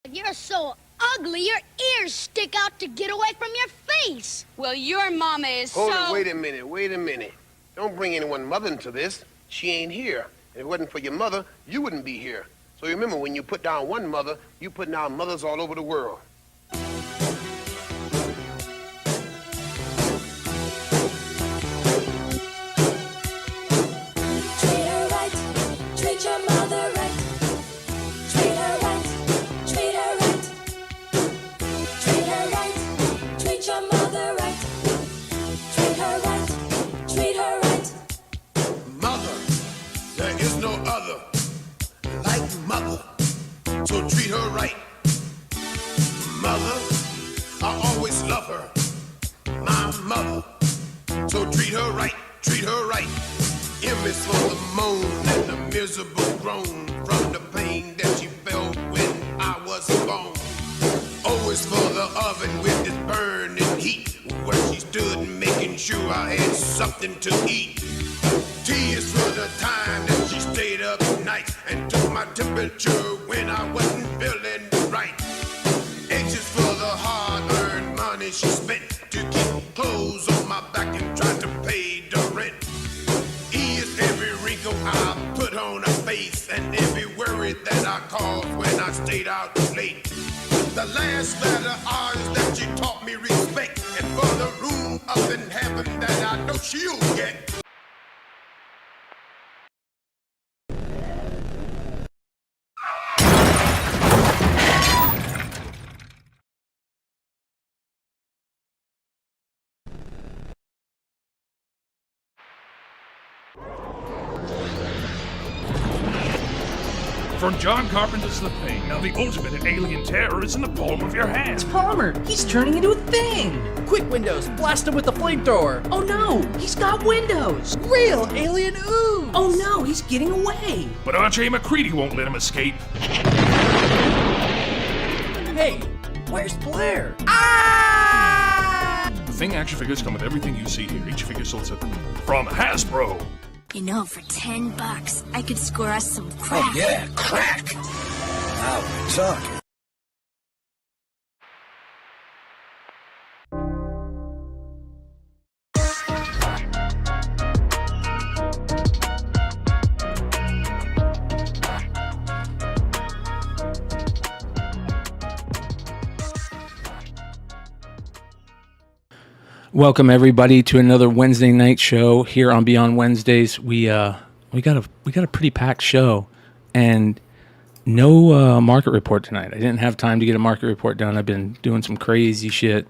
You're so ugly, your ears stick out to get away from your face. Well, your mama is Hold it, wait a minute. Don't bring anyone mother into this. She ain't here. If it wasn't for your mother, you wouldn't be here. So remember, when you put down one mother, you put down mothers all over the world. So treat her right. Mother, I always love her. My mother. So treat her right, treat her right. M is for the moan and the miserable groan from the pain that she felt when I was born. O is for the oven with its burning heat, where she stood making sure I had something to eat. T is for the time that she stayed up nights and took my temperature when I wasn't feeling right. H is for the hard-earned money she spent to keep clothes on my back and tried to pay the rent. E is every wrinkle I put on her face and every worry that I caused when I stayed out late. The last letter R is that she taught me respect, and for the room up in heaven that I know she'll get. From John Carpenter's The Thing, now the ultimate alien terror is in the palm of your hand. It's Palmer! He's turning into a thing! Quick, Windows! Blast him with the flamethrower! Oh no! He's got windows! Real alien ooze! Oh no! He's getting away! But R.J. McCready won't let him escape. Hey, where's Blair? Ah! The Thing action figures come with everything you see here. Each figure sold separately. From Hasbro. You know, for $10, I could score us some crack. Oh yeah, crack! Now we're talking. Welcome everybody to another Wednesday night show here on Beyond Wednesdays. We got a pretty packed show, and no market report tonight. I didn't have time to get a market report done. I've been doing some crazy shit,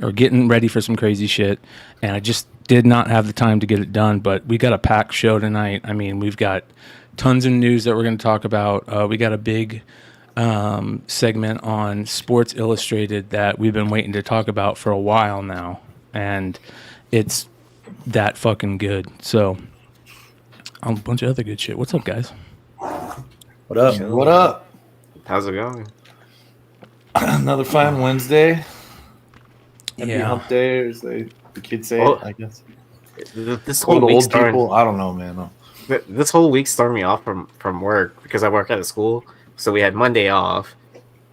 or getting ready for some crazy shit, and I just did not have the time to get it done. But we got a packed show tonight. I mean, we've got tons of news that we're going to talk about. We got a big segment on Sports Illustrated that we've been waiting to talk about for a while now. And it's that fucking good. So, a bunch of other good shit. What's up, guys? What up? What up? How's it going? Another fine Wednesday. Happy Yeah. hump day, as the kids say, I guess. This whole week old started, people, I don't know, man. This whole week started me off from work because I work at a school. So we had Monday off.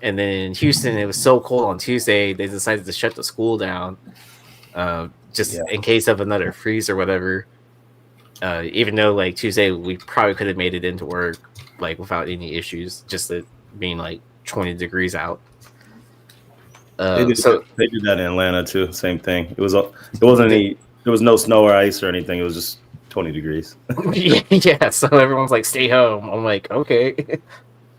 And then in Houston, it was so cold on Tuesday, they decided to shut the school down. In case of another freeze or whatever. Even though like Tuesday we probably could have made it into work like without any issues, just it being like 20 degrees out. They did that in Atlanta too. Same thing. There was no snow or ice or anything. It was just 20 degrees. Yeah. So everyone's like, stay home. I'm like, okay.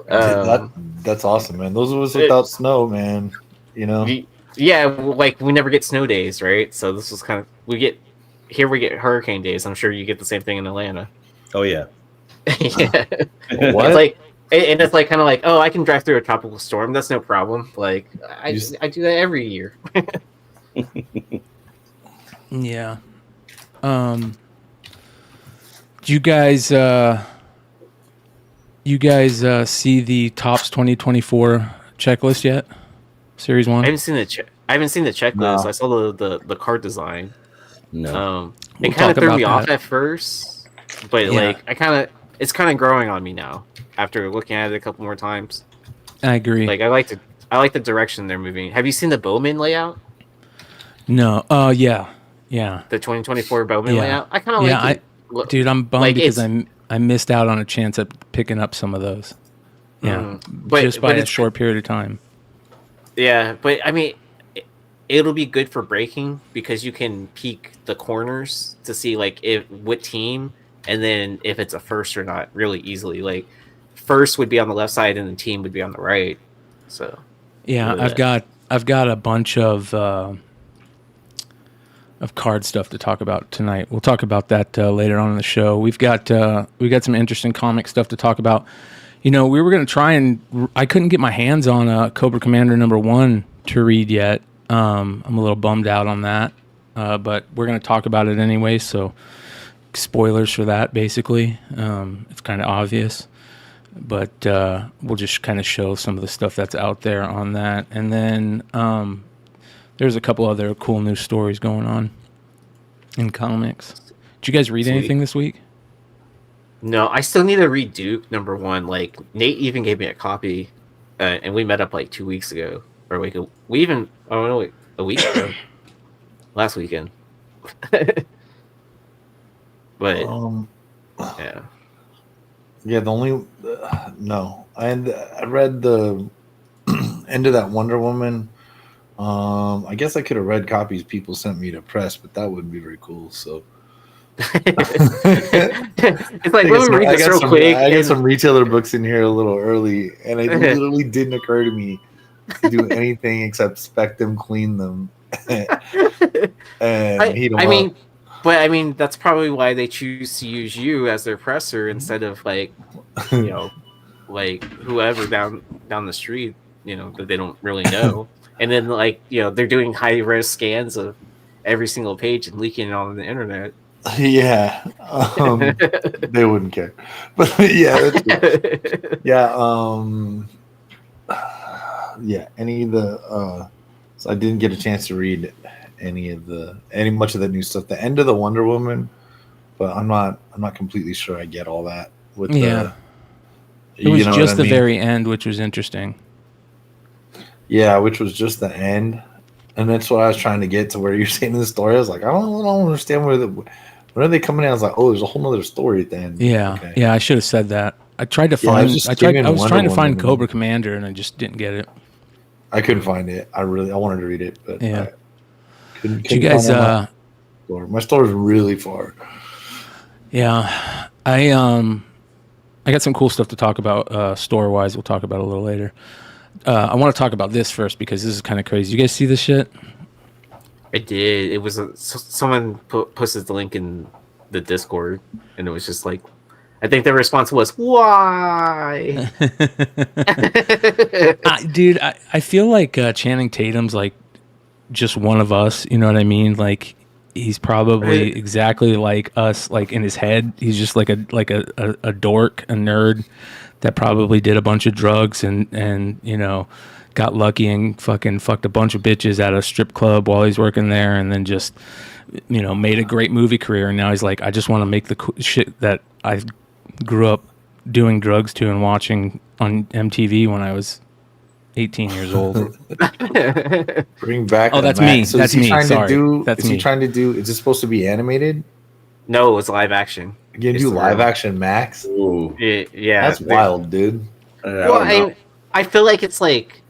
That's awesome, man. Those was without snow, man. You know. Yeah, like we never get snow days, right? So this was kind of we get hurricane days. I'm sure you get the same thing in Atlanta. Oh yeah. Yeah. What? It's like kind of like, oh, I can drive through a tropical storm. That's no problem. Like I do that every year. Yeah. Do you guys see the Topps 2024 checklist yet? Series 1? I haven't seen the checklist. No. I saw the card design. No. It kind of threw me off at first, but like it's kind of growing on me now after looking at it a couple more times. I agree. Like I like the direction they're moving. Have you seen the Bowman layout? No. Yeah. Yeah. The 2024 Bowman Yeah. layout. I kind of like it. Dude, I'm bummed Like, because I missed out on a chance at picking up some of those. Yeah. Just by a short period of time. Yeah, but I mean, it'll be good for breaking because you can peek the corners to see like what team, and then if it's a first or not really easily. Like first would be on the left side and the team would be on the right. So yeah, I've got a bunch of card stuff to talk about tonight. We'll talk about that later on in the show. We got some interesting comic stuff to talk about. You know, we were going to try and I couldn't get my hands on Cobra Commander #1 to read yet. I'm a little bummed out on that, but we're going to talk about it anyway. So spoilers for that, basically. It's kind of obvious, but we'll just kind of show some of the stuff that's out there on that. And then there's a couple other cool news stories going on in comics. Did you guys read anything this week? No, I still need to read Duke #1. Like Nate even gave me a copy, and we met up like 2 weeks ago, or like a week ago, last weekend. But yeah. Yeah, the only no, I read the end of that Wonder Woman. I guess I could have read copies people sent me to press, but that wouldn't be very cool. So it's like let me read this real quick. I got some retailer books in here a little early, and it literally didn't occur to me to do anything except spec them, clean them, and heat them up. I mean, that's probably why they choose to use you as their presser instead of like, like whoever down the street, that they don't really know. And then like, they're doing high res scans of every single page and leaking it on the internet. Yeah, they wouldn't care. But yeah, any of the so I didn't get a chance to read much of the new stuff. The end of the Wonder Woman, but I'm not completely sure I get all that. With it was just the very end, which was interesting. Yeah, which was just the end, and that's what I was trying to get to. Where you're saying in the story, I was like, I don't understand when are they coming in. I was like, oh, there's a whole other story at the end. Yeah, okay. Yeah, I should have said that. I tried to find. I was trying to find Cobra Commander, and I just didn't get it. I couldn't find it. I wanted to read it, but yeah. Couldn't you guys? My store is really far. Yeah, I got some cool stuff to talk about store wise. We'll talk about it a little later. I want to talk about this first because this is kind of crazy. You guys see this shit? I did. It was someone posted the link in the Discord, and it was just like, I think the response was, "Why?" Dude, I feel like Channing Tatum's like just one of us. You know what I mean? Like he's probably exactly like us. Like in his head, he's just like a dork, a nerd that probably did a bunch of drugs and got lucky and fucking fucked a bunch of bitches at a strip club while he's working there, and then just made a great movie career. And now he's like, I just want to make the shit that I grew up doing drugs to and watching on MTV when I was 18 years old. Bring back. Oh, that's me. So that's me. Sorry, that's me. Is he trying to do? Is it supposed to be animated? No, it's live action. You do live action Maxx? Ooh. Yeah. That's wild, dude. Well, I feel like it's like,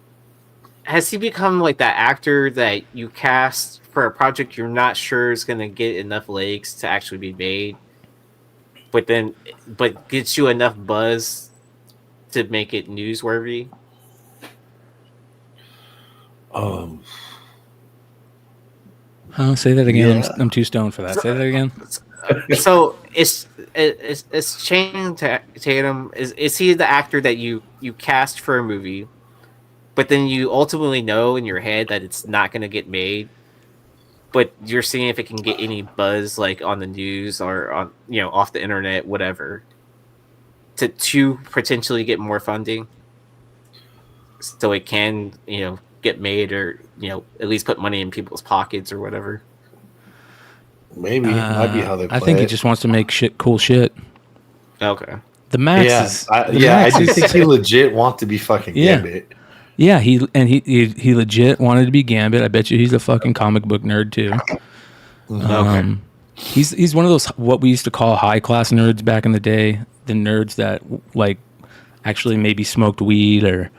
has he become like that actor that you cast for a project you're not sure is going to get enough legs to actually be made, but gets you enough buzz to make it newsworthy? Say that again. Yeah. I'm too stoned for that. Say that again. So it's Channing Tatum. Is he the actor that you cast for a movie, but then you ultimately know in your head that it's not going to get made, but you're seeing if it can get any buzz like on the news or on off the internet, whatever, to potentially get more funding, so it can get made or at least put money in people's pockets or whatever. Maybe might be how they play I think he just wants to make cool shit. Okay. The Maxx I do think he legit want to be fucking Gambit. Yeah, he legit wanted to be Gambit. I bet you he's a fucking comic book nerd too. Okay. He's one of those what we used to call high class nerds back in the day. The nerds that like actually maybe smoked weed or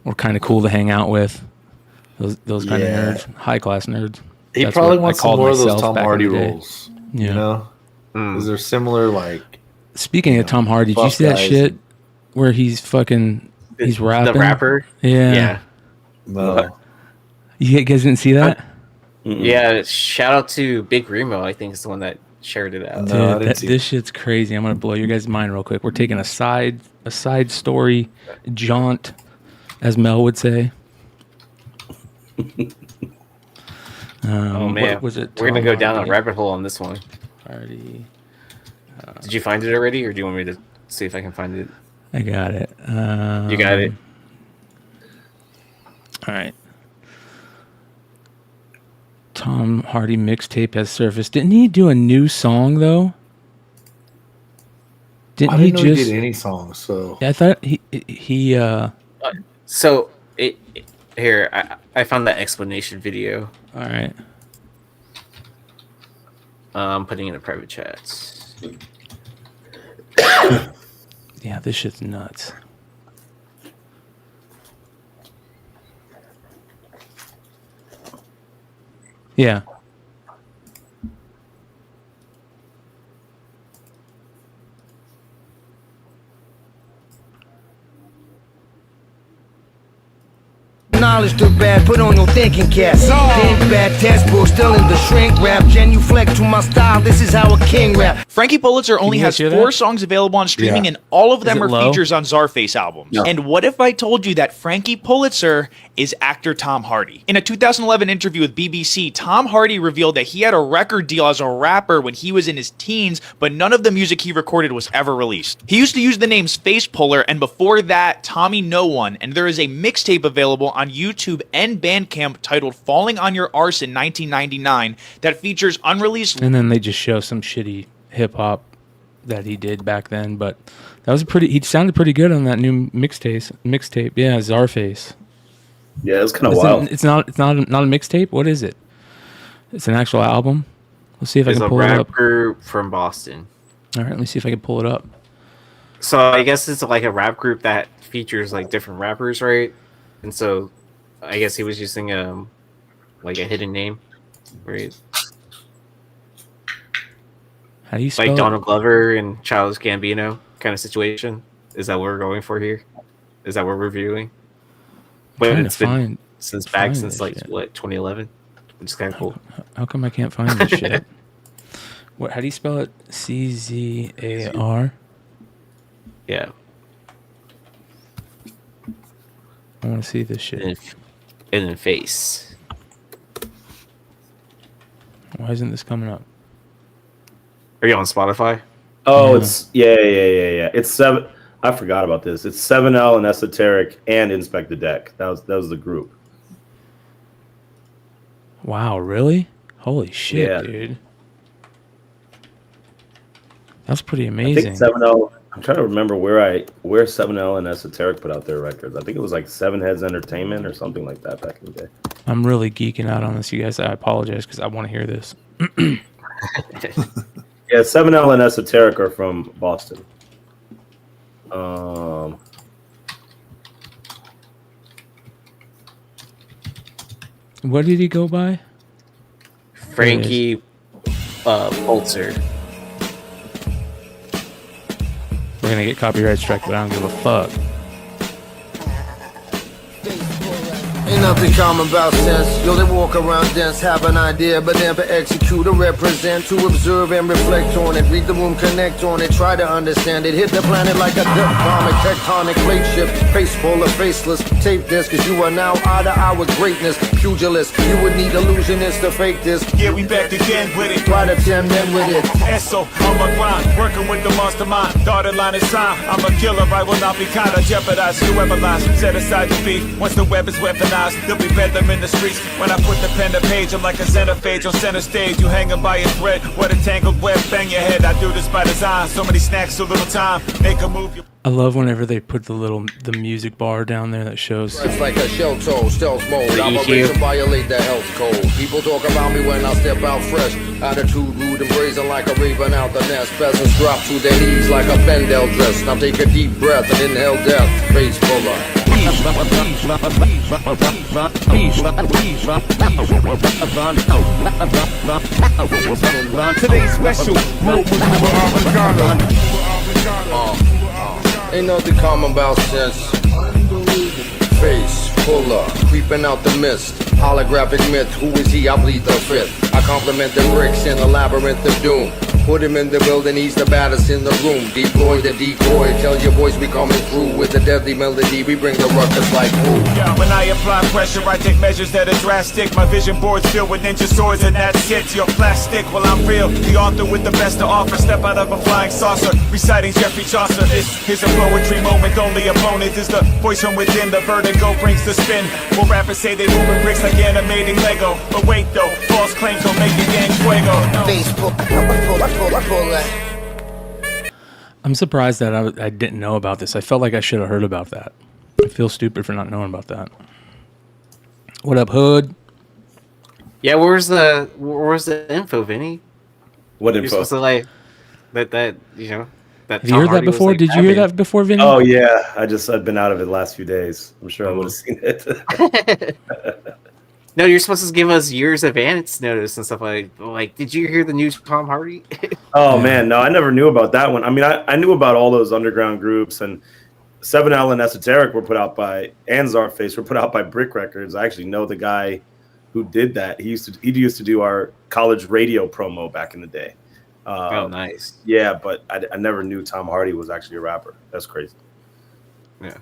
were kind of cool to hang out with. Those kind of nerds, high class nerds. He probably wants some more of those Tom Hardy roles. Yeah. You know, is there similar like? Speaking of Tom Hardy, did you see that shit where he's rapping? The rapper? Yeah. No. You guys didn't see that? Yeah, shout out to Big Remo, I think is the one that shared it out. No, Dude, this shit's crazy. I'm gonna blow your guys' mind real quick. We're taking a side story jaunt, as Mel would say. Oh man, what was it? We're gonna go down a rabbit hole on this one. Party. Did you find it already, or do you want me to see if I can find it? I got it. You got it. All right. Tom Hardy mixtape has surfaced. Didn't he do a new song though? I didn't know he did any songs. So yeah, I thought he. So here I found that explanation video. All right. I'm putting in a private chat. Yeah, this shit's nuts. Yeah. Knowledge too bad, put on your thinking cap. Think bad textbook, still in the shrink wrap. Genuflect to my style, this is how a king rap. Frankie Pulitzer only has 4 songs available on streaming, and all of them are features on Czarface albums. No. And what if I told you that Frankie Pulitzer is actor Tom Hardy? In a 2011 interview with BBC, Tom Hardy revealed that he had a record deal as a rapper when he was in his teens, but none of the music he recorded was ever released. He used to use the names Face Puller, and before that, Tommy No One, and there is a mixtape available on YouTube and Bandcamp titled Falling on Your Arse in 1999 that features unreleased... And then they just show some shitty hip-hop that he did back then, but that was he sounded pretty good on that new mixtape. Yeah, Czarface. Yeah, it's kind of wild. It's not a mixtape. What is it? It's an actual album. Let's see if I can pull it up. It's a rap group from Boston. All right, let me see if I can pull it up. So I guess it's like a rap group that features like different rappers, right? And so I guess he was using like a hidden name, right? How do you spell like it? Donald Glover and Childish Gambino kind of situation? Is that what we're going for here? Is that what we're reviewing? But it's been since 2011, which is kind of cool. How come I can't find this shit? What? How do you spell it? CZAR. Yeah. I want to see this shit. And then face. Why isn't this coming up? Are you on Spotify? Oh, it's yeah. It's 7. I forgot about this. It's 7L and Esoteric and Inspect the Deck. That was the group. Wow, really? Holy shit, dude. That's pretty amazing. I think 7L. I'm trying to remember where 7L and Esoteric put out their records. I think it was like Seven Heads Entertainment or something like that back in the day. I'm really geeking out on this, you guys. I apologize because I want to hear this. Yeah, 7L and Esoteric are from Boston. What did he go by? Frankie Pulitzer. We're gonna get copyright strike, but I don't give a fuck. Ain't nothing common about sense. Yo, they walk around dense, have an idea, but never execute or represent. To observe and reflect on it, read the room, connect on it, try to understand it. Hit the planet like a comic, tectonic plate shift. Face full of faceless, tape this, cause you are now out of our greatness. Pugilist, you would need illusionists to fake this. Yeah, we back again with it. Try to 10 men with it. Esso, on my grind, working with the mastermind. Dotted line is time. I'm a killer, I will not be kind. I jeopardize whoever lies. Set aside the beef. Once the web is weaponized, organized. There'll be bedlam in the streets. When I put the pen to page, I'm like a centerphage on center stage. You hanging by a thread, what a tangled web, bang your head. I do this by design. So many snacks, so little time. Make a move. I love whenever they put the music bar down there that shows. It's like a shell toe, stealth mode. Operation violate the health code. People talk about me when I step out fresh. Attitude rude and brazen like a raven out the nest. Peasants drop to their knees like a Bendel dress. Now take a deep breath and inhale death. Face fuller. Today's special. Ain't nothing common about sense. Face fuller, creeping out the mist. Holographic myth, who is he? I bleed the fifth. I compliment the bricks in a labyrinth of doom. Put him in the building, he's the baddest in the room. Deploy the decoy, tell your boys we coming through. With the deadly melody, we bring the ruckus like who? When I apply pressure, I take measures that are drastic. My vision board's filled with ninja swords and that's it. You're plastic, well I'm real. The author with the best to offer. Step out of a flying saucer, reciting Geoffrey Chaucer. This is a poetry moment, only opponent is the voice from within. The vertigo brings the spin. Well, rappers say they moving bricks like animating Lego. But wait though, false claims don't make the gang fuego. I'm surprised that I didn't know about this. I felt like I should have heard about that. I feel stupid for not knowing about that. What up, Hood? Yeah, where's the info, Vinny? What You're info? supposed to like that you know. That Have you heard that before? Did you hear that before, Vinny? Oh yeah, I've been out of it the last few days. I'm sure I would have seen it. No, you're supposed to give us years advance notice and stuff like. Did you hear the news from Tom Hardy? Oh man, no, I never knew about that one. I mean, I knew about all those underground groups, and 7L and Esoteric were put out by, and Czarface were put out by Brick Records. I actually know the guy who did that. He used to do our college radio promo back in the day. Oh, nice. Yeah, but I never knew Tom Hardy was actually a rapper. That's crazy. Yeah.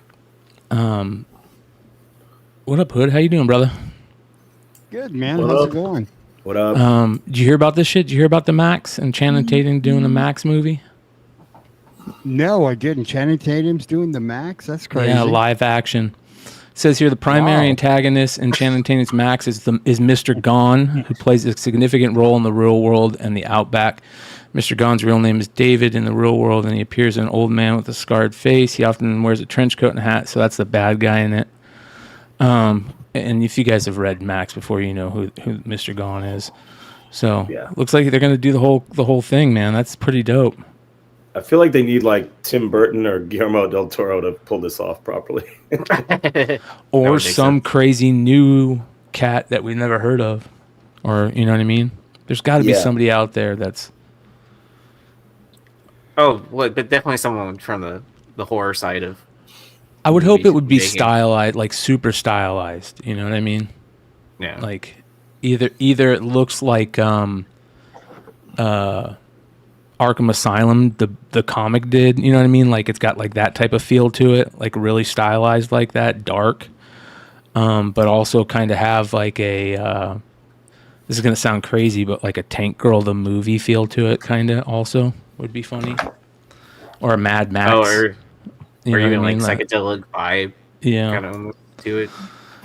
What up, Hood? How you doing, brother? Good, man. What How's up? it going? What up? Did you hear about this shit? Did you hear about the Maxx and Channing Tatum doing the Maxx movie? No, I didn't. Channing Tatum's doing the Maxx? That's crazy. Yeah, live action. It says here the primary antagonist in Channing Tatum's Maxx is Mr. Gone, who plays a significant role in the real world and the outback. Mr. Gone's real name is David in the real world, and he appears as an old man with a scarred face. He often wears a trench coat and a hat, so that's the bad guy in it. And if you guys have read Maxx before, you know who Mr. Gone is. So looks like they're going to do the whole thing, man. That's pretty dope. I feel like they need like Tim Burton or Guillermo del Toro to pull this off properly. Or some crazy new cat that we never heard of. Or, you know what I mean? There's got to be somebody out there that's... Oh, well, but definitely someone from the horror side of... I would hope it would be stylized, like super stylized. You know what I mean? Yeah. Like either it looks like Arkham Asylum, the comic did. You know what I mean? Like it's got like that type of feel to it, like really stylized like that, dark. But also kind of have like a this is gonna sound crazy, but like a Tank Girl the movie feel to it, kind of also would be funny. Or a Mad Max. Oh, or even like mean? psychedelic vibe, kind of to it.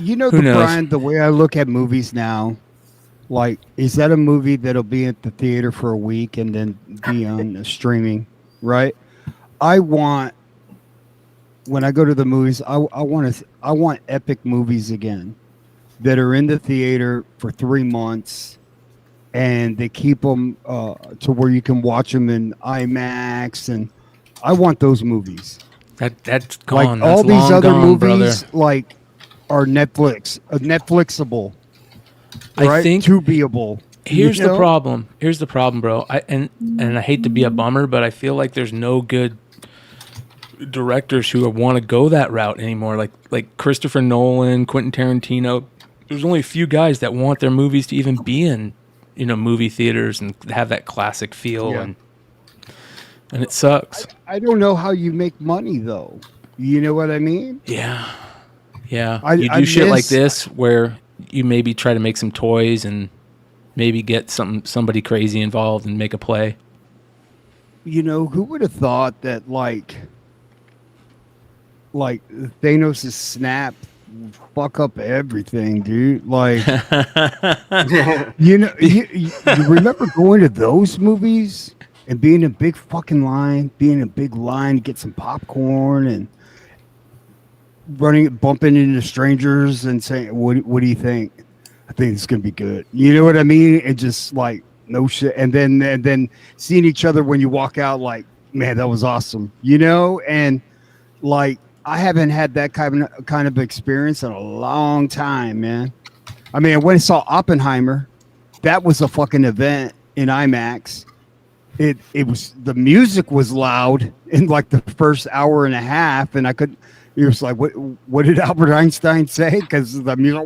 You know, Brian, the way I look at movies now, like, is that a movie that'll be at the theater for a week and then be on streaming, right? When I go to the movies, I want epic movies again that are in the theater for 3 months, and they keep them to where you can watch them in IMAX, and I want those movies. That's gone. Like all That's these other gone, movies, brother. like are Netflixable. Right? I think tubiable. Here's the problem. Here's the problem, bro. And I hate to be a bummer, but I feel like there's no good directors who want to go that route anymore. Like Christopher Nolan, Quentin Tarantino. There's only a few guys that want their movies to even be in, movie theaters and have that classic feel, and it sucks. I don't know how you make money though. You know what I mean? Yeah. You do shit like this where you maybe try to make some toys and maybe get somebody crazy involved and make a play. Who would have thought that like Thanos' snap fuck up everything, dude. Like, you remember going to those movies and being in a big fucking line, to get some popcorn and bumping into strangers and saying, what do you think? I think it's gonna be good. You know what I mean? And just like no shit. And then seeing each other when you walk out, like, man, that was awesome. And like I haven't had that kind of experience in a long time, man. I mean, when I saw Oppenheimer, that was a fucking event in IMAX. It was, the music was loud in like the first hour and a half, and it was like, what did Albert Einstein say? Because the music,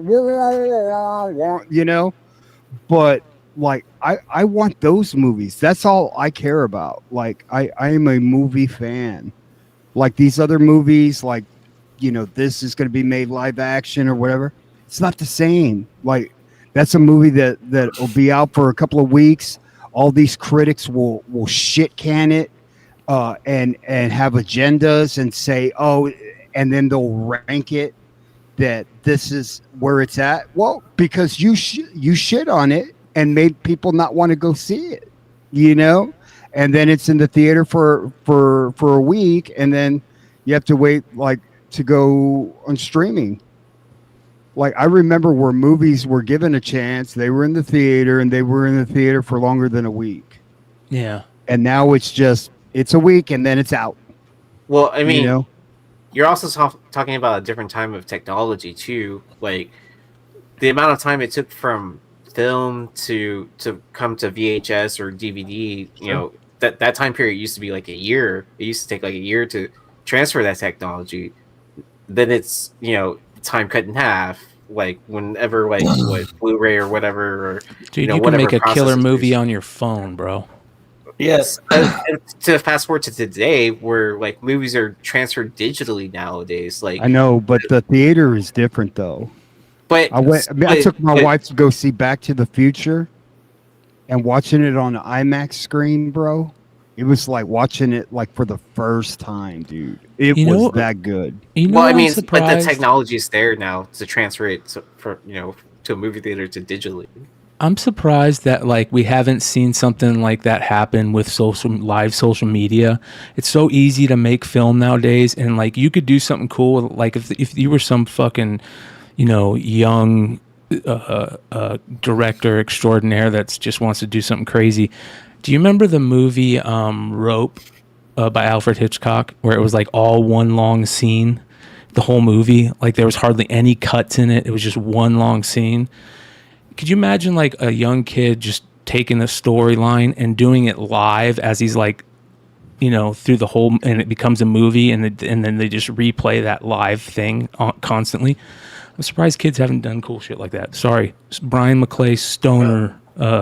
But like, I want those movies. That's all I care about. Like, I am a movie fan. Like these other movies, like, this is going to be made live action or whatever. It's not the same. Like, that's a movie that will be out for a couple of weeks. All these critics will shit can it and have agendas and say, oh, and then they'll rank it that this is where it's at. Well, because you shit on it and made people not want to go see it, and then it's in the theater for a week, and then you have to wait like to go on streaming. Like, I remember where movies were given a chance, they were in the theater, and they were in the theater for longer than a week. Yeah. And now it's a week and then it's out. Well, I mean, you're also talking about a different time of technology too. Like, the amount of time it took from film to come to VHS or DVD, that time period used to be like a year. It used to take like a year to transfer that technology. Then it's, time cut in half, like whenever, like what, Blu-ray or whatever, or dude, you can make a killer movie on your phone, bro. Yes. And to fast forward to today, where like movies are transferred digitally nowadays. Like, I know, but the theater is different though. But I took my wife to go see Back to the Future, and watching it on an IMAX screen, bro. It was like watching it like for the first time, dude. It was that good. Well, I mean, but the technology is there now to transfer it to a movie theater to digitally. I'm surprised that like we haven't seen something like that happen with live social media. It's so easy to make film nowadays, and like you could do something cool. Like if you were some fucking, young director extraordinaire that just wants to do something crazy. Do you remember the movie Rope by Alfred Hitchcock, where it was like all one long scene, the whole movie? Like there was hardly any cuts in it. It was just one long scene. Could you imagine like a young kid just taking the storyline and doing it live as he's like, through the whole, and it becomes a movie, and then they just replay that live thing constantly? I'm surprised kids haven't done cool shit like that. Sorry, Brian McClay stoner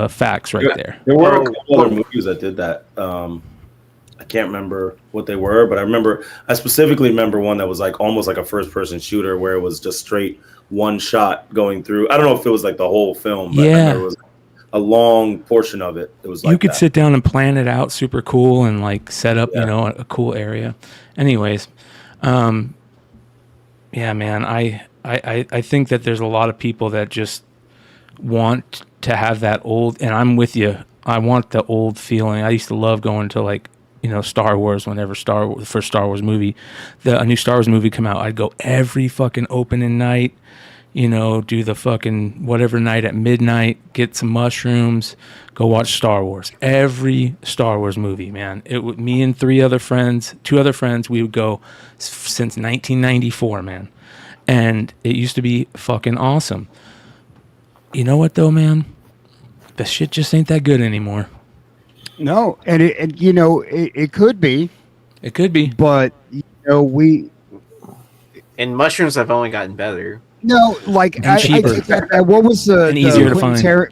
facts right there. There were a couple other movies that did that. I can't remember what they were, but I specifically remember one that was like almost like a first-person shooter where it was just straight one shot going through. I don't know if it was like the whole film, but I remember it was a long portion of it. It was like you could sit down and plan it out super cool and like set up, a cool area. Anyways, yeah, man, I think that there's a lot of people that just want to have that old, and I'm with you. I want the old feeling. I used to love going to like, Star Wars whenever the first Star Wars movie, a new Star Wars movie come out. I'd go every fucking opening night, do the fucking whatever night at midnight, get some mushrooms, go watch Star Wars. Every Star Wars movie, man. It would me and two other friends, we would go since 1994, man. And it used to be fucking awesome. You know what though, man? The shit just ain't that good anymore. No, and it could be. It could be. But and mushrooms have only gotten better. No, like and cheaper. What was and easier to find.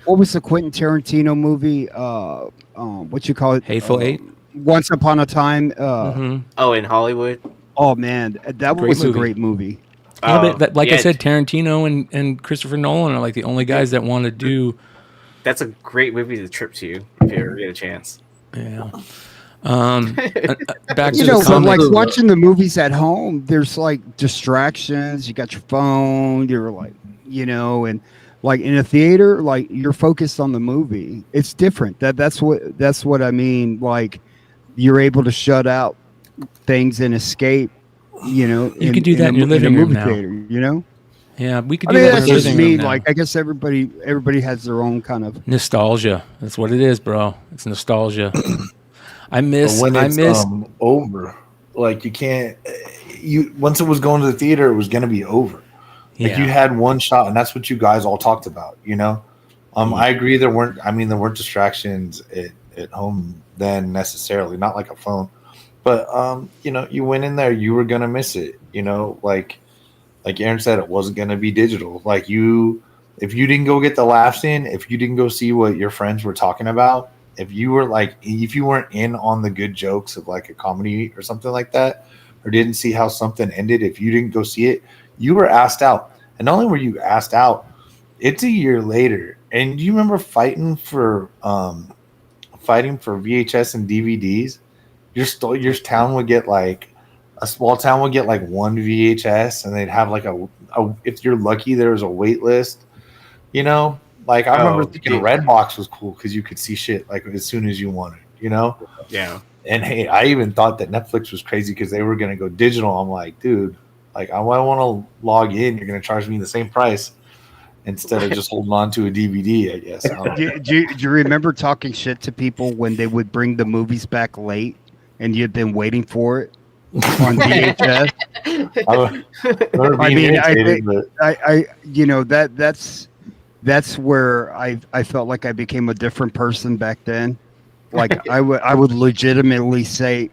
What was the Quentin Tarantino movie? What you call it? Hateful Eight. Once Upon a Time. Oh, in Hollywood. Oh man, that was a great movie. Yeah, but I said, Tarantino and Christopher Nolan are like the only guys that want to do. That's a great movie to trip to if you ever get a chance. Yeah. Back to you the know, but comics. like watching the movies at home, there's like distractions. You got your phone. You're like, you know, and like in a theater, like you're focused on the movie. It's different. That's what I mean. Like you're able to shut out things and escape. You know, You could do that in your living room now. Theater, you know. Yeah, we could I do mean, that that's in our just living room me. now. Like I guess everybody has their own kind of Nostalgia. That's what it is, bro. It's nostalgia. I But miss. when it's over, like you can't. You once it was going to the theater, it was going to be over. Like Yeah. you had one shot, and that's what you guys all talked about. You know, I agree. There weren't distractions at home then necessarily, not like a phone, but you know, you went in there, you were gonna miss it. You know, like Aaron said, it wasn't gonna be digital. Like if you didn't go get the laughs in, if you didn't go see what your friends were talking about, if you weren't in on the good jokes of like a comedy or something like that, or didn't see how something ended, if you didn't go see it, you were asked out. And not only were you asked out, it's a year later. And do you remember fighting for VHS and DVDs? Your town would get like a small town would get like one VHS, and they'd have like a if you're lucky, there was a wait list. You know, like I remember thinking Redbox was cool because you could see shit like as soon as you wanted. You know, Yeah. And hey, I even thought that Netflix was crazy because they were going to go digital. I'm like, dude, like I want to log in. You're going to charge me the same price instead of just holding on to a DVD, I guess. Do you remember talking shit to people when they would bring the movies back late and you'd been waiting for it on VHS? I you know, that's where I felt like I became a different person back then. Like I would legitimately say,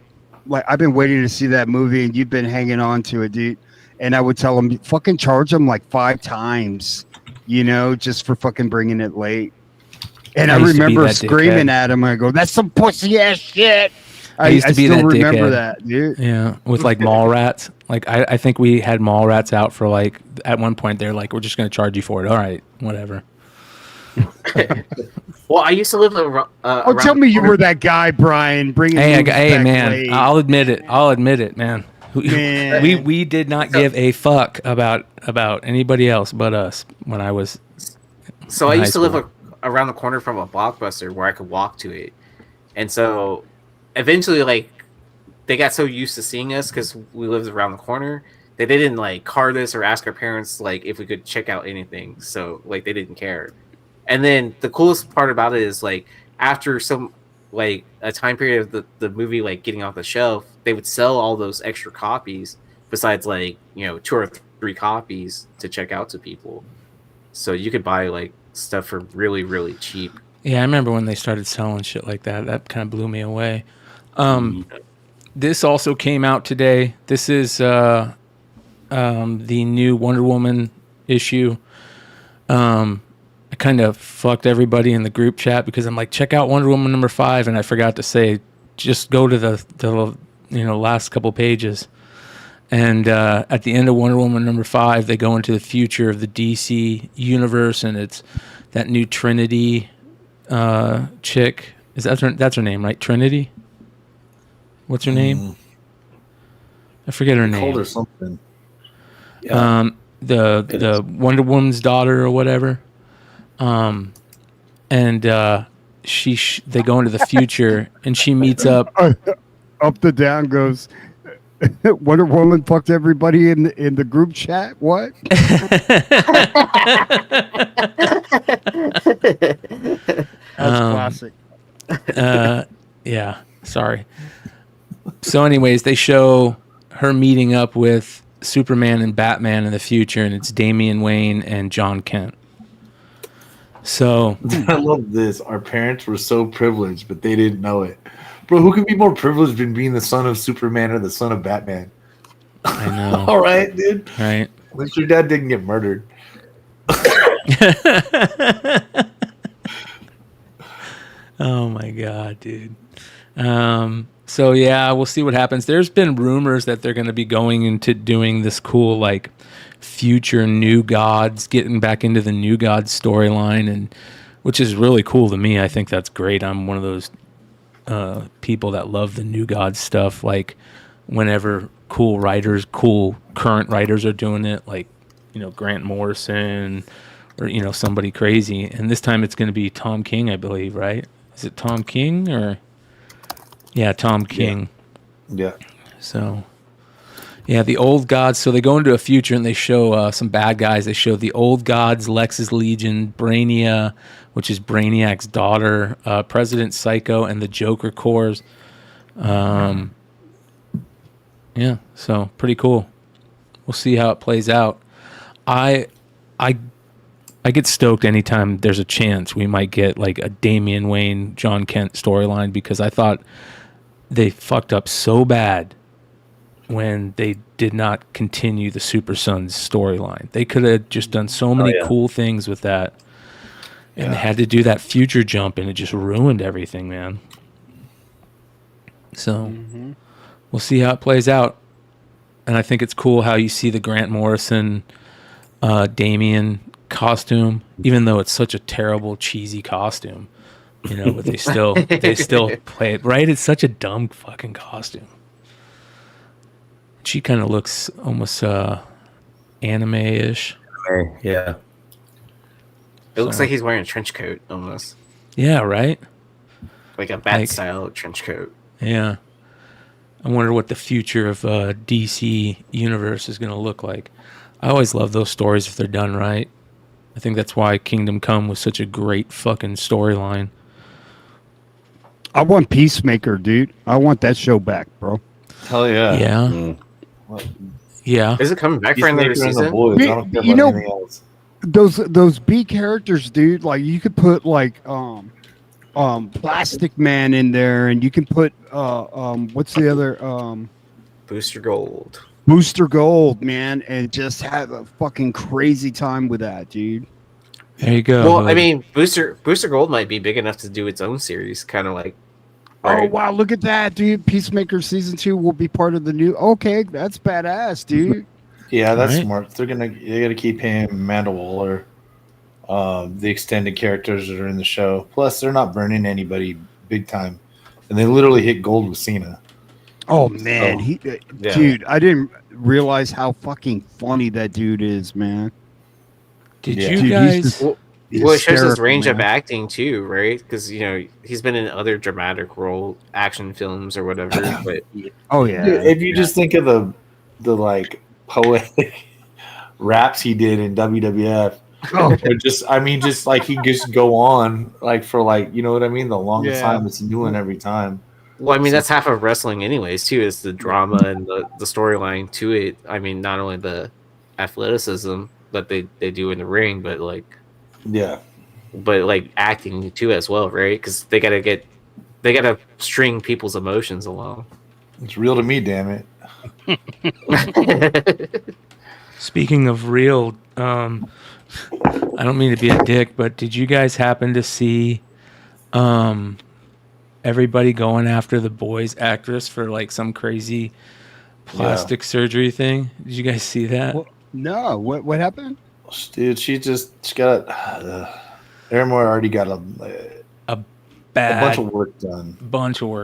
like, I've been waiting to see that movie and you've been hanging on to it, dude. And I would tell them, fucking charge them like 5 times, you know, just for fucking bringing it late. And I remember screaming at him. I go, "That's some pussy ass shit." I used to be still that remember dickhead. that, dude. Yeah, with like mall rats. Like I think we had mall rats out for like at one point they're like, we're just going to charge you for it. All right, whatever. Well, I used to live around. Tell me you were that guy, Brian. Bringing Hey, back man, late. I'll admit it, man. We did not give a fuck about anybody else but us when I was. So I used to live around the corner from a Blockbuster where I could walk to it, and so eventually, like, they got so used to seeing us because we lived around the corner that they didn't like card us or ask our parents like if we could check out anything. So like they didn't care. And then the coolest part about it is like after some like a time period of the movie like getting off the shelf, they would sell all those extra copies besides like, you know, 2 or 3 copies to check out to people. So you could buy like stuff for really, really cheap. Yeah, I remember when they started selling shit like that. That kind of blew me away. This also came out today. This is the new Wonder Woman issue. I kind of fucked everybody in the group chat because I'm like, check out Wonder Woman number 5, and I forgot to say, just go to the last couple pages. And at the end of Wonder Woman number 5, they go into the future of the DC universe, and it's that new Trinity chick. That's her name, right? Trinity? What's her name? I forget her name. Called her something. Yeah. The Wonder Woman's daughter or whatever. And they go into the future, and she meets up. Up the down goes. Wonder Woman fucked everybody in the group chat. What? That's classic. Yeah. Sorry. So, anyways, they show her meeting up with Superman and Batman in the future, and it's Damian Wayne and John Kent. So I love this. Our parents were so privileged, but they didn't know it. Bro, who can be more privileged than being the son of Superman or the son of Batman? I know. All right, dude. Right. At least your dad didn't get murdered. Oh my god, dude. So yeah, we'll see what happens. There's been rumors that they're going to be going into doing this cool like future New Gods, getting back into the New Gods storyline, and which is really cool to me. I think that's great. I'm one of those people that love the New Gods stuff. Like whenever cool current writers are doing it, like Grant Morrison or somebody crazy. And this time it's going to be Tom King, I believe, right? Is it Tom King or? Yeah, Tom King. Yeah. So, yeah, the old gods. So they go into a future and they show some bad guys. They show the old gods, Lex's Legion, Brainia, which is Brainiac's daughter, President Psycho, and the Joker Corps. Yeah, so pretty cool. We'll see how it plays out. I get stoked anytime there's a chance we might get like a Damian Wayne, John Kent storyline, because I thought they fucked up so bad when they did not continue the Super Sons storyline. They could have just done so many cool things with that, and they had to do that future jump, and it just ruined everything, man. So we'll see how it plays out. And I think it's cool how you see the Grant Morrison, Damian costume, even though it's such a terrible, cheesy costume, but they still play it right. It's such a dumb fucking costume. She kind of looks almost anime-ish. Yeah. It looks like he's wearing a trench coat almost. Yeah, right? Like a bat-style trench coat. Yeah. I wonder what the future of DC Universe is going to look like. I always love those stories if they're done right. I think that's why Kingdom Come was such a great fucking storyline. I want Peacemaker, dude. I want that show back, bro. Hell yeah. Yeah. Yeah. Is it coming back for another season? Those B characters, dude, like you could put like Plastic Man in there, and you can put what's the other Booster Gold. Booster Gold, man, and just have a fucking crazy time with that, dude. There you go. Well, I mean, Booster Gold might be big enough to do its own series, kind of like. Oh wow, look at that, dude! Peacemaker season 2 will be part of the new. Okay, that's badass, dude. Yeah, that's smart. They gotta keep him, Amanda Waller, the extended characters that are in the show. Plus, they're not burning anybody big time, and they literally hit gold with Cena. Oh man, dude! I didn't realize how fucking funny that dude is, man. Did you guys? Well, it shows his range of acting too, right? Because he's been in other dramatic role, action films or whatever. But if you just think of the like poetic raps he did in WWF, or just like he just go on like for like what I mean, the longest time it's doing every time. Well, I mean, that's half of wrestling anyways, too, is the drama and the storyline to it. I mean, not only the athleticism that they do in the ring, but like acting too as well, right? Because they gotta string people's emotions along. It's real to me, damn it. Speaking of real, I don't mean to be a dick, but did you guys happen to see everybody going after the Boys actress for like some crazy plastic surgery thing? Did you guys see that? Well, no. What happened? Dude, she got Aaron Moore already got a bunch of work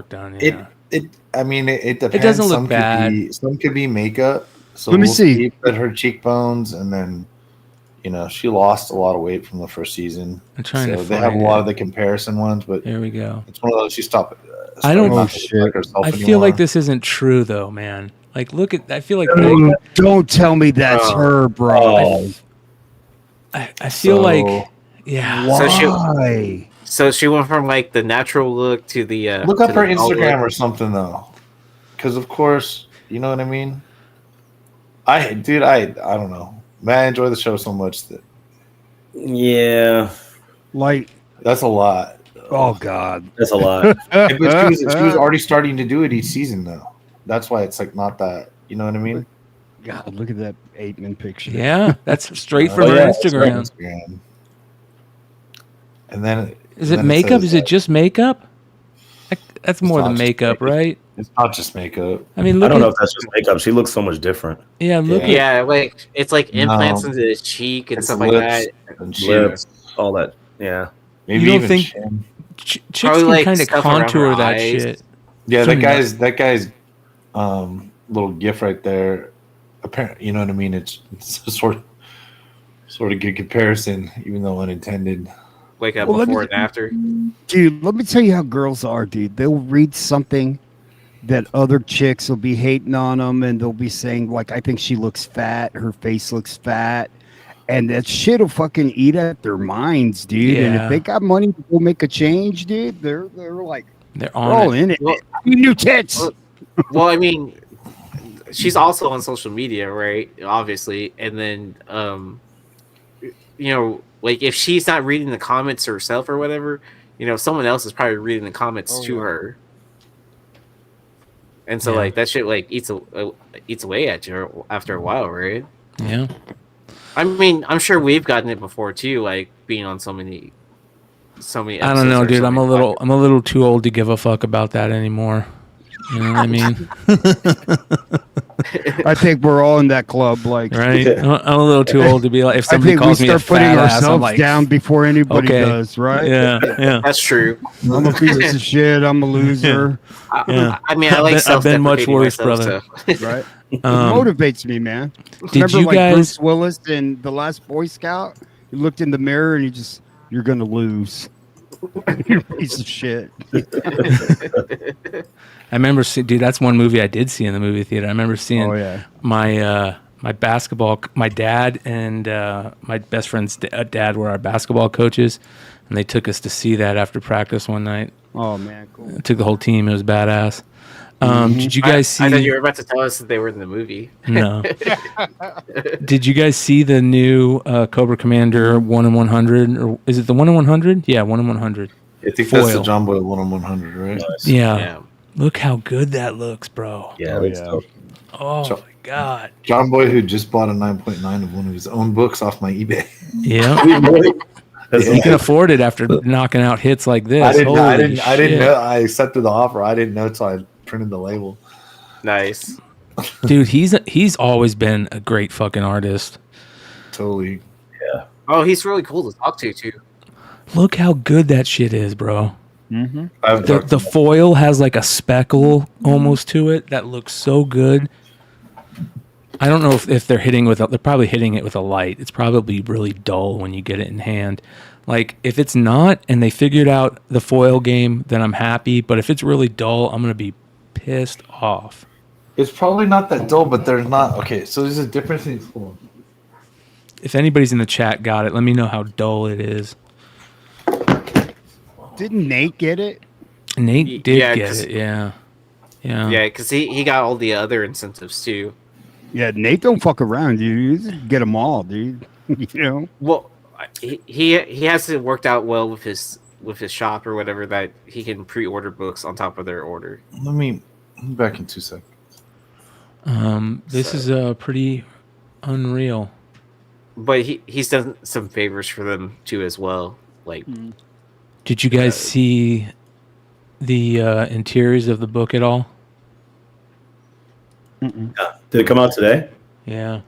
done. Yeah. It depends. It doesn't look bad. Some could be makeup. So Let me see. At her cheekbones, and then she lost a lot of weight from the first season. I'm trying to. They have a lot of the comparison ones, but here we go. It's one of those. She stopped. I don't. I feel like this isn't true, though, man. Like, look at. I feel like. Don't tell me that's her, bro. I feel like. Yeah. Why? So she went from like the natural look to the. Look up her Instagram or something though, because of course you know what I mean. I don't know. Man, I enjoy the show so much that. Yeah. Like that's a lot. Oh God, that's a lot. But she was already starting to do it each season though. That's why it's like not that. You know what I mean? God, look at that 8-man picture. Yeah, that's straight from her Instagram. And then is it makeup? Is it just makeup? That's more than makeup, right? It's not just makeup. I mean, I don't know if that's just makeup. She looks so much different. Yeah, like it's like implants into the cheek and stuff like that. And lips, all that. Yeah. Maybe you don't even think chin. chicks can like, kind of stuff around contour her that eyes. shit. Yeah, So that guy's little gif right there. Apparently, you know what I mean. It's a sort of good comparison, even though unintended. Wake up before and after. Dude, let me tell you how girls are, dude. They'll read something that other chicks will be hating on them, and they'll be saying, like, I think she looks fat, her face looks fat, and that shit will fucking eat at their minds, dude. And if they got money to go make a change, dude, they're like, they're all in it. Well, new tits. Well, I mean, she's also on social media, right? Obviously, and then you know, like if she's not reading the comments herself or whatever, you know, someone else is probably reading the comments to her, and so like that shit like eats away at you after a while, right? Yeah. I mean, I'm sure we've gotten it before too, like being on so many. I don't know, dude. I'm a little too old to give a fuck about that anymore. You know what I mean? I think we're all in that club, like, right? I'm a little too old to be like, if somebody calls me a fat putting ass, ourselves I'm like, down before anybody does, right? Yeah. That's true. I'm a piece of shit. I'm a loser. Yeah. I mean, I like I've been much worse, myself, brother. So. Right? It motivates me, man. Did Remember, you like guys? Bruce Willis in The Last Boy Scout? You looked in the mirror and you're gonna lose. You're a piece of shit. I remember, dude. That's one movie I did see in the movie theater. I remember seeing my my dad and my best friend's dad were our basketball coaches, and they took us to see that after practice one night. Oh man, cool. I took the whole team. It was badass. Did you guys see? I thought you were about to tell us that they were in the movie. No. Did you guys see the new Cobra Commander 1 in 100? Or is it the 1 in 100? Yeah, 1 in 100. I think that's the John Boy 1 in 100, right? Nice. Yeah. Look how good that looks, bro. Yeah, Oh my god. John Boy, who just bought a 9.9 of one of his own books off my eBay. Yeah. You can afford it after knocking out hits like this. I didn't know. I accepted the offer. I didn't know until I printed the label. Nice. Dude, he's always been a great fucking artist. Totally. Yeah. Oh, he's really cool to talk to too. Look how good that shit is, bro. Mm-hmm. The foil has like a speckle almost to it that looks so good. I don't know if they're they're probably hitting it with a light. It's probably really dull when you get it in hand. Like if it's not and they figured out the foil game, then I'm happy. But if it's really dull, I'm gonna be pissed off. It's probably not that dull, but there's not. Okay, so there's a difference in. If anybody's in the chat got it, let me know how dull it is. Didn't Nate get it? Nate did get it, yeah. Yeah, because he got all the other incentives too. Yeah, Nate don't fuck around, dude. You just get them all, dude. You know. Well, he has it worked out well with his shop or whatever that he can pre-order books on top of their order. Let me back in 2 seconds. This is pretty unreal. But he's done some favors for them too as well. Like, did you guys see the interiors of the book at all? Did it come out today? Yeah.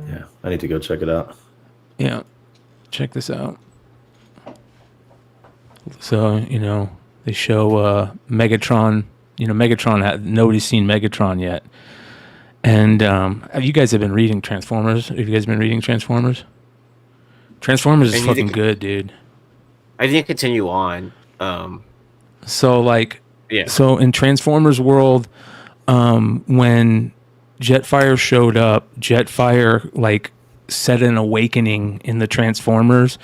Yeah, I need to go check it out. Yeah, check this out. So, they show Megatron. Nobody's seen Megatron yet. And you guys have been reading Transformers. Have you guys been reading Transformers? Transformers is fucking good, dude. I didn't continue on. So in Transformers world, when Jetfire showed up, Jetfire set an awakening in the Transformers,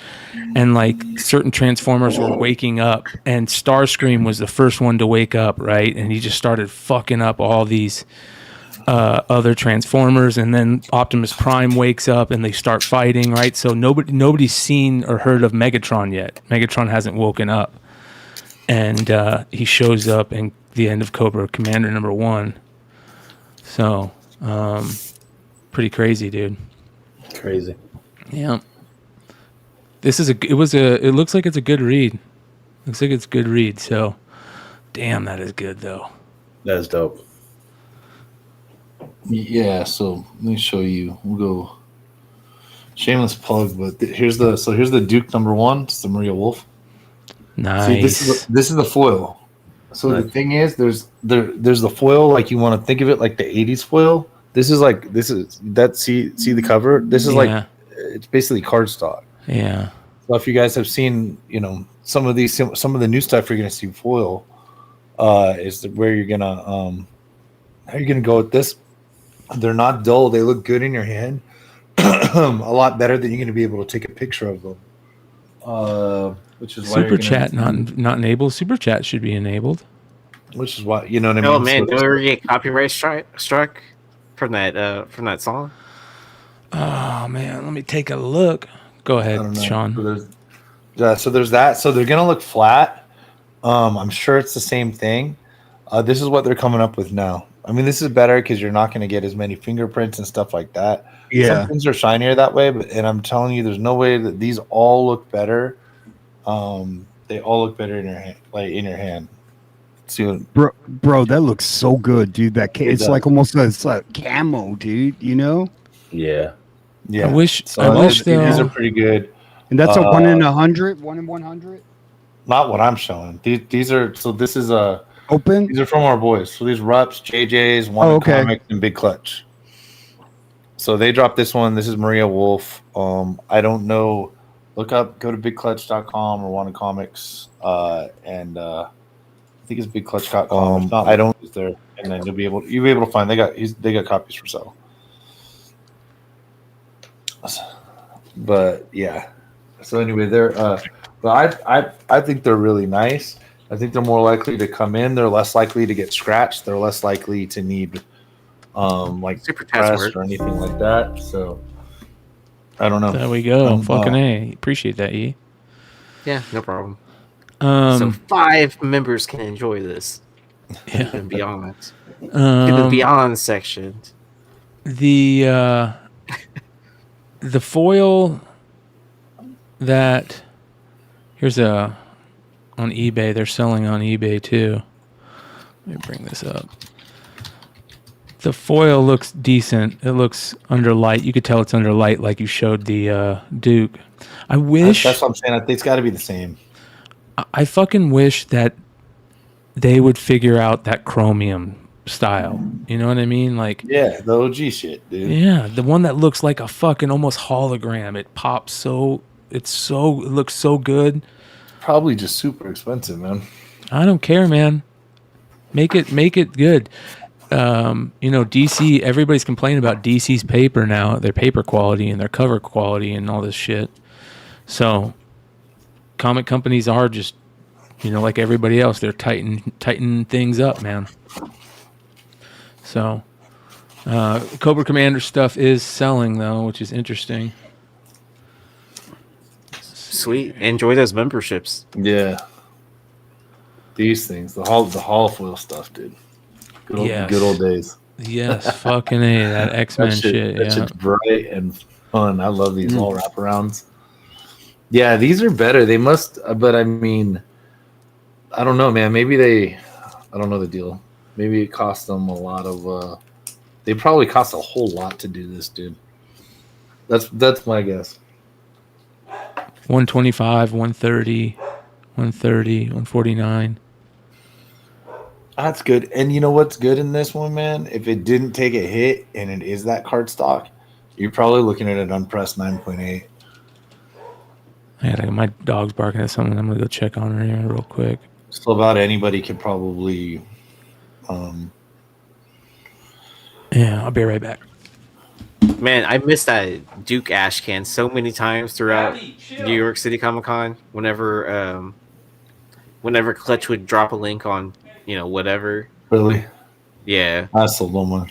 and certain Transformers were waking up, and Starscream was the first one to wake up, right? And he just started fucking up all these other Transformers, and then Optimus Prime wakes up and they start fighting, right? So nobody's seen or heard of Megatron yet. Megatron hasn't woken up, and he shows up in the end of Cobra Commander #1. So pretty crazy, dude. Crazy. Yeah. It looks like it's a good read. Looks like it's a good read. So damn, that is good though. That is dope. Yeah, so let me show you. We'll go shameless plug, but here's the Duke #1. It's the Maria Wolf. Nice. See, this is the foil. So the thing is, there's the foil, like you want to think of it like the '80s foil. See the cover. This is like it's basically cardstock. Yeah. So if you guys have seen, some of the new stuff you're gonna see foil, is where you're gonna how you're gonna go with this. They're not dull. They look good in your hand. A lot better than you're gonna be able to take a picture of them. Which is Super chat not enabled. Super chat should be enabled. Which is why, you know what I mean. Oh man, do we ever get copyright struck from that song? Oh man, let me take a look. Go ahead, Sean. So there's that. So they're gonna look flat. I'm sure it's the same thing. This is what they're coming up with now. I mean, this is better because you're not going to get as many fingerprints and stuff like that. Yeah. Some things are shinier that way, and I'm telling you, there's no way that these all look better. They all look better in your hand, in your hand. See what, bro, that looks so good, dude. It's like almost it's like camo, dude. Yeah. Yeah. I wish these are pretty good. And that's a 1 in 100, 1 in 100. Not what I'm showing. These are This is a open. These are from our boys. So these Rups, JJ's, One Comics, and Big Clutch. So they dropped this one. This is Maria Wolf. I don't know. Go to bigclutch.com or One Comics, and I think it's bigclutch.com. I don't there, and then you'll be able to find. They got copies for sale. But yeah. So anyway, but I think they're really nice. I think they're more likely to come in. They're less likely to get scratched. They're less likely to need like super press or anything like that. So I don't know. There we go. Fucking A. Appreciate that, E. Yeah, no problem. So 5 members can enjoy this. Yeah. And beyond. In the beyond section. The foil that on eBay, they're selling on eBay too. Let me bring this up. The foil looks decent. It looks under light. You could tell it's under light, like you showed the Duke. I wish that's what I'm saying. It's got to be the same. I fucking wish that they would figure out that chromium style. You know what I mean? Like, yeah, the OG shit, dude. Yeah, the one that looks like a fucking almost hologram. It pops it looks so good. Probably just super expensive, man. I don't care, man. Make it good. DC, everybody's complaining about DC's paper now, their paper quality and their cover quality and all this shit. So comic companies are just, like everybody else, they're tighten things up, man. So Cobra Commander stuff is selling though, which is interesting. Sweet. Enjoy those memberships. Yeah. These things, the holofoil stuff, dude. Good old days. Yes, fucking A, that X-Men shit. That shit's bright and fun. I love these all wraparounds. Yeah, these are better. They must, but I mean, I don't know, man. Maybe I don't know the deal. Maybe it cost them a lot of, they probably cost a whole lot to do this, dude. That's my guess. 125, 130, 149. That's good. And you know what's good in this one, man? If it didn't take a hit and it is that cardstock, you're probably looking at an unpressed 9.8. Yeah, my dog's barking at something. I'm gonna go check on her here real quick. So about anybody could probably. Yeah, I'll be right back. Man, I missed that Duke ash can so many times throughout New York City Comic Con. Whenever Clutch would drop a link on, whatever. Really? Yeah. I sold them one.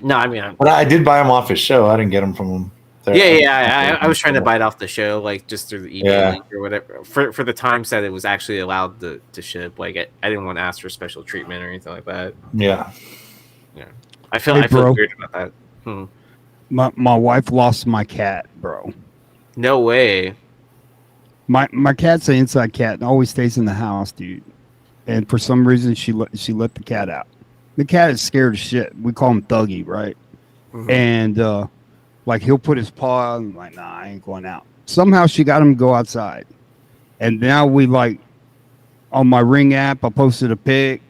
No, I mean, but I did buy them off his show. I didn't get them from him. I was trying to buy it off the show, like just through the eBay link or whatever. For the times that it was actually allowed to ship, like I didn't want to ask for special treatment or anything like that. Yeah. I feel weird about that. My wife lost my cat, bro. No way. My cat's an inside cat and always stays in the house, dude. And for some reason, she let the cat out. The cat is scared as shit. We call him Thuggy, right? Mm-hmm. And like he'll put his paw out and I'm like, nah, I ain't going out. Somehow she got him to go outside. And now we like on my Ring app, I posted a pic,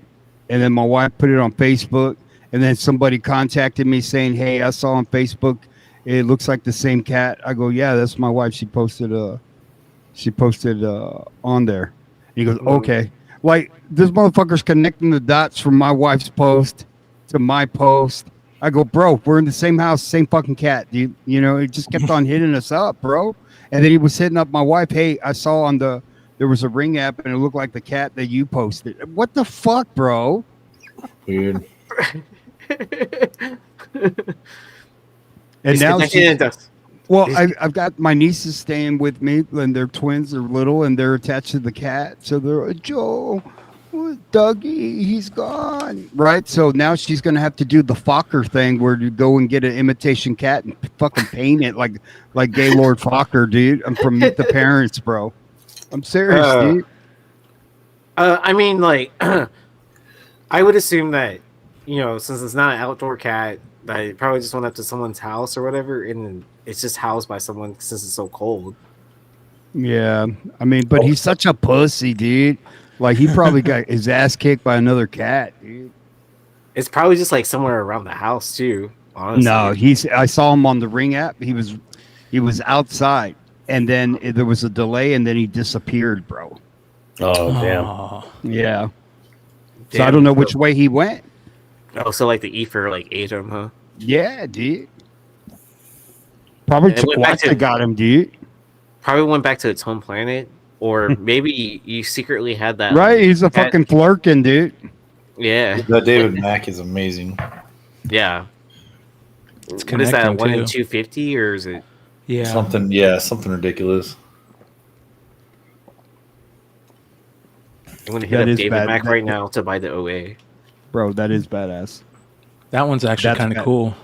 and then my wife put it on Facebook, and then somebody contacted me saying, "Hey, I saw on Facebook, it looks like the same cat." I go, "Yeah, that's my wife. She posted on there." And he goes, "Okay." Like this motherfucker's connecting the dots from my wife's post to my post. I go, "Bro, we're in the same house, same fucking cat, dude." You know, it just kept on hitting us up, bro. And then he was hitting up my wife. "Hey, I saw there was a Ring app and it looked like the cat that you posted." What the fuck, bro? Weird. And now I've got my nieces staying with me, and they're twins. They're little, and they're attached to the cat. So they're like, "Joe, Dougie, he's gone." Right? So now she's going to have to do the Fokker thing where you go and get an imitation cat and fucking paint it like Gaylord Fokker, dude. I'm from Meet the Parents, bro. I'm serious, dude. I mean, like, I would assume that, you know, since it's not an outdoor cat, that it probably just went up to someone's house or whatever, and it's just housed by someone since it's so cold. Yeah, I mean, but he's such a pussy, dude. Like, he probably got his ass kicked by another cat, dude. It's probably just like somewhere around the house too. Honestly, No, I saw him on the Ring app. He was outside, and then there was a delay, and then he disappeared, bro. Oh damn! Yeah. So I don't know which way he went. Oh, so like the ether like ate him, huh? Yeah, dude. Probably Chihuahua got him, dude. Probably went back to its home planet, or maybe you secretly had that. Right, he's a fucking flirkin', dude. Yeah. That David Mack is amazing. Yeah. It's what is that? connecting, 1 in too. 250, or is it? Yeah. Something ridiculous. I'm gonna hit up David Mack right now to buy the OA. Bro, that is badass. That one's actually kind of cool.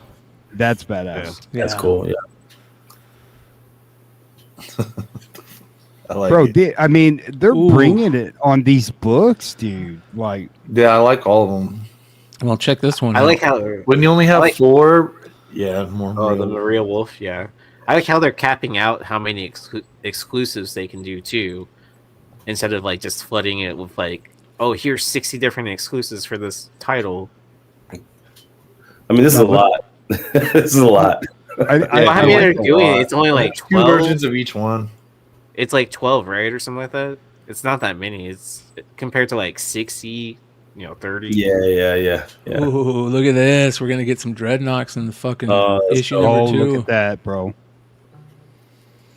That's badass. Yeah. That's cool. Yeah. I like Bro, it. I mean, they're bringing it on these books, dude. Like, Yeah, I like all of them. Well, check this one. I out. like how When you only have 4, yeah, more. Oh, the Maria Wolf, yeah. I like how they're capping out how many exclusives they can do too, instead of like just flooding it with like, oh, here's 60 different exclusives for this title. I mean, this is a lot. This is a lot. How many they're doing it? It's only like 12 2 versions of each one. It's like 12, right, or something like that. It's not that many. It's compared to like 60, 30. Yeah. Ooh, look at this. We're gonna get some dreadnoughts in the fucking issue number 2. look at that, bro.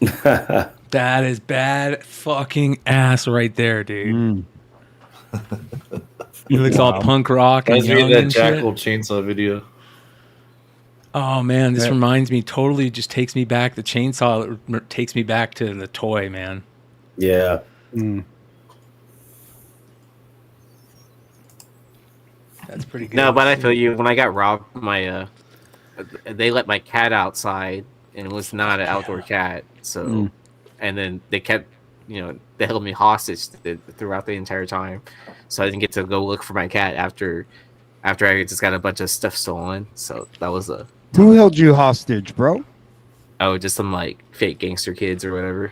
That is bad fucking ass right there, dude. He looks all punk rock and Reminds me young of that and shit. Jackal Chainsaw video. Oh man, this reminds me. Totally, just takes me back. The chainsaw takes me back to the toy, man. Yeah. That's pretty good. No, but I feel you. When I got robbed, they let my cat outside, and it was not an outdoor cat. So, and then they kept, they held me hostage throughout the entire time. So I didn't get to go look for my cat after I just got a bunch of stuff stolen. So that was Who held you hostage, bro? just some like fake gangster kids or whatever.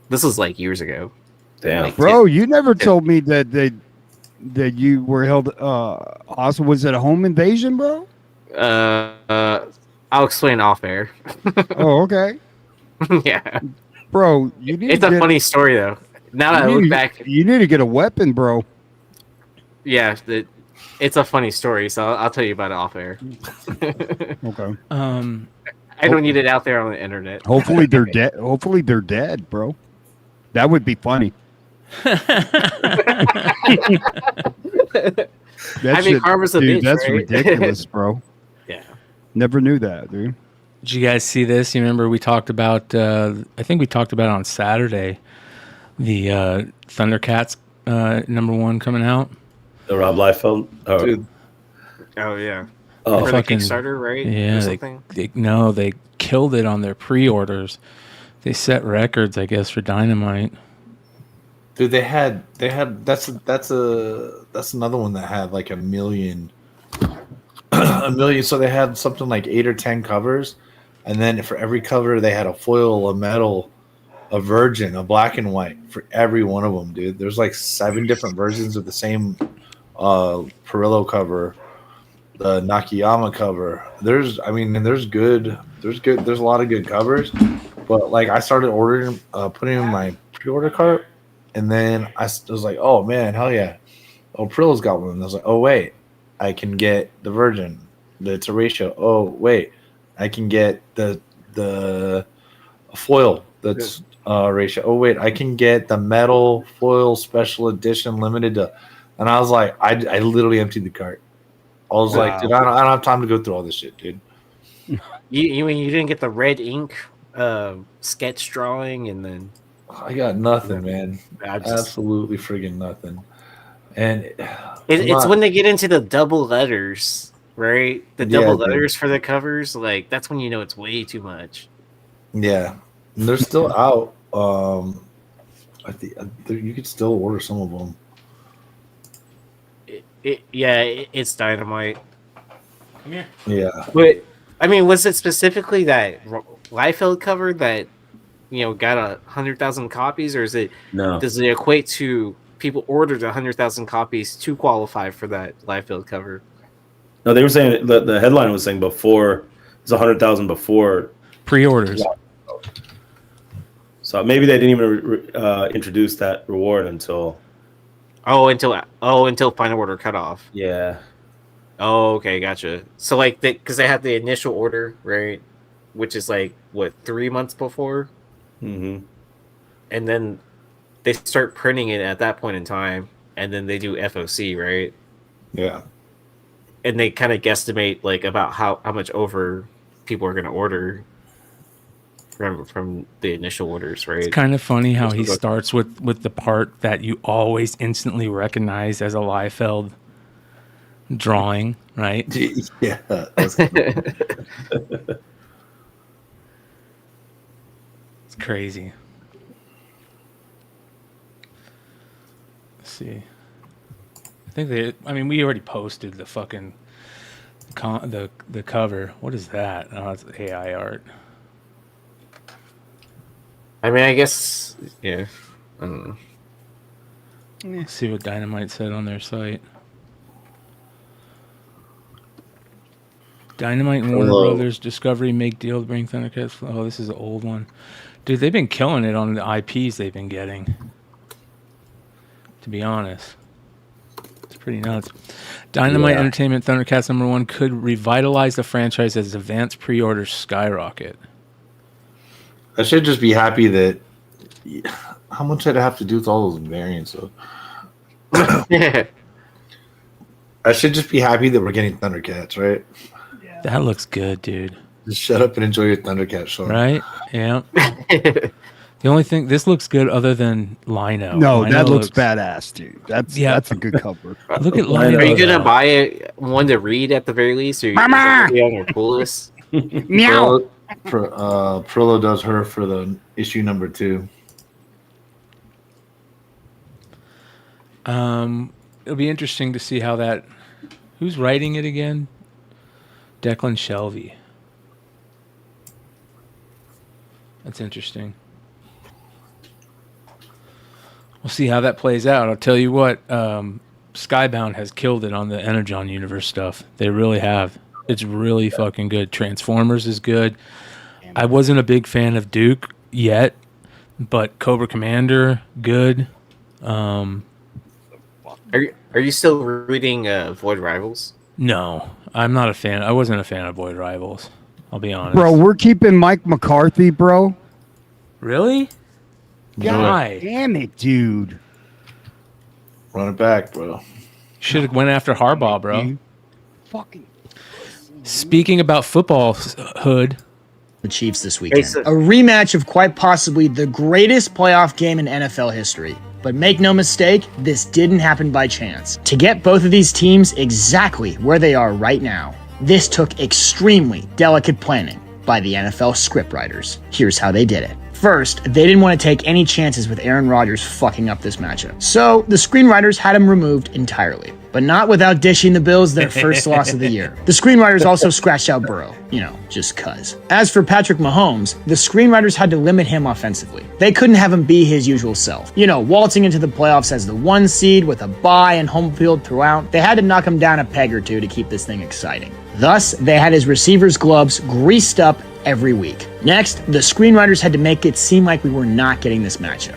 This was like years ago. Damn, like, Bro, you never told me that you were held. Also, was it a home invasion, bro? I'll explain off air. Oh, okay. Yeah, bro, you need. It's a funny story though. Now that I look back, you need to get a weapon, bro. Yeah, it's a funny story, so I'll tell you about it off air. Okay. I don't need it out there on the internet. Hopefully they're dead. Hopefully they're dead, bro. That would be funny. Karma's a bitch, that's right? ridiculous, bro. Yeah. Never knew that, dude. Did you guys see this? You remember we talked about? I think we talked about it on Saturday. The ThunderCats #1 coming out. The Rob Liefeld. Oh, dude. Oh yeah. Oh, for the Kickstarter, right? Yeah. They killed it on their pre-orders. They set records, I guess, for Dynamite. Dude, they had that's another one that had like a million. So they had something like 8 or 10 covers, and then for every cover they had a foil, a metal, a Virgin, a black and white for every one of them, dude. There's like 7 different versions of the same Perillo cover, the Nakayama cover. There's a lot of good covers, but like I started ordering, putting in my pre-order cart, and then I was like, oh man, hell yeah, oh Perillo's got one. And I was like, oh wait, I can get the Virgin, it's a ratio. Oh wait, I can get the foil that's ratio. Oh wait, I can get the metal foil special edition limited to, and I was like, I literally emptied the cart. I was like, dude, I don't have time to go through all this shit, dude. You mean you didn't get the red ink sketch drawing, and then I got nothing, man. Absolutely friggin' nothing. And it's when they get into the double letters, right? The double letters for the covers, like that's when you know it's way too much. Yeah, and they're still out. I think you could still order some of them. It's Dynamite. Come here. Yeah. But I mean, was it specifically that Liefeld cover that got 100,000 copies, or is it? No. Does it equate to people ordered 100,000 copies to qualify for that Liefeld cover? No, they were saying the headline was saying before it's 100,000 before pre-orders. So maybe they didn't even introduce that reward until final order cutoff. Yeah. Oh, okay, gotcha. So like because they had the initial order, right, which is like what 3 months before, and then they start printing it at that point in time, and then they do FOC, right? Yeah. And they kind of guesstimate like about how much over people are going to order from the initial orders, right? It's kind of funny how he starts with the part that you always instantly recognize as a Liefeld drawing, right? Yeah. That's cool. It's crazy. Let's see. I think we already posted the fucking the cover. What is that? Oh, it's AI art. I mean, I guess, yeah. I don't know. Let's see what Dynamite said on their site. Dynamite and Warner Brothers Discovery make deal to bring ThunderCats. Oh, this is an old one. Dude, they've been killing it on the IPs they've been getting. To be honest. It's pretty nuts. Dynamite Entertainment ThunderCats #1 could revitalize the franchise as advanced pre-orders skyrocket. I should just be happy that. How much did I have to do with all those variants? So? I should just be happy that we're getting ThunderCats, right? Yeah. That looks good, dude. Just shut up and enjoy your ThunderCats show. Right? Yeah. The only thing, this looks good other than Lino. No, Lino that looks badass, dude. That's a good cover. Look at Lino. Are you gonna buy one to read at the very least, or Mama! be on your cool list? Meow. Perillo does her for the issue #2. It'll be interesting to see how that. Who's writing it again? Declan Shelby. That's interesting. We'll see how that plays out. I'll tell you what, Skybound has killed it on the Energon universe stuff. They really have. It's really fucking good. Transformers is good. I wasn't a big fan of Duke yet, but Cobra Commander, good. Are you still reading Void Rivals? No, I'm not a fan. I wasn't a fan of Void Rivals. I'll be honest. Bro, we're keeping Mike McCarthy, bro. Really? God damn it, dude. Run it back, bro. Should have went after Harbaugh, bro. Fucking. Speaking about football, Hood. The Chiefs this weekend. A rematch of quite possibly the greatest playoff game in NFL history. But make no mistake, this didn't happen by chance. To get both of these teams exactly where they are right now, this took extremely delicate planning by the NFL scriptwriters. Here's how they did it. First, they didn't want to take any chances with Aaron Rodgers fucking up this matchup. So, the screenwriters had him removed entirely. but not without dishing the Bills their first loss of the year. The screenwriters also scratched out Burrow, just cuz. As for Patrick Mahomes, the screenwriters had to limit him offensively. They couldn't have him be his usual self. Waltzing into the playoffs as the 1 seed with a bye and home field throughout, they had to knock him down a peg or two to keep this thing exciting. Thus, they had his receivers' gloves greased up every week. Next, the screenwriters had to make it seem like we were not getting this matchup,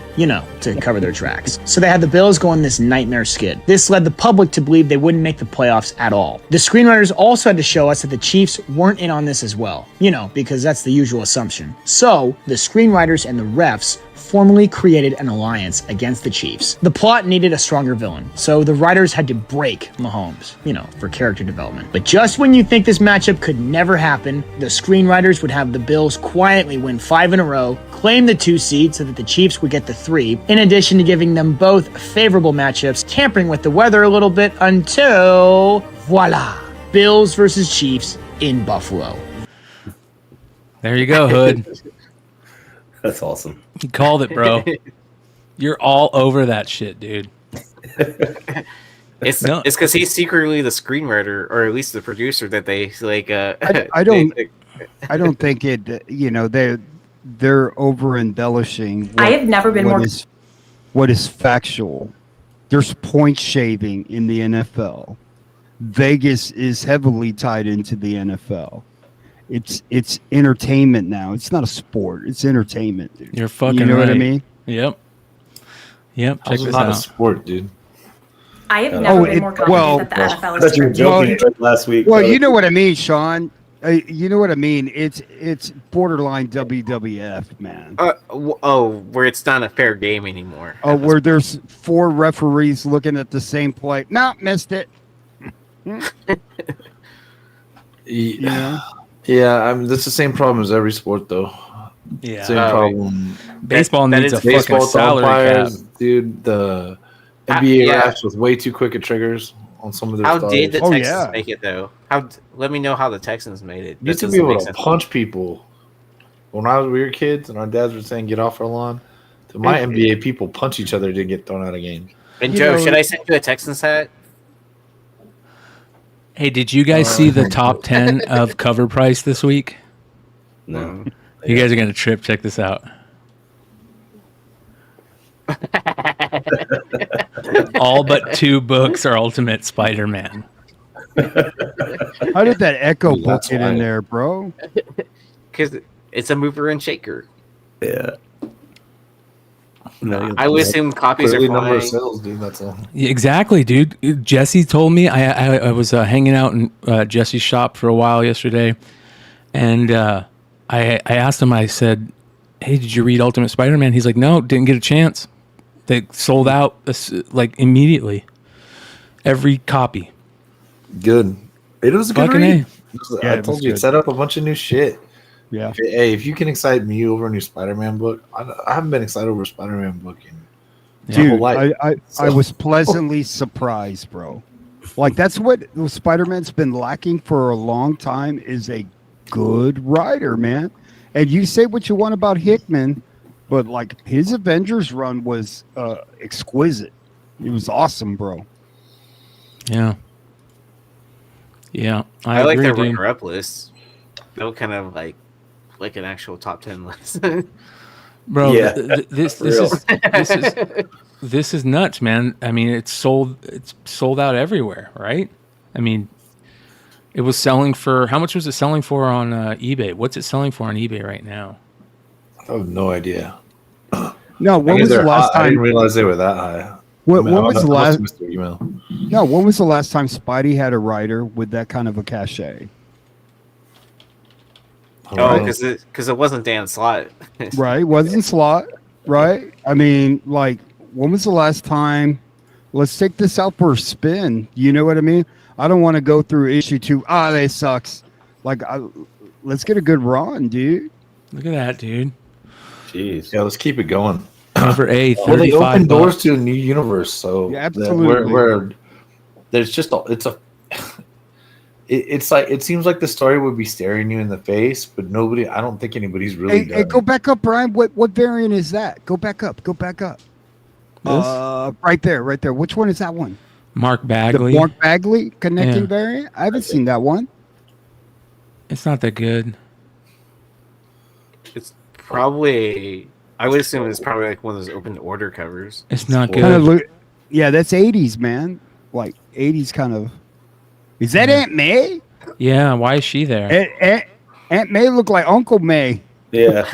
to cover their tracks. So they had the Bills go on this nightmare skid. This led the public to believe they wouldn't make the playoffs at all. The screenwriters also had to show us that the Chiefs weren't in on this as well, because that's the usual assumption. So, the screenwriters and the refs formally created an alliance against the Chiefs. The plot needed a stronger villain, so the writers had to break Mahomes, for character development. But just when you think this matchup could never happen, the screenwriters would have the Bills quietly win 5 in a row, claim the 2 seed so that the Chiefs would get the 3, in addition to giving them both favorable matchups, tampering with the weather a little bit until, voila, Bills versus Chiefs in Buffalo. There you go, Hood. That's awesome. You called it, bro. You're all over that shit, dude. It's because he's secretly the screenwriter, or at least the producer, that they like. I don't think it. They're over embellishing. I have never been more. What is factual? There's point shaving in the NFL. Vegas is heavily tied into the NFL. It's entertainment now. It's not a sport. It's entertainment, dude. You're fucking You know right. what I mean? Yep. Check It's this not out. a sport, dude. I have never been more confident that the NFL is I thought you were joking last week. Well, you know what I mean, Sean. You know what I mean. It's borderline WWF, man. Where it's not a fair game anymore. Oh, where there's 4 referees looking at the same play. No, missed it. Yeah, I mean that's the same problem as every sport, though. Yeah, same problem. Baseball needs a baseball fucking salary umpires, cap, dude. The NBA refs with way too quick of triggers on some of their. How stars. did the Texans make it though? Let me know how the Texans made it. You used to be able to punch people. When we were kids and our dads were saying get off our lawn, to my NBA people punch each other to get thrown out of games. And Joe, should I send you a Texans hat? Hey, did you guys see the top 10 of cover price this week? No. You guys are going to trip. Check this out. All but 2 books are Ultimate Spider-Man. How did that Echo book get in there, bro? Because it's a mover and shaker. Yeah. No, I would assume copies are number of flying. sales, dude. That's all. Yeah, exactly, dude. Jesse told me I was hanging out in Jesse's shop for a while yesterday, and I asked him. I said, "Hey, did you read Ultimate Spider-Man?" He's like, "No, didn't get a chance. They sold out like immediately. Every copy. Good. It was a good Fucking read. A. I told you, it set up a bunch of new shit. Yeah. Hey, if you can excite me over a new Spider-Man book, I haven't been excited over a Spider-Man book in my whole Dude, life. I was pleasantly surprised, bro. Like that's what Spider-Man's been lacking for a long time is a good writer, man. And you say what you want about Hickman, but like his Avengers run was exquisite. It was awesome, bro. Yeah. Yeah, I like agree, their dude. runner-up list. They were kind of like an actual top 10 list. Bro, Yeah, this is nuts, man. I mean, it's sold out everywhere, right? I mean, it was selling for how much was it selling for on eBay? What's it selling for on eBay right now? I have no idea. No, when was the last I time? didn't realize they were that high. When was the last? Email. No, when was the last time Spidey had a writer with that kind of a cachet? Oh, because it wasn't Dan Slott. Right, wasn't Slot, right? I mean, like, when was the last time? Let's take this out for a spin. You know what I mean? I don't want to go through issue 2. That sucks. Like, let's get a good run, dude. Look at that, dude. Jeez. Yeah, let's keep it going. Cover A, Well, they 35 open doors bucks. to a new universe, so Yeah, absolutely. Where there's just it's like it seems like the story would be staring you in the face, but I don't think anybody's really done. Hey, go back up, Brian. What variant is that? Go back up. Go back up. This? Right there. Which one is that one? Mark Bagley. The Mark Bagley connecting variant? I haven't seen that one. It's not that good. It's probably, I would assume it's probably like one of those open order covers. It's not good. Yeah, that's 80s, man. Like 80s kind of. Is that Aunt May? Yeah, why is she there? Aunt May looked like Uncle May. Yeah.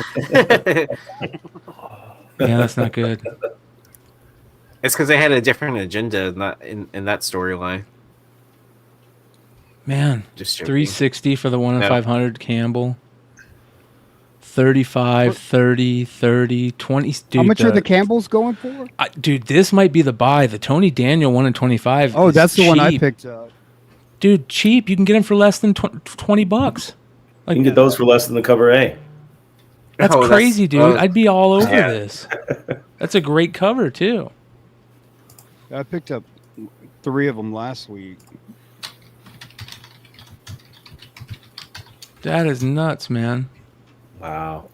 Yeah, that's not good. It's because they had a different agenda in that storyline. Man, Just joking. 360 for the 1 in 500 Campbell. 35, 30, 30, 20. Dude, How much are the Campbells going for? Dude, this might be the buy. The Tony Daniel 1 in 25. Oh, that's the cheap. one I picked up. Dude, cheap. You can get them for less than $20. Like, You can get those for less than the cover A. That's crazy, dude. I'd be all over Yeah. this. That's a great cover, too. I picked up 3 of them last week. That is nuts, man. Wow.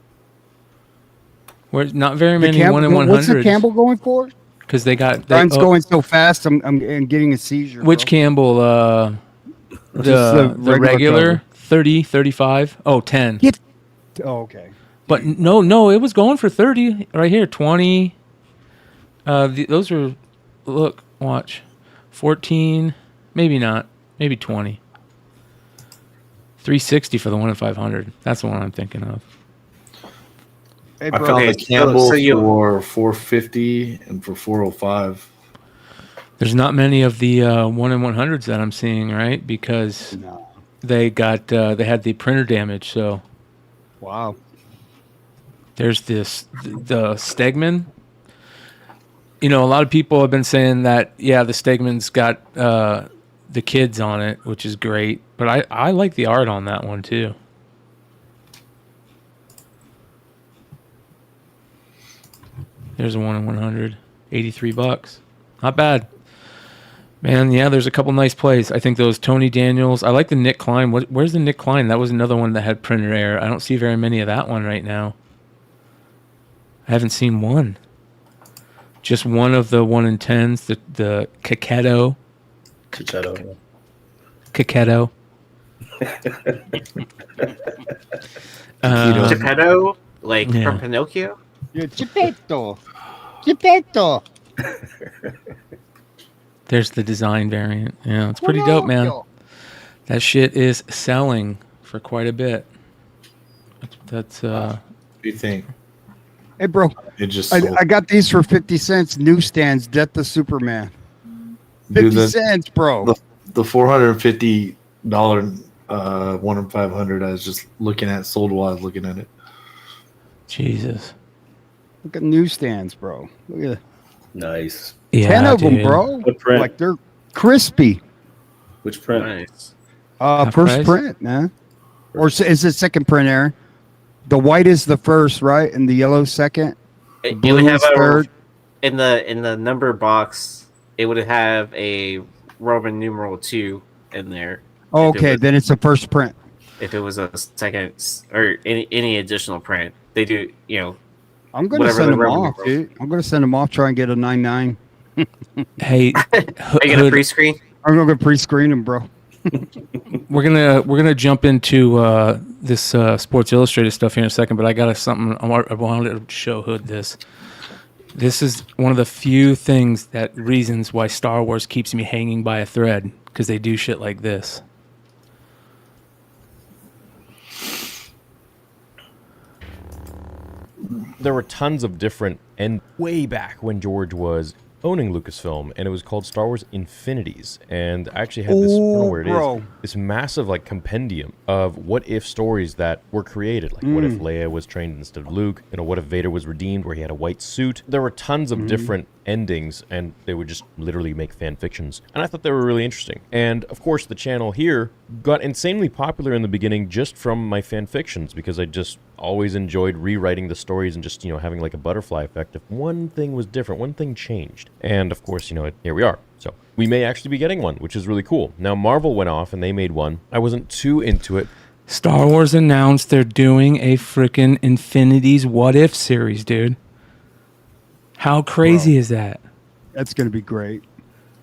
Where's not very many 1 in 100s. What's the Campbell going for? Because they got. Brian's going so fast, I'm getting a seizure. Which bro. Campbell? The regular cover. 30, 35. Oh, 10. Oh, okay. But no, it was going for 30 right here. 20. Those are, look, watch. 14, maybe not. Maybe 20. 360 for the 1 in 500. That's the one I'm thinking of. Hey, I bro. found the Campbell so you- for 450 and for 405. There's not many of the 1 in 100s that I'm seeing, right? Because they got they had the printer damage. So Wow. there's the Stegman. You know, a lot of people have been saying that, yeah, the Stegman's got the kids on it, which is great. But I like the art on that one, too. There's a 1 in 100. $83. Not bad. Man, yeah, there's a couple nice plays. I think those Tony Daniels. I like the Nick Klein. Where's the Nick Klein? That was another one that had printer error. I don't see very many of that one right now. I haven't seen one. Just one of the 1 in 10s, the Coquetto. Coquetto. Coquetto. Geppetto? Like yeah. from Pinocchio? Yeah, Geppetto. Geppetto. There's the design variant. Yeah, it's pretty dope, man. That shit is selling for quite a bit. That's What do you think? Hey, bro. It just I got these for 50 cents. Newsstands, Death of Superman. 50 cents, bro. The $450 1 in 500 I was just looking at sold while I was looking at it. Jesus. Look at newsstands, bro. Look at Nice. Yeah, 10 of them, dude. bro. What print? Like they're crispy. Which print? Nice. Half First price? print, man. Or is it second print, Aaron? The white is the first, right? And the yellow second. It Blue would have is third. in the number box. It would have a Roman numeral 2 in there. Oh, If it okay, was- then it's a first print. If it was a second or any additional print, they do. You know, I'm gonna whatever send the them Roman off, numeral- dude. I'm gonna send them off. Try and get a 9.9. Hey, Are you gonna pre-screen? I'm gonna pre-screen them, bro. we're gonna jump into this Sports Illustrated stuff here in a second, but I got something I wanted to show Hood this. This is one of the few reasons why Star Wars keeps me hanging by a thread, because they do shit like this. There were tons of different, and way back when George was owning Lucasfilm, and it was called Star Wars Infinities, and I actually had this, I don't know where it is, this massive like compendium of what if stories that were created, like what if Leia was trained instead of Luke, you know, what if Vader was redeemed where he had a white suit. There were tons of different endings, and they would just literally make fan fictions, and I thought they were really interesting. And of course the channel here got insanely popular in the beginning just from my fan fictions, because I just always enjoyed rewriting the stories and just, you know, having like a butterfly effect. If one thing was different, one thing changed. And of course, you know, here we are. So we may actually be getting one, which is really cool. Now Marvel went off and they made one. I wasn't too into it. Star Wars announced they're doing a freaking Infinities What If series, dude. How crazy is that? That's gonna be great.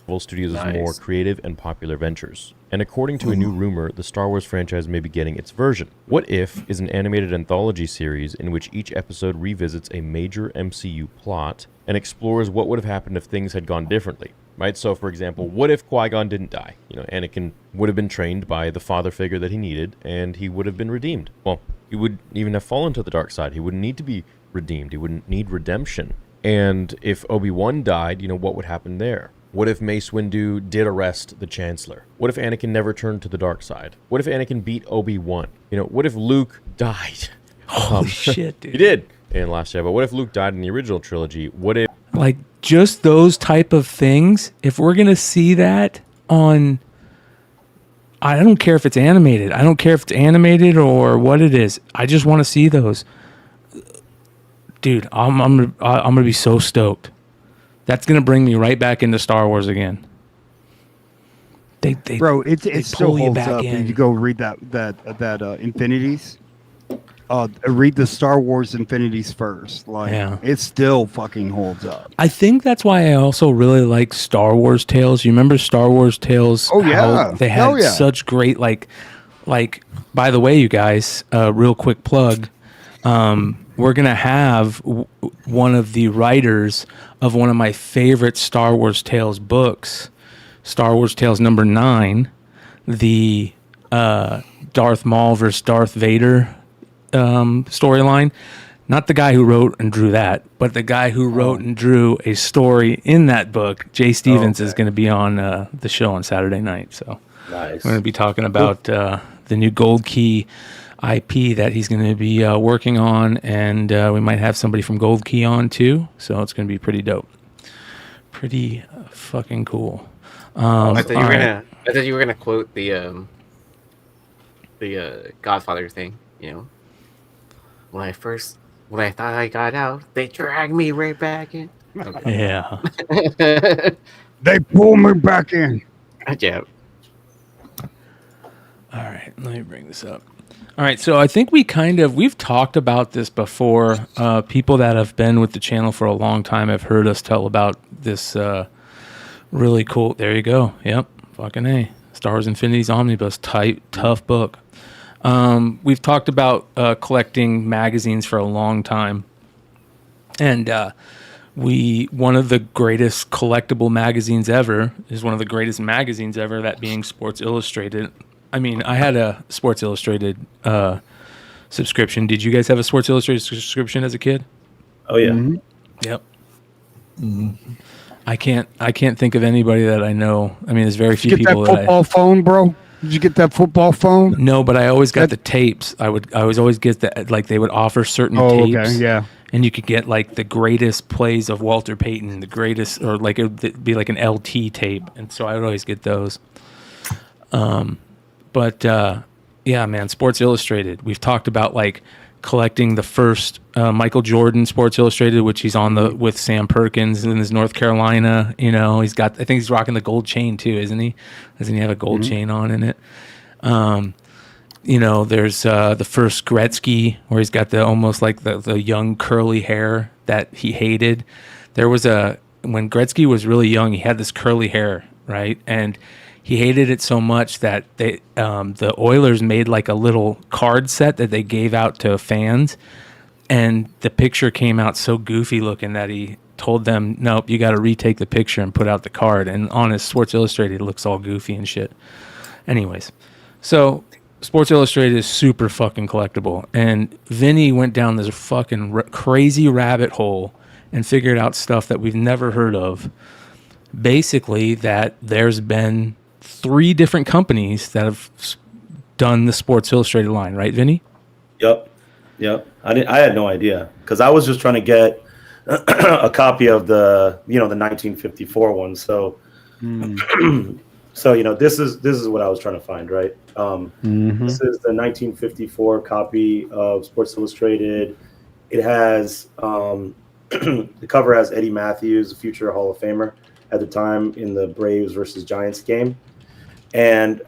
Marvel Studios' more creative and popular ventures. And according to a new rumor, the Star Wars franchise may be getting its version. What If is an animated anthology series in which each episode revisits a major MCU plot and explores what would have happened if things had gone differently. Right? So, for example, what if Qui-Gon didn't die? Anakin would have been trained by the father figure that he needed, and he would have been redeemed. Well, he would even have fallen to the dark side. He wouldn't need to be redeemed. He wouldn't need redemption. And if Obi-Wan died, what would happen there? What if Mace Windu did arrest the Chancellor? What if Anakin never turned to the dark side? What if Anakin beat Obi-Wan? What if Luke died? Holy shit, dude. He did in Last Jedi. But what if Luke died in the original trilogy? What if... Like, just those type of things, if we're going to see that on... I don't care if it's animated. I don't care if it's animated or what it is. I just want to see those. Dude, I'm gonna be so stoked. That's gonna bring me right back into Star Wars again. Bro, it still holds up. If you go read that Infinities, read the Star Wars Infinities first. It still fucking holds up. I think that's why I also really like Star Wars Tales. You remember Star Wars Tales? Oh yeah, they had such great like. By the way, you guys, real quick plug. We're going to have one of the writers of one of my favorite Star Wars Tales books, Star Wars Tales number 9, the Darth Maul versus Darth Vader storyline. Not the guy who wrote and drew that, but the guy who wrote and drew a story in that book. Jay Stevens is going to be on the show on Saturday night. So nice. We're going to be talking about the new Gold Key IP that he's going to be working on, and we might have somebody from Gold Key on too, so it's going to be pretty dope. Pretty fucking cool. I thought you were gonna quote the Godfather thing. When I thought I got out, they dragged me right back in. Okay. Yeah. They pulled me back in. Yeah. All right, let me bring this up. All right, so I think we've talked about this before. People that have been with the channel for a long time have heard us tell about this really cool. There you go. Yep, fucking A. Star Wars Infinity's Omnibus, tough book. We've talked about collecting magazines for a long time, and one of the greatest collectible magazines ever is one of the greatest magazines ever. That being Sports Illustrated. I mean, I had a Sports Illustrated subscription. Did you guys have a Sports Illustrated subscription as a kid? Oh yeah. Mm-hmm. Yep. Mm-hmm. I can't think of anybody that I know. I mean, there's very few people that football phone, bro. Did you get that football phone? No, but I always got the tapes. I was always get that. Like they would offer certain tapes. Okay, yeah. And you could get like the greatest plays of Walter Payton, the greatest, or like it'd be like an LT tape, and so I would always get those. But yeah, man, Sports Illustrated. We've talked about like collecting the first Michael Jordan Sports Illustrated, which he's on with Sam Perkins in his North Carolina. I think he's rocking the gold chain too, isn't he? Doesn't he have a gold chain on in it? There's the first Gretzky where he's got the almost like the young curly hair that he hated. There was when Gretzky was really young, he had this curly hair, right? And he hated it so much that the Oilers made like a little card set that they gave out to fans, and the picture came out so goofy looking that he told them, "Nope, you got to retake the picture and put out the card." And on his Sports Illustrated, it looks all goofy and shit. Anyways, so Sports Illustrated is super fucking collectible, and Vinny went down this fucking crazy rabbit hole and figured out stuff that we've never heard of. Basically, that there's been 3 different companies that have done the Sports Illustrated line, right, Vinny? Yep. I had no idea because I was just trying to get a copy of the 1954 one. So, this is what I was trying to find, right? This is the 1954 copy of Sports Illustrated. It has the cover has Eddie Matthews, a future Hall of Famer at the time in the Braves versus Giants game. And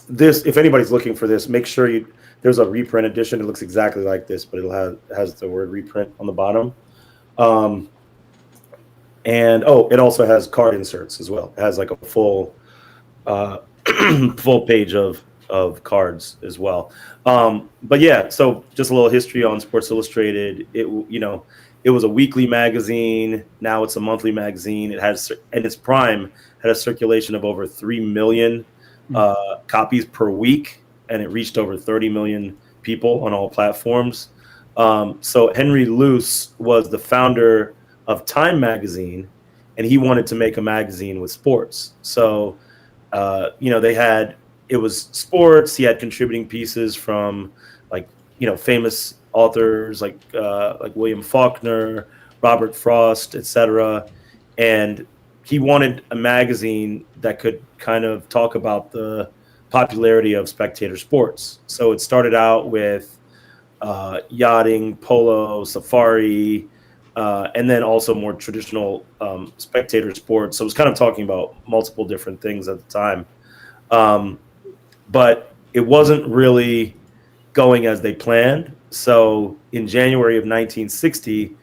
this, if anybody's looking for this, make sure there's a reprint edition. It looks exactly like this, but it has the word reprint on the bottom. And it also has card inserts as well. It has like a full full page of cards as well. But yeah, so just a little history on Sports Illustrated. It was a weekly magazine. Now it's a monthly magazine. It has, and its prime had a circulation of over 3 million copies per week, and it reached over 30 million people on all platforms. So Henry Luce was the founder of Time magazine, and he wanted to make a magazine with sports. So, it was sports. He had contributing pieces from famous authors like William Faulkner, Robert Frost, etc. And he wanted a magazine that could kind of talk about the popularity of spectator sports. So it started out with yachting, polo, safari, and then also more traditional spectator sports. So it was kind of talking about multiple different things at the time. But it wasn't really going as they planned. So in January of 1960,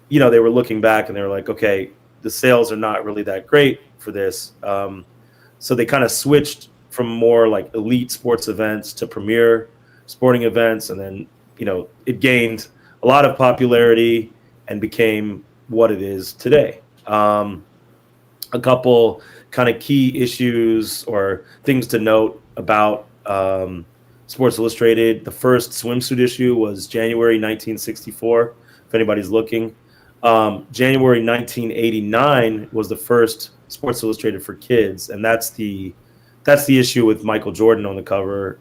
they were looking back and they were like, okay, the sales are not really that great for this. So they kind of switched from more like elite sports events to premier sporting events. And then, it gained a lot of popularity and became what it is today. A couple kind of key issues or things to note about Sports Illustrated. The first swimsuit issue was January 1964, if anybody's looking. January 1989 was the first Sports Illustrated for kids, and that's the issue with Michael Jordan on the cover.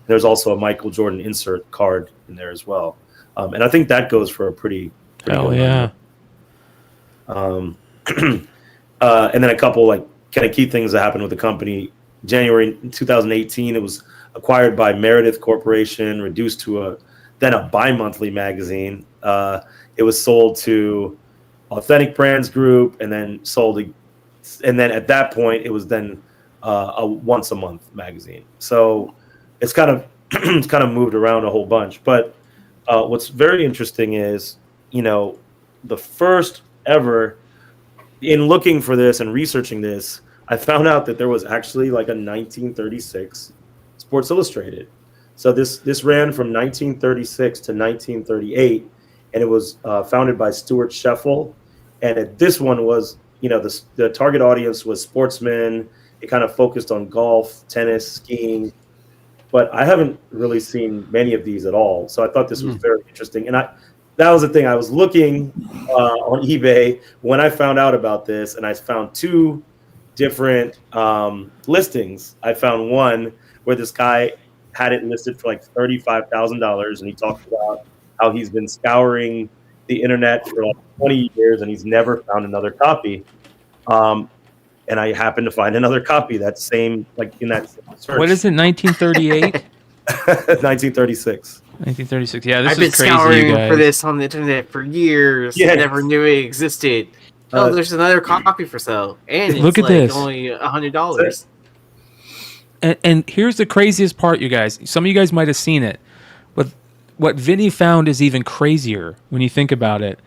There's also a Michael Jordan insert card in there as well, and I think that goes for a pretty hell yeah. And then a couple like kind of key things that happened with the company. January 2018, it was acquired by Meredith Corporation, reduced to then a bi-monthly magazine. It was sold to Authentic Brands Group, and then at that point, it was then a once a month magazine. So it's kind of moved around a whole bunch. But what's very interesting is, the first ever, in looking for this and researching this, I found out that there was actually like a 1936 Sports Illustrated. So this ran from 1936 to 1938, and it was founded by Stuart Sheffel. And this one was, the target audience was sportsmen. It kind of focused on golf, tennis, skiing. But I haven't really seen many of these at all. So I thought this was very interesting. And that was the thing. I was looking on eBay when I found out about this, and I found two different listings. I found one where this guy had it listed for like $35,000, and he talked about how he's been scouring the internet for like 20 years and he's never found another copy. And I happened to find another copy that same, like in that search. What is it, 1938? 1936. 1936. Yeah, this I've been is crazy, scouring you guys. for this on the internet for years. Yes. I never knew it existed. There's another copy for sale, and Look it's at this. only $100. And here's the craziest part, you guys. Some of you guys might have seen it, but what Vinny found is even crazier when you think about it.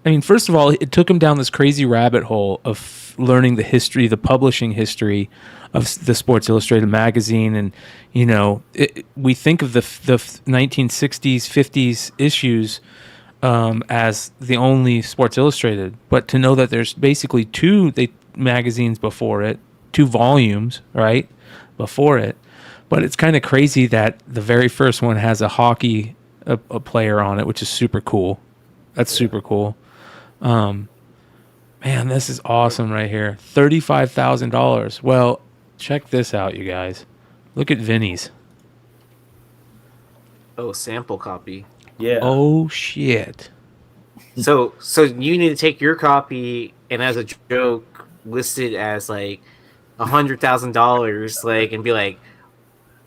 I mean, first of all, it took him down this crazy rabbit hole of learning the history, the publishing history of the Sports Illustrated magazine. And, we think of the 1960s, 50s issues as the only Sports Illustrated. But to know that there's basically two magazines before it, 2 volumes, right, before it. But it's kind of crazy that the very first one has a hockey a player on it, which is super cool. That's super cool. Man, this is awesome right here. $35,000. Well, check this out, you guys. Look at Vinny's. Oh, sample copy. Yeah. Oh shit. So you need to take your copy and as a joke list it as like $100,000, like, and be like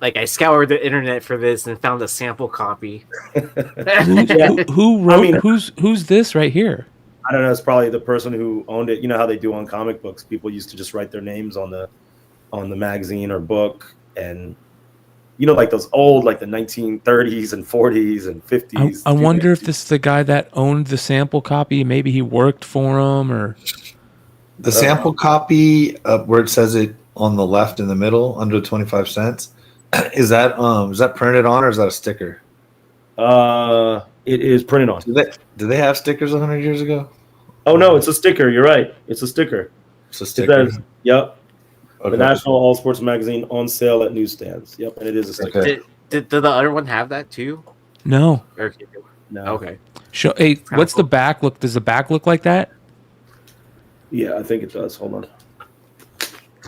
I scoured the internet for this and found a sample copy. Who wrote? Who's this right here? I don't know. It's probably the person who owned it. You know how they do on comic books. People used to just write their names on the magazine or book, and like those old, like the 1930s and 40s and 50s. I wonder if this is the guy that owned the sample copy. Maybe he worked for him, or the sample copy where it says it on the left in the middle under 25 cents. Is that printed on, or is that a sticker? It is printed on. Did they have stickers 100 years ago? Oh no, it's a sticker. You're right. It's a sticker. It's a sticker. It says, yep. Okay. The National All Sports Magazine on sale at newsstands. Yep, and it is a sticker. Okay. Did the other one have that too? No. No. Okay. Hey, what's the back look? Does the back look like that? Yeah, I think it does. Hold on.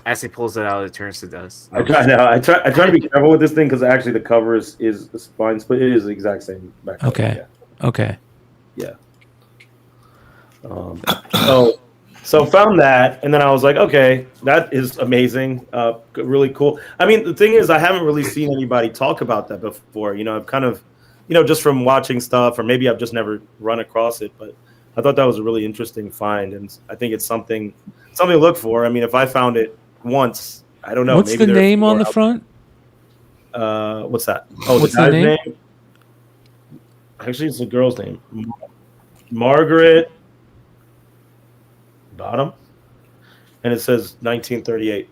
As he pulls it out, it turns to dust. I try to be careful with this thing because actually the cover is the spine split. It is the exact same back. Okay. Yeah. Okay. Yeah. So found that, and then I was like, okay, that is amazing, really cool. I mean, the thing is, I haven't really seen anybody talk about that before. I've kind of, just from watching stuff, or maybe I've just never run across it. But I thought that was a really interesting find, and I think it's something to look for. I mean, if I found it once, I don't know. What's maybe the name on the front? What's that? Oh, what's the the guy's name? Actually, it's a girl's name, Margaret Bottom, and it says 1938.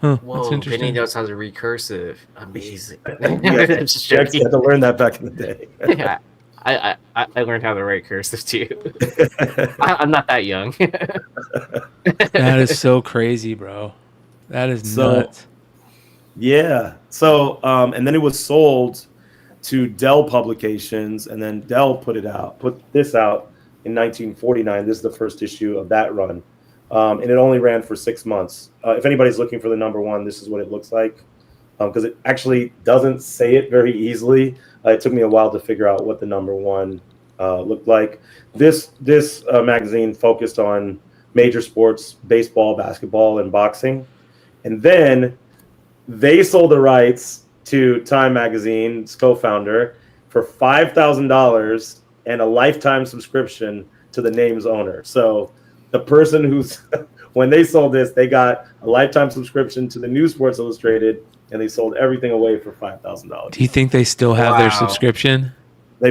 Huh, Whoa, that's interesting. Vinny knows how to recursive. Amazing. Just had to learn that back in the day. Yeah, I learned how to write cursive too. I'm not that young. That is so crazy, bro. That is nuts. Yeah. So, and then it was sold to Dell Publications, and then Dell put this out in 1949. This is the first issue of that run. And it only ran for 6 months. If anybody's looking for the number one, this is what it looks like. Because it actually doesn't say it very easily. It took me a while to figure out what the number one looked like. This magazine focused on major sports, baseball, basketball, and boxing. And then they sold the rights to Time Magazine's co-founder for $5,000 and a lifetime subscription to the name's owner. So the person who's, when they sold this, they got a lifetime subscription to the new Sports Illustrated, and they sold everything away for $5,000. Do you think they still have their subscription? I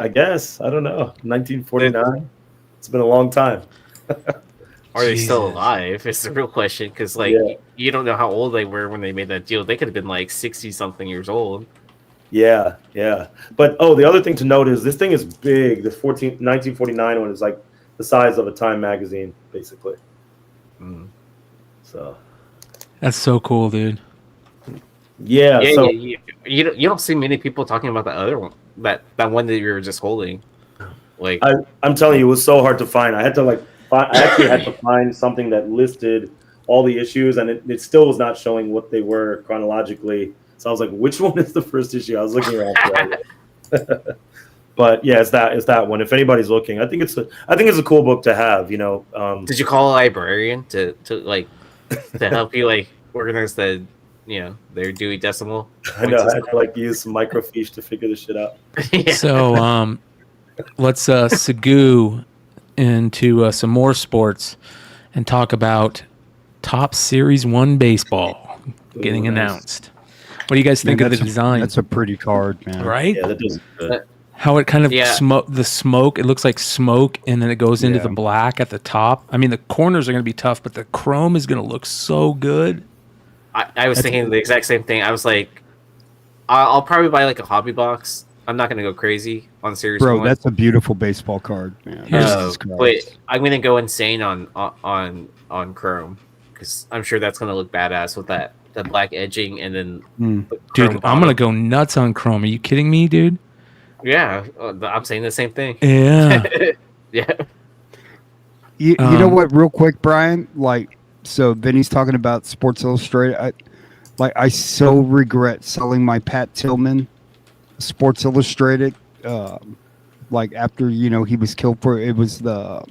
guess. I don't know. 1949. It's been a long time. Are they still alive? It's the real question, because you don't know how old they were when they made that deal. They could have been like 60-something years old. Yeah. But the other thing to note is this thing is big. The 1949 one is like the size of a Time magazine, basically. So that's so cool, dude. Yeah. So you don't see many people talking about the other one, that one that you were just holding. Like I'm telling you, it was so hard to find. I actually had to find something that listed all the issues, and it still was not showing what they were chronologically. So I was like, which one is the first issue? I was looking around for it. But yeah, it's that one. If anybody's looking, I think it's a cool book to have. Did you call a librarian to help you organize their Dewey Decimal? I know. I had to use some microfiche to figure this shit out. Yeah. So let's segue into some more sports and talk about Top Series 1 baseball getting announced. What do you guys think of the design? That's a pretty card, man. Right? Yeah, that does good. How it kind of the smoke, it looks like smoke, and then it goes into the black at the top. I mean, the corners are going to be tough, but the chrome is going to look so good. I was thinking the exact same thing. I was like, I'll probably buy a hobby box. I'm not going to go crazy on Series 1. Bro, that's a beautiful baseball card, man. But I'm going to go insane on chrome, because I'm sure that's going to look badass with the black edging and then dude, I'm going to go nuts on chrome. Are you kidding me, dude? Yeah, I'm saying the same thing. Yeah. Yeah. You know what, real quick, Brian? So Vinny's talking about Sports Illustrated. I so regret selling my Pat Tillman Sports Illustrated. After he was killed for it was the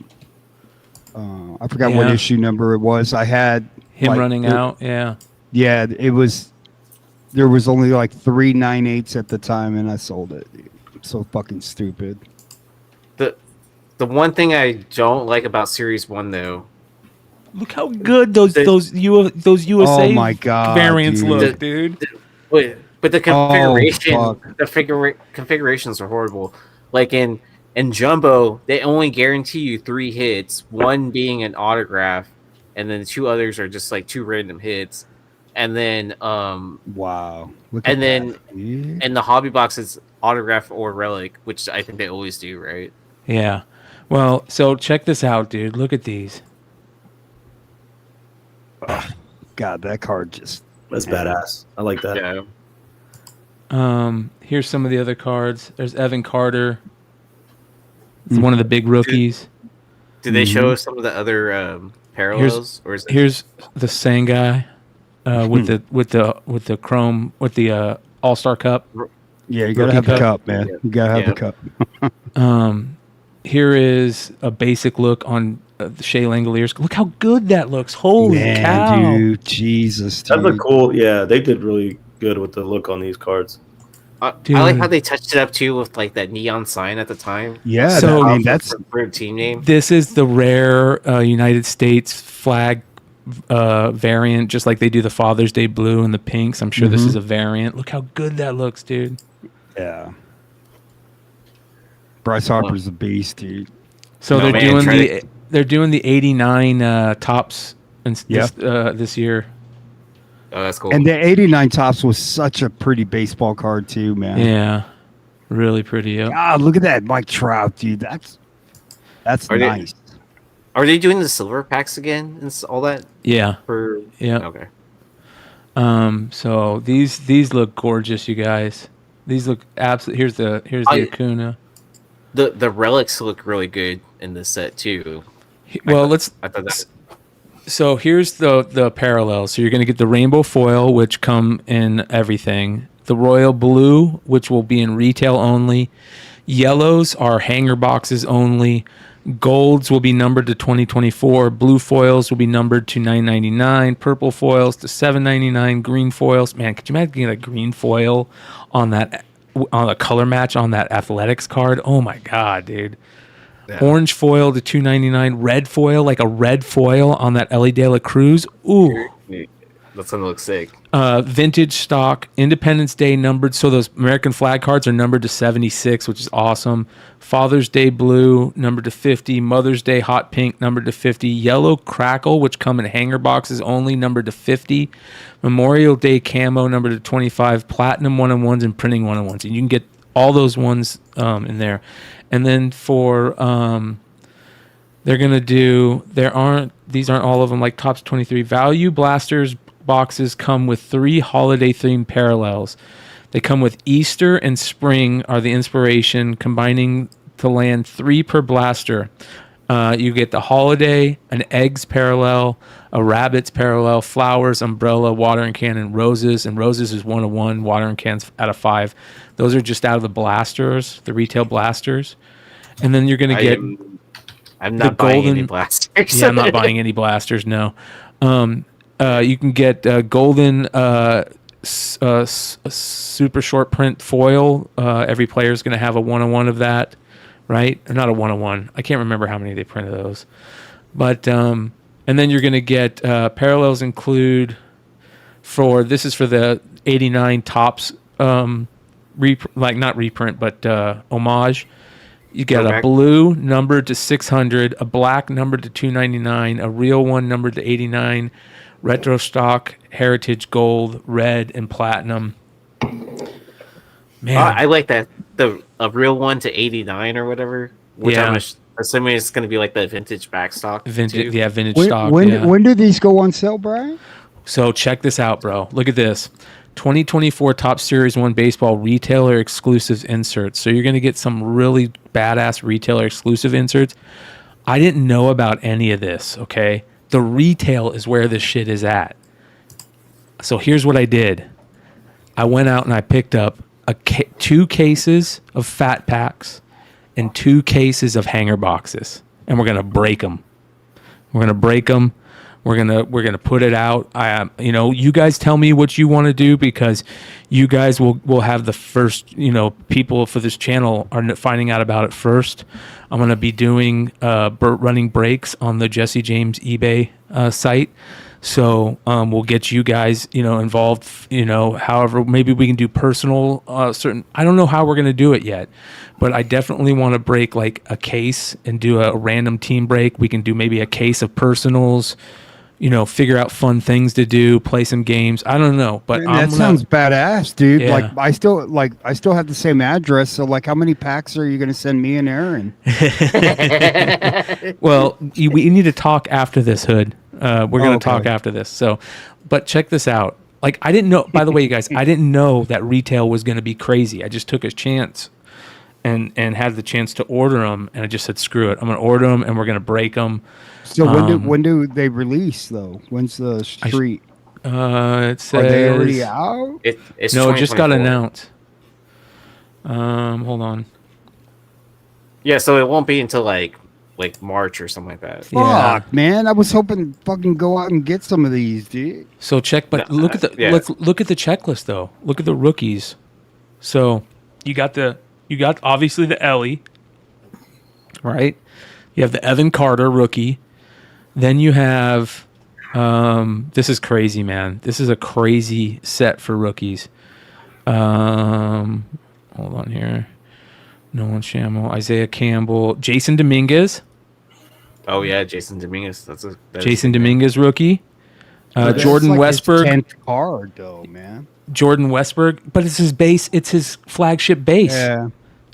I forgot what issue number it was. I had him running out. Yeah. Yeah, it was. There was only 3 9/8s at the time, and I sold it. So fucking stupid. The one thing I don't like about Series 1 though Look how good those USA Oh my God, variants dude. look, dude. But the configuration, fuck. configurations are horrible. Like in Jumbo, they only guarantee you 3 hits, one being an autograph, and then the 2 others are just like 2 random hits. And then wow. And then in the hobby box it's autograph or relic, which I think they always do, right? Yeah. Well, so check this out, dude. Look at these. God, that card just That's badass. I like that. Yeah. Here's some of the other cards. There's Evan Carter. It's one of the big rookies. Do they show us some of the other parallels, or is it... Here's the Sangai with the chrome with the All-Star Cup. Yeah, you gotta have the cup, man. You gotta have the cup. Here is a basic look on the Shea Langoliers. Look how good that looks. Holy cow. Dude, Jesus, dude. That's a cool. Yeah, they did really good with the look on these cards. I like how they touched it up too with like that neon sign at the time. Yeah, so that's for a team name. This is the rare United States flag variant, just like they do the Father's Day blue and the pinks. I'm sure this is a variant. Look how good that looks, dude. Yeah. Bryce Harper's a beast, dude. So they're doing the 89 tops this year. Oh, that's cool. And the 89 tops was such a pretty baseball card too, man. Yeah. Really pretty. Yep. God, look at that Mike Trout, dude. That's nice. Are they doing the silver packs again and all that? Yeah. Yeah. Okay. So these look gorgeous, you guys. These look absolutely. Here's the Acuna. The relics look really good in this set too. Well, I thought that. So here's the parallel. So you're going to get the rainbow foil, which come in everything. The royal blue, which will be in retail only. Yellows are hanger boxes only. Golds will be numbered to 2024. Blue foils will be numbered to $9.99. Purple foils to $7.99. Green foils, man, could you imagine getting a green foil on a color match on that athletics card? Oh my god, dude. Yeah. Orange foil to $2.99. Red foil, like a red foil on that Ellie De La Cruz. Ooh. That's gonna look sick. Vintage stock, Independence Day numbered. So those American flag cards are numbered to 76, which is awesome. Father's Day blue numbered to 50. Mother's Day hot pink numbered to 50. Yellow crackle, which come in hanger boxes only, numbered to 50. Memorial Day camo numbered to 25. Platinum 1-on-1s and printing 1-on-1s, and you can get all those ones in there. And then for they're gonna do. These aren't all of them like Topps 23 Value Blasters boxes come with 3 holiday themed parallels. They come with Easter and spring are the inspiration, combining to land 3 per blaster. You get the holiday, an eggs parallel, a rabbits parallel, flowers, umbrella, watering can, and roses. And roses is 1-of-1, watering cans out of 5. Those are just out of the blasters, the retail blasters. And then you're going to get. I'm not buying any blasters. Yeah, I'm not buying any blasters. No. You can get golden super short print foil. Every player is going to have a 1-on-1 of that, right? Or not a 1-on-1. I can't remember how many they printed those. But and then you're going to get parallels include this is for the 89 Topps not reprint but homage. You get a blue numbered to 600, a black numbered to 299, a real one numbered to 89, retro stock, heritage gold, red, and platinum. Man, I like that. A real one to 89 or whatever. Which I'm assuming it's going to be like the vintage backstock. Vintage stock. When do these go on sale, Brian? So check this out, bro. Look at this. 2024 Topps Series 1 Baseball retailer exclusive inserts. So you're going to get some really badass retailer exclusive inserts. I didn't know about any of this, okay? The retail is where this shit is at. So here's what I did. I went out and I picked up 2 cases of fat packs and 2 cases of hanger boxes. And we're going to break them. We're going to break them. We're gonna put it out. You guys tell me what you want to do, because you guys will have the first. People for this channel are finding out about it first. I'm gonna be doing running breaks on the Jesse James eBay site. So we'll get you guys, involved. However, maybe we can do personal certain. I don't know how we're gonna do it yet, but I definitely want to break like a case and do a random team break. We can do maybe a case of personals. Figure out fun things to do, play some games. I don't know, but Man, that sounds badass, dude. Yeah. Like I still have the same address. So like, how many packs are you going to send me and Aaron? Well, we need to talk after this, Hood. We're going to talk after this. So, but check this out. Like, I didn't know. By the way, you guys, I didn't know that retail was going to be crazy. I just took a chance and had the chance to order them, and I just said, screw it. I'm going to order them, and we're going to break them. So when do they release though? When's the street? It says, are they already out? It's no, it just got 2024. announced. Hold on. Yeah, so it won't be until like March or something like that. Fuck, man! I was hoping to fucking go out and get some of these, dude. So look at the look at the checklist though. Look at the rookies. So you got obviously the Ellie, right? You have the Evan Carter rookie. Then you have, this is crazy, man. This is a crazy set for rookies. Hold on here. Nolan Schammel, Isaiah Campbell, Jason Dominguez. Oh yeah, Jason Dominguez. Jason Dominguez rookie. Jordan Westberg. 10th card though, man. Jordan Westberg, but it's his base. It's his flagship base. Yeah.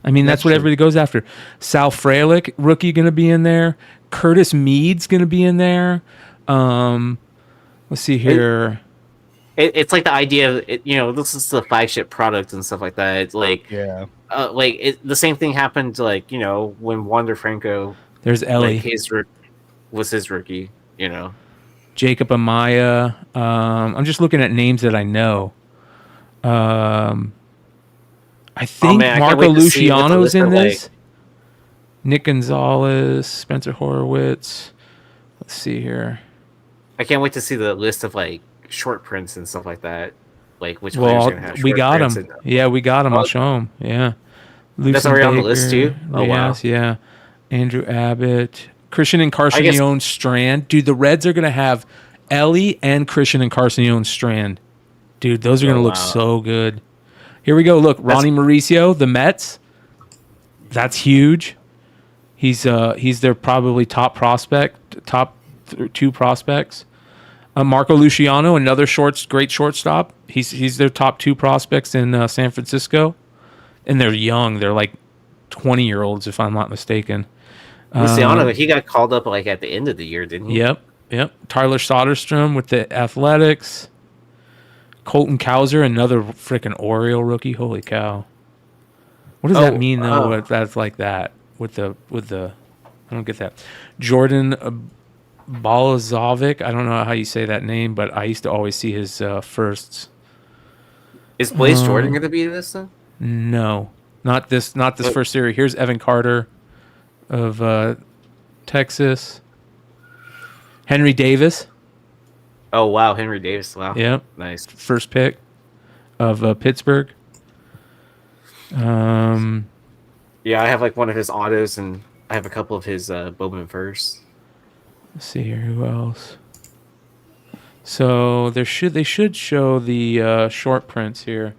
I mean, that's what everybody goes after. Sal Frelick, rookie, going to be in there. Curtis Mead's going to be in there. Let's see here. It's like the idea of this is the flagship product and stuff like that. It's like the same thing happened when Wander Franco. There's Ellie. Was his rookie. Jacob Amaya. I'm just looking at names that I know. I think Marco Luciano's in this. Nick Gonzalez, Spencer Horowitz. Let's see here. I can't wait to see the list of short prints and stuff like that. Like which well, players are gonna have short we got prints them. Yeah, we got them. I'll show them. Yeah. That's already on the list too. Oh wow. Yeah. Andrew Abbott, Christian and Carson Strand. Dude, the Reds are gonna have Ellie and Christian and Carson Strand. Dude, those are gonna look so good. Here we go. Look, Ronnie Mauricio, the Mets. That's huge. He's their probably top prospect, top two prospects. Marco Luciano, another great shortstop. He's their top two prospects in San Francisco, and they're young. They're like 20-year-olds, if I'm not mistaken. Luciano, he got called up at the end of the year, didn't he? Yep. Tyler Soderstrom with the Athletics. Colton Cowser, another freaking Oriole rookie. Holy cow! What does that mean though? That's like that with the. I don't get that. Jordan Balazovic. I don't know how you say that name, but I used to always see his firsts. Is Blaze Jordan going to be in this then? No, not this. Not this first series. Here's Evan Carter of Texas. Henry Davis. Oh wow, Henry Davis! Wow. Yep. Nice. First pick of Pittsburgh. Yeah, I have one of his autos, and I have a couple of his Bowman first. Let's see here, who else? So they should show the short prints here.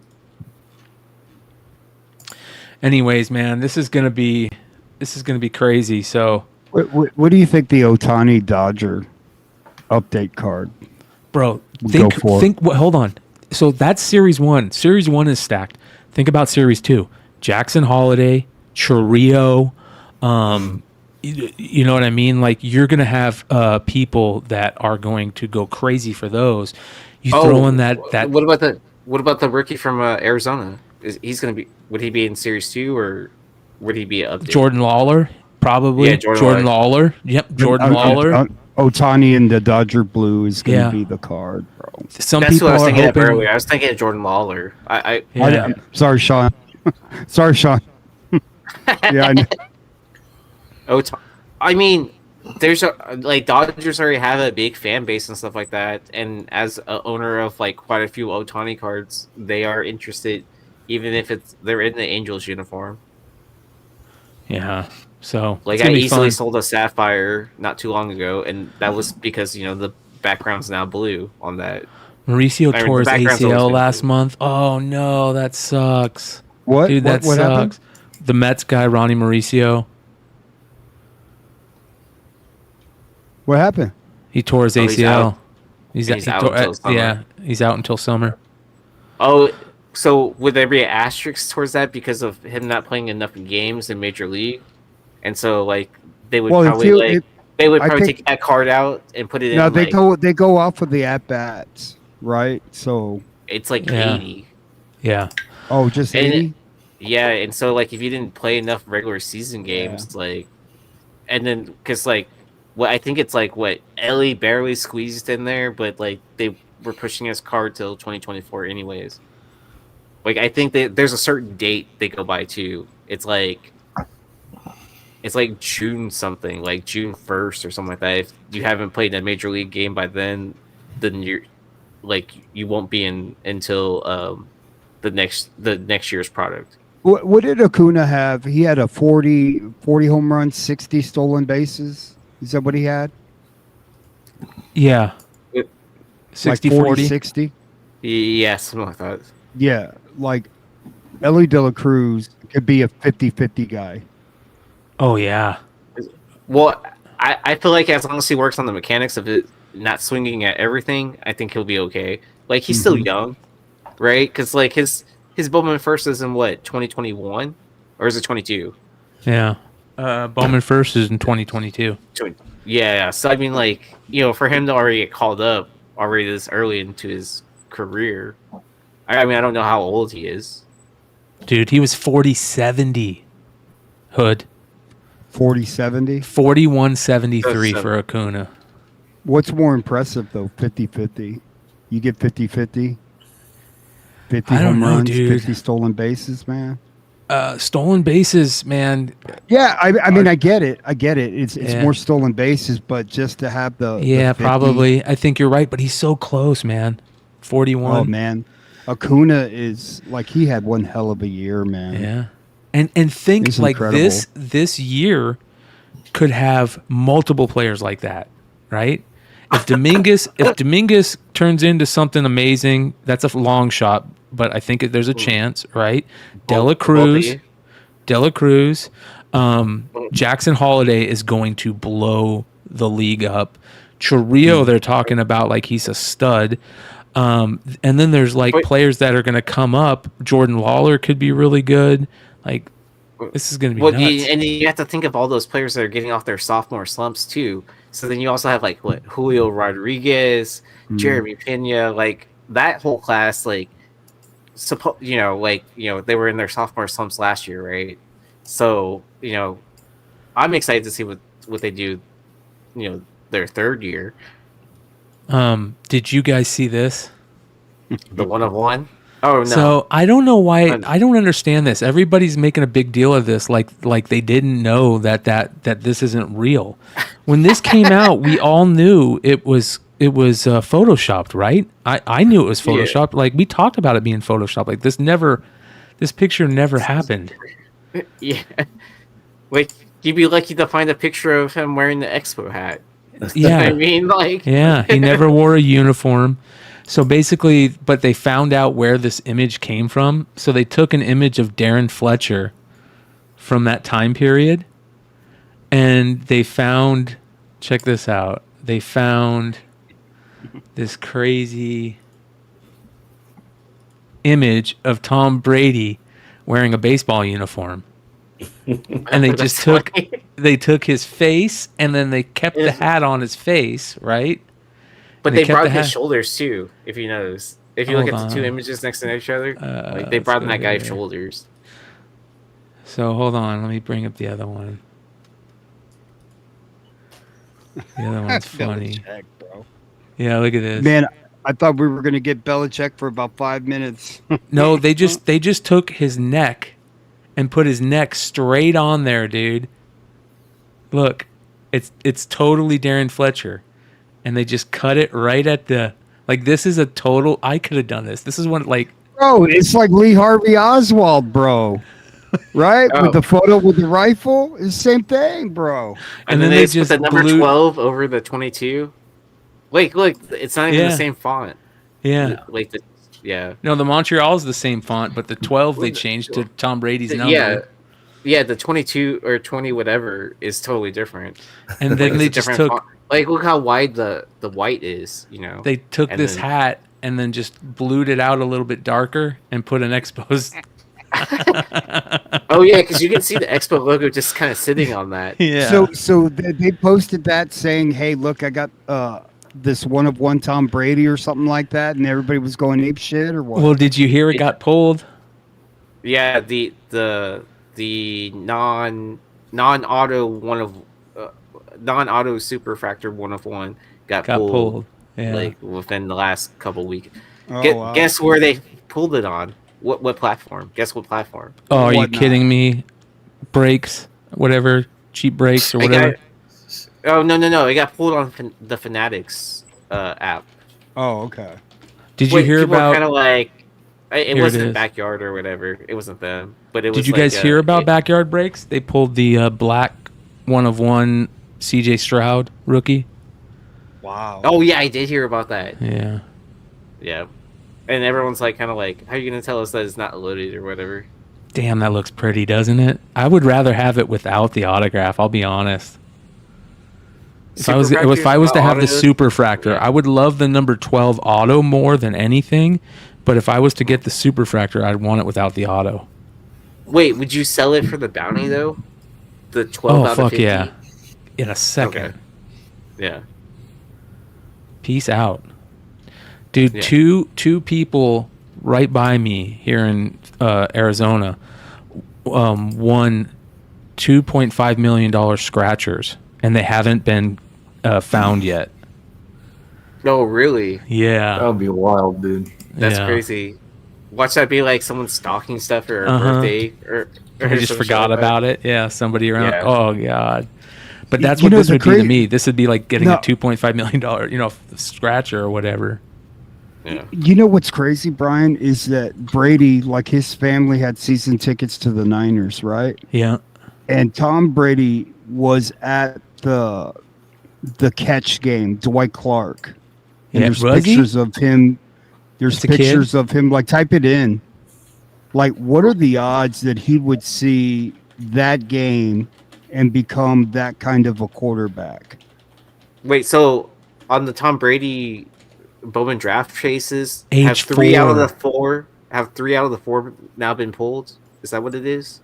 Anyways, man, this is gonna be crazy. So, what do you think the Ohtani Dodger update card? Bro, hold on. So that's Series 1. Series 1 is stacked. Think about Series 2. Jackson Holiday, Chorrillo. You know what I mean? You're going to have people that are going to go crazy for those. You throw in that. What about the rookie from Arizona? Would he be in Series 2 or would he be updated? Jordan Lawler, probably. Yeah, Jordan Lawler. Yep, Jordan Lawler. Otani and the Dodger blue is going to be the card, bro. That's what I was thinking of earlier. I was thinking of Jordan Lawler. I'm sorry, Sean. Sorry, Sean. Yeah, I know. I mean, there's Dodgers already have a big fan base and stuff like that, and as an owner of quite a few Otani cards, they are interested, even if they're in the Angels uniform. Yeah, So like I easily sold a Sapphire not too long ago, and that was because the background's now blue on that. Mauricio tore his ACL last month. Oh no, that sucks. What? Dude, that what sucks. happened? The Mets guy, Ronnie Mauricio. What happened? He tore his ACL. He's out until summer. Yeah, he's out until summer. Oh, so would there be an asterisk towards that because of him not playing enough games in Major League? And so, like, they would probably take that card out and put it in. No, they go off of the at bats, right? So it's like 80. Yeah. Oh, just 80. Yeah, and so like if you didn't play enough regular season games, like, and then because like what I think it's like what Ellie barely squeezed in there, but like they were pushing his card till 2024 anyways. Like I think there's a certain date they go by too. It's like June something, like June 1st or something like that. If you haven't played a major league game by then you're like you won't be in until the next year's product. What did Acuna have? He had a 40 home runs, 60 stolen bases. Is that what he had? Yeah. 60, like 40, 40? 60? Yeah, something like that. Yeah, like Ellie De La Cruz could be a 50-50 guy. Oh, yeah. Well, I feel like as long as he works on the mechanics of it not swinging at everything, I think he'll be okay. Like, he's still young, right? Because, like, his Bowman First is in, what, 2021? Or is it 22? Yeah. Bowman First is in 2022. Yeah, so, I mean, like, for him to already get called up already this early into his career, I mean, I don't know how old he is. Dude, he was 40-70. Hood. 40-70? 41-73 for Acuna. What's more impressive, though? 50-50. You get 50-50? 50 I don't home know, runs, dude. 50 stolen bases, man. Stolen bases, man. Yeah, I mean, I get it. It's more stolen bases, but just to have the Yeah, the 50, probably. I think you're right, but he's so close, man. 41. Oh, man. Acuna is, like, he had one hell of a year, man. Yeah. And think, It's like, incredible. this year could have multiple players like that, right? If Dominguez turns into something amazing, that's a long shot, but I think there's a chance, right? De La Cruz, Jackson Holiday is going to blow the league up. Chirrillo, they're talking about like he's a stud. And then there's like players that are going to come up. Jordan Lawler could be really good. Like, this is going to be nuts. And you have to think of all those players that are getting off their sophomore slumps too. So then you also have like Julio Rodriguez, Jeremy Pena, like that whole class. Like, they were in their sophomore slumps last year, right? So I'm excited to see what they do. Their third year. Did you guys see this? The 1-of-1? Oh no. So I don't know why. I don't understand this. Everybody's making a big deal of this, like they didn't know that this isn't real. When this came out, we all knew it was photoshopped, right? I knew it was photoshopped. Yeah. Like we talked about it being photoshopped. Like this picture never happened. Yeah. Like you'd be lucky to find a picture of him wearing the Expo hat. Yeah. I mean, like. Yeah, he never wore a uniform. So basically, but they found out where this image came from. So they took an image of Darren Fletcher from that time period, and they found, check this out, they found this crazy image of Tom Brady wearing a baseball uniform. And they just took his face, and then they kept the hat on his face, right? But they brought his shoulders too, if you notice. If you look at the two images next to each other, like they brought in that guy's shoulders. So hold on, let me bring up the other one. The other one's funny. Belichick, bro. Yeah, look at this. Man, I thought we were gonna get Belichick for about 5 minutes. No, they just took his neck and put his neck straight on there, dude. Look, it's totally Darren Fletcher. And they just cut it right at the, like, this is a total, I could have done this. This is one, like. Bro, it's like Lee Harvey Oswald, bro. right? With the photo with the rifle, it's the same thing, bro. And then they just put the number 12 over the 22. Look, it's not even the same font. Yeah. Yeah. No, the Montreal is the same font, but the 12 they changed to Tom Brady's number. Yeah, the 22 or 20 whatever is totally different. And then they just took font. Look how wide the white is, you know. They took this hat and then just blued it out a little bit darker and put an Expos. Oh yeah, because you can see the Expo logo just kind of sitting on that. Yeah. So they posted that saying, "Hey, look, I got this one of one Tom Brady or something like that," and everybody was going ape shit or what? Well, did you hear it got pulled? Yeah, the non-auto superfractor 1 of 1 got pulled. Yeah. Like within the last couple weeks. Wow. Guess where they pulled it on? What platform? Guess what platform? Oh, are you kidding me? Brakes, whatever, cheap brakes or whatever. No. It got pulled on the Fanatics app. Oh, okay. Did you hear about? Kind of like it wasn't Backyard or whatever. It wasn't them, but it was. Did you guys hear about Backyard Brakes? They pulled the black 1 of 1 CJ Stroud rookie. Wow. Oh yeah, I did hear about that. Yeah. Yeah. And everyone's like, kind of like, how are you going to tell us that it's not loaded or whatever? Damn, that looks pretty, doesn't it? I would rather have it without the autograph. I'll be honest. If I was to have the Superfractor, I would love the number 12 auto more than anything. But if I was to get the Superfractor, I'd want it without the auto. Wait, would you sell it for the bounty though? The 12 out of 50? Oh fuck yeah! In a second. Okay. Yeah. Peace out. Dude, two people right by me here in Arizona won $2.5 million scratchers, and they haven't been found yet. No, really? Yeah. That would be wild, dude. That's crazy. Watch that be like someone's stalking stuff or a birthday or I just forgot about it. Yeah, somebody around. Yeah. Oh god. But that's what this would be to me. This would be like getting a $2.5 million, scratcher or whatever. Yeah. You know what's crazy, Brian, is that Brady, like his family had season tickets to the Niners, right? Yeah. And Tom Brady was at the catch game, Dwight Clark. And there's pictures of him. There's pictures of him. Like, type it in. Like, what are the odds that he would see that game and become that kind of a quarterback? Wait, so on the Tom Brady Bowman draft chases, Age have three 4. out of the four now been pulled? Is that what it is?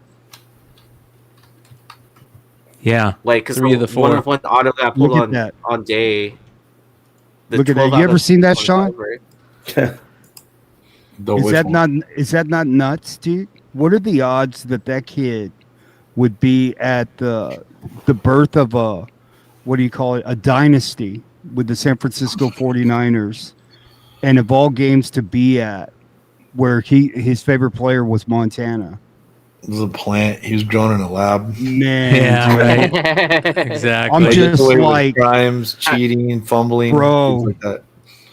Yeah. Like, because 3 of the 4. one of one auto got pulled on day. Look at that. You ever seen that, Sean? Is that not nuts, dude? What are the odds that kid would be at the birth of a dynasty with the San Francisco 49ers, and of all games to be at, where his favorite player was Montana? It was a plant. He was grown in a lab. Man, yeah, right. Exactly. I'm just like crimes, cheating, fumbling, bro. Things like that.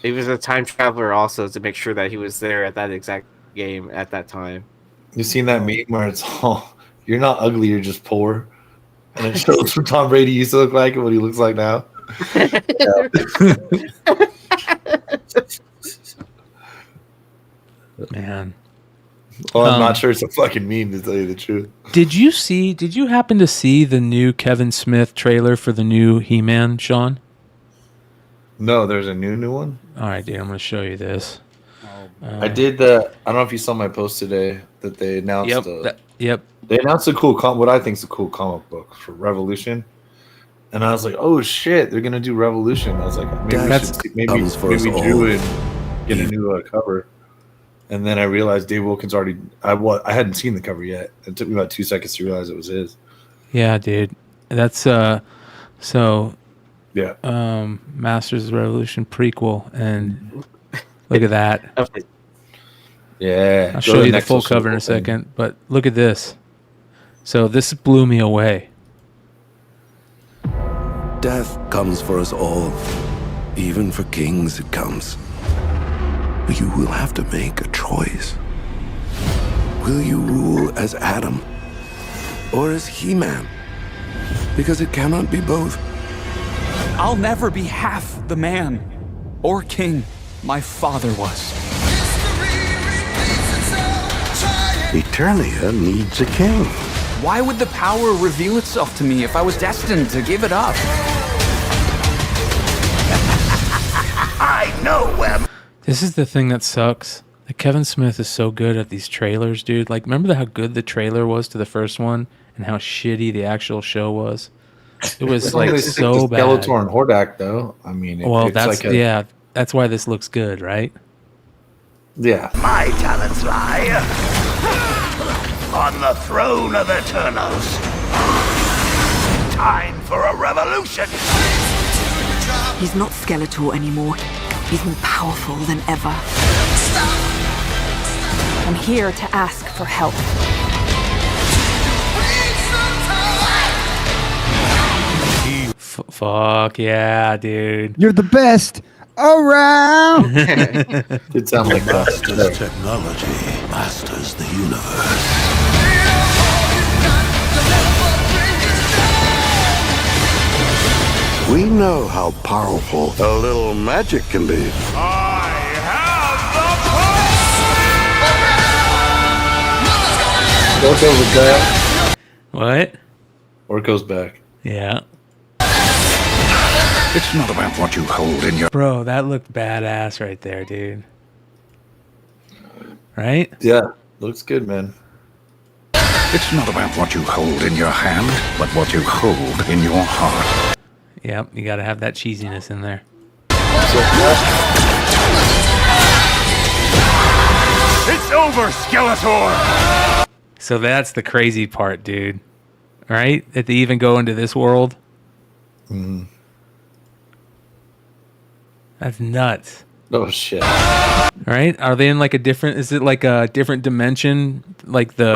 He was a time traveler also to make sure that he was there at that exact game at that time. You seen that meme where it's all, you're not ugly, you're just poor, and it shows what Tom Brady used to look like and what he looks like now. Man. Well, I'm not sure it's a fucking meme, to tell you the truth. Did you happen to see the new Kevin Smith trailer for the new He-Man, Sean? No, there's a new one? All right, dude, I'm going to show you this. I did the. I don't know if you saw my post today that they announced. Yep. They announced a cool what I think is a cool comic book for Revolution, and I was like, "Oh shit, they're gonna do Revolution." I was like, maybe do it, get a new cover, and then I realized Dave Wilkins already. I hadn't seen the cover yet. It took me about 2 seconds to realize it was his. Yeah, dude, that's so. Yeah. Masters of the Revolution prequel, and look at that. Yeah. I'll show you the full cover in a second, but look at this. So this blew me away. Death comes for us all. Even for kings it comes. You will have to make a choice. Will you rule as Adam or as He-Man? Because it cannot be both. I'll never be half the man or king my father was. Eternia needs a king. Why would the power reveal itself to me if I was destined to give it up? I know where. This is the thing that sucks. Like, Kevin Smith is so good at these trailers, dude. Like, remember how good the trailer was to the first one and how shitty the actual show was? It was like so bad. Skeletor and Hordak, though. I mean, Well, it's that's like a, that's why this looks good, right? Yeah. My talents lie on the throne of Eternos. Time for a revolution. He's not Skeletor anymore. He's more powerful than ever. I'm here to ask for help. Fuck yeah, dude. You're the best around. It sounds like that. Masters technology, masters the universe. We know how powerful a little magic can be. Orko's back. What? Orko's back. Yeah. It's not about what you hold in your... Bro, that looked badass right there, dude. Right? Yeah, looks good, man. It's not about what you hold in your hand, but what you hold in your heart. Yep, you gotta have that cheesiness in there. It's over, Skeletor! So that's the crazy part, dude. Right? That they even go into this world. Mm. That's nuts. Oh shit! Right? Are they in like a different? Is it like a different dimension? Like the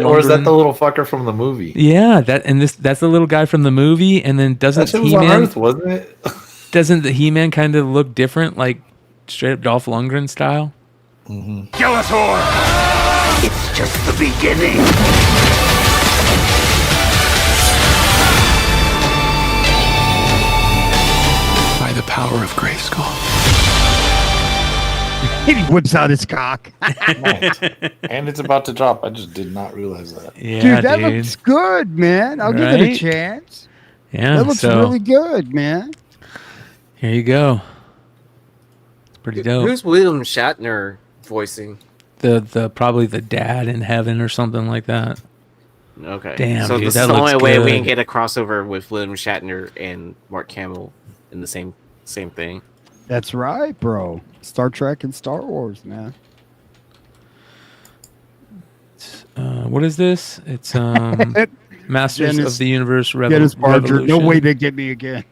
or is that the little fucker from the movie? Yeah, that's the little guy from the movie, and then doesn't That shit was on He-Man? Earth, wasn't it? Doesn't the He-Man kind of look different, like straight up Dolph Lundgren style? Mm-hmm. Skeletor! It's just the beginning. By the power of Grayskull. He whips out his cock. Nice. And it's about to drop. I just did not realize that. Yeah, dude, that looks good, man. I'll give it a Right? chance. Yeah, That looks so really good, man. here you go. It's pretty dope. Who's William Shatner voicing? The probably the dad in heaven or something like that. Okay. Damn, so dude, this that is the looks only way we good. can get a crossover with William Shatner and Mark Hamill in the same thing. That's right, bro. Star Trek and Star Wars, man. What is this? It's Masters Dennis- of the Universe Dennis Barger. Revolution. No way they get me again.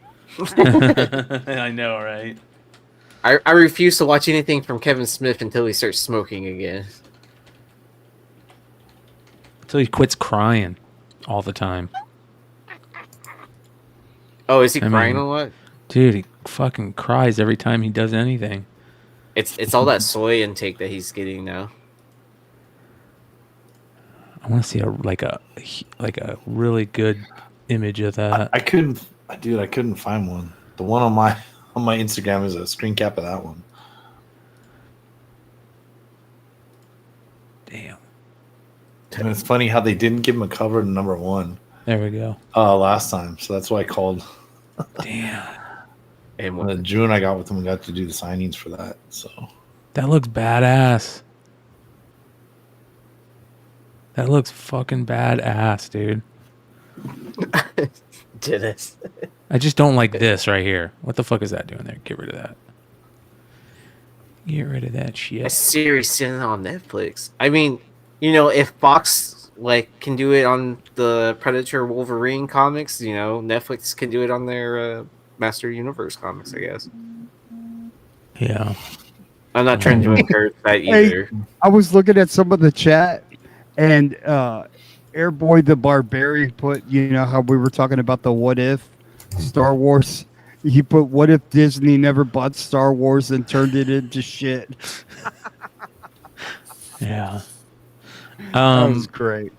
I know, right? I refuse to watch anything from Kevin Smith until he starts smoking again. Until he quits crying all the time. Oh, is he I crying mean, a lot? Dude, he fucking cries every time he does anything. It's all that soy intake that he's getting now. I want to see a really good image of that. I couldn't find one. The one on my Instagram is a screen cap of that one. Damn. And it's funny how they didn't give him a cover to number 1. There we go. Last time, so that's why I called. Damn. And June I got with him and got to do the signings for that. So That looks badass. That looks fucking badass, dude. Dennis. I just don't like this right here. What the fuck is that doing there? Get rid of that. Get rid of that shit. A series sitting on Netflix. I mean, if Fox can do it on the Predator Wolverine comics, Netflix can do it on their Master Universe comics, I guess. Yeah. I'm not trying to encourage that either. Hey, I was looking at some of the chat, and Airboy the Barbarian put, how we were talking about the what if Star Wars. He put, what if Disney never bought Star Wars and turned it into shit? Yeah. That was great.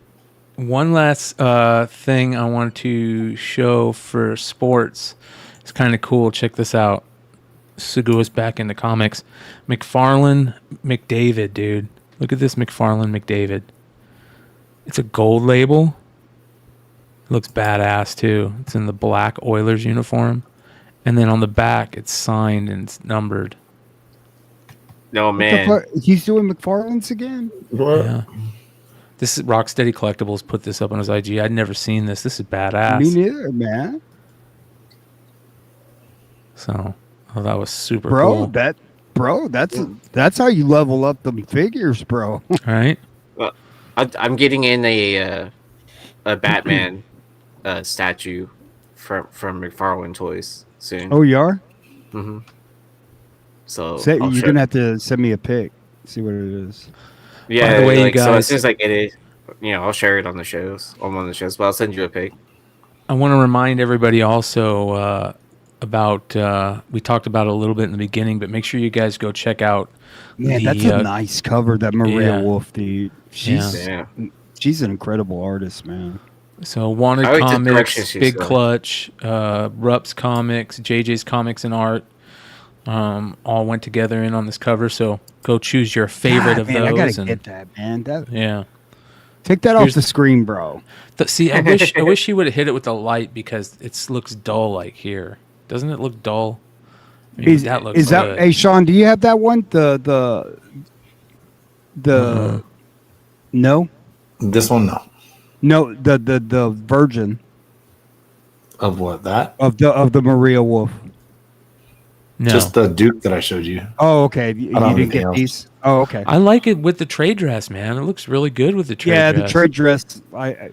One last thing I want to show for sports. It's kind of cool. Check this out. Sugua's back into comics. McFarlane McDavid, dude. Look at this McFarlane McDavid. It's a gold label. It looks badass too. It's in the black Oilers uniform. And then on the back, it's signed and it's numbered. No, man. He's doing McFarlane's again? Yeah. This is Rocksteady Collectibles put this up on his IG. I'd never seen this. This is badass. Me neither, man. So, that was super cool. That's how you level up them figures, bro. Right? Well, I'm getting in a Batman statue from McFarlane Toys soon. Oh, you are? Mm-hmm. So you're going to have to send me a pic. See what it is. Yeah, by the way, you guys, so as soon as I get it, I'll share it on the shows, on one of the shows, but I'll send you a pic. I want to remind everybody also about, we talked about it a little bit in the beginning, but make sure you guys go check out. Man, that's a nice cover, that Maria Wolf, dude. She's an incredible artist, man. So Wanted Comics, Big Clutch, Rupp's Comics, JJ's Comics and Art, all went together in on this cover. So go choose your favorite of those. I gotta get that, man. Yeah. Take that off the screen, bro. See, I wish he would have hit it with the light because it looks dull like here. Doesn't it look dull? That looks good. Hey, Sean, do you have that one? The no? This one, no. No, the Virgin. Of what, that? Of the Maria Wolf. No. Just the Duke that I showed you. Oh, okay. You didn't get these? Oh, okay. I like it with the trade dress, man. It looks really good with the trade dress. Yeah, the trade dress.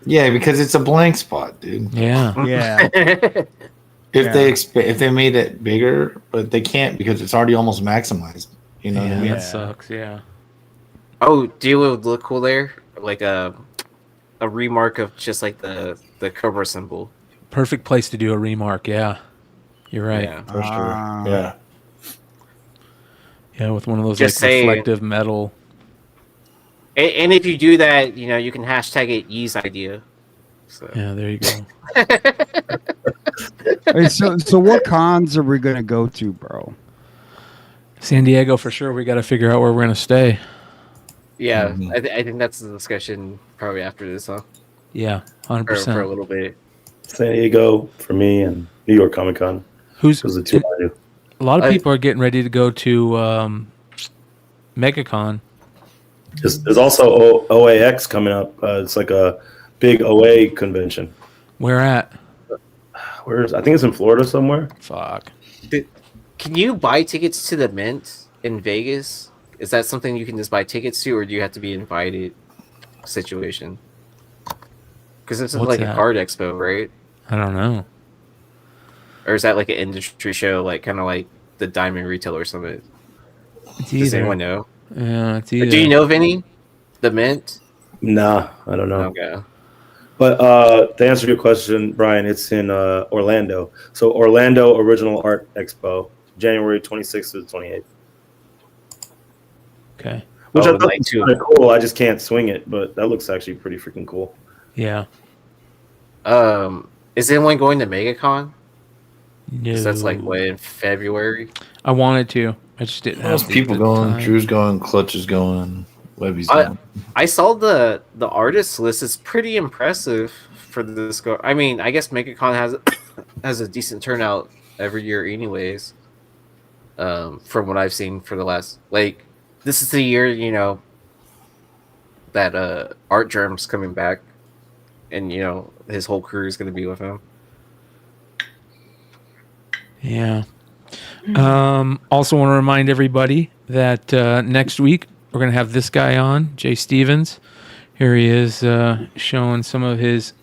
Yeah, because it's a blank spot, dude. Yeah. Yeah. If they made it bigger, but they can't because it's already almost maximized. You know what I mean? That sucks, yeah. Oh, do you would look cool there? Like a remark of just like the Cobra symbol. Perfect place to do a remark, yeah. You're right. Yeah, for sure. Yeah. Yeah, with one of those Just reflective metal. And if you do that, you can hashtag it Yeezee idea. So. Yeah, there you go. Hey, so what cons are we gonna go to, bro? San Diego for sure. We got to figure out where we're gonna stay. Yeah, I think that's the discussion probably after this, huh? Yeah, 100%. For a little bit. San Diego for me and New York Comic Con. Who's the two I do? A lot of people are getting ready to go to MegaCon. There's also OAX coming up. It's like a big OA convention. Where at? I think it's in Florida somewhere. Fuck. Can you buy tickets to the Mint in Vegas? Is that something you can just buy tickets to, or do you have to be invited? Situation. Because it's like a card expo, right? I don't know. Or is that like an industry show, like kind of like the Diamond Retail or something? Does anyone know? Yeah, it's either. Do you know Vinny? The Mint? Nah, I don't know. Okay. But to answer your question, Brian, it's in Orlando. So Orlando Original Art Expo, January 26th to the 28th. Okay. Which I thought was kind of cool. I just can't swing it, but that looks actually pretty freaking cool. Yeah. Is anyone going to MegaCon? No. That's like what, in February? I wanted to. I just didn't have Most people going. Time. Drew's going. Clutch is going. Webby's going. I saw the artist list. It's pretty impressive for this. I mean, I guess MegaCon has a decent turnout every year, anyways. From what I've seen for the last this is the year that Art Germ's coming back, and his whole crew is going to be with him. Yeah. Also want to remind everybody that next week we're going to have this guy on, Jay Stevens. Here he is showing some of his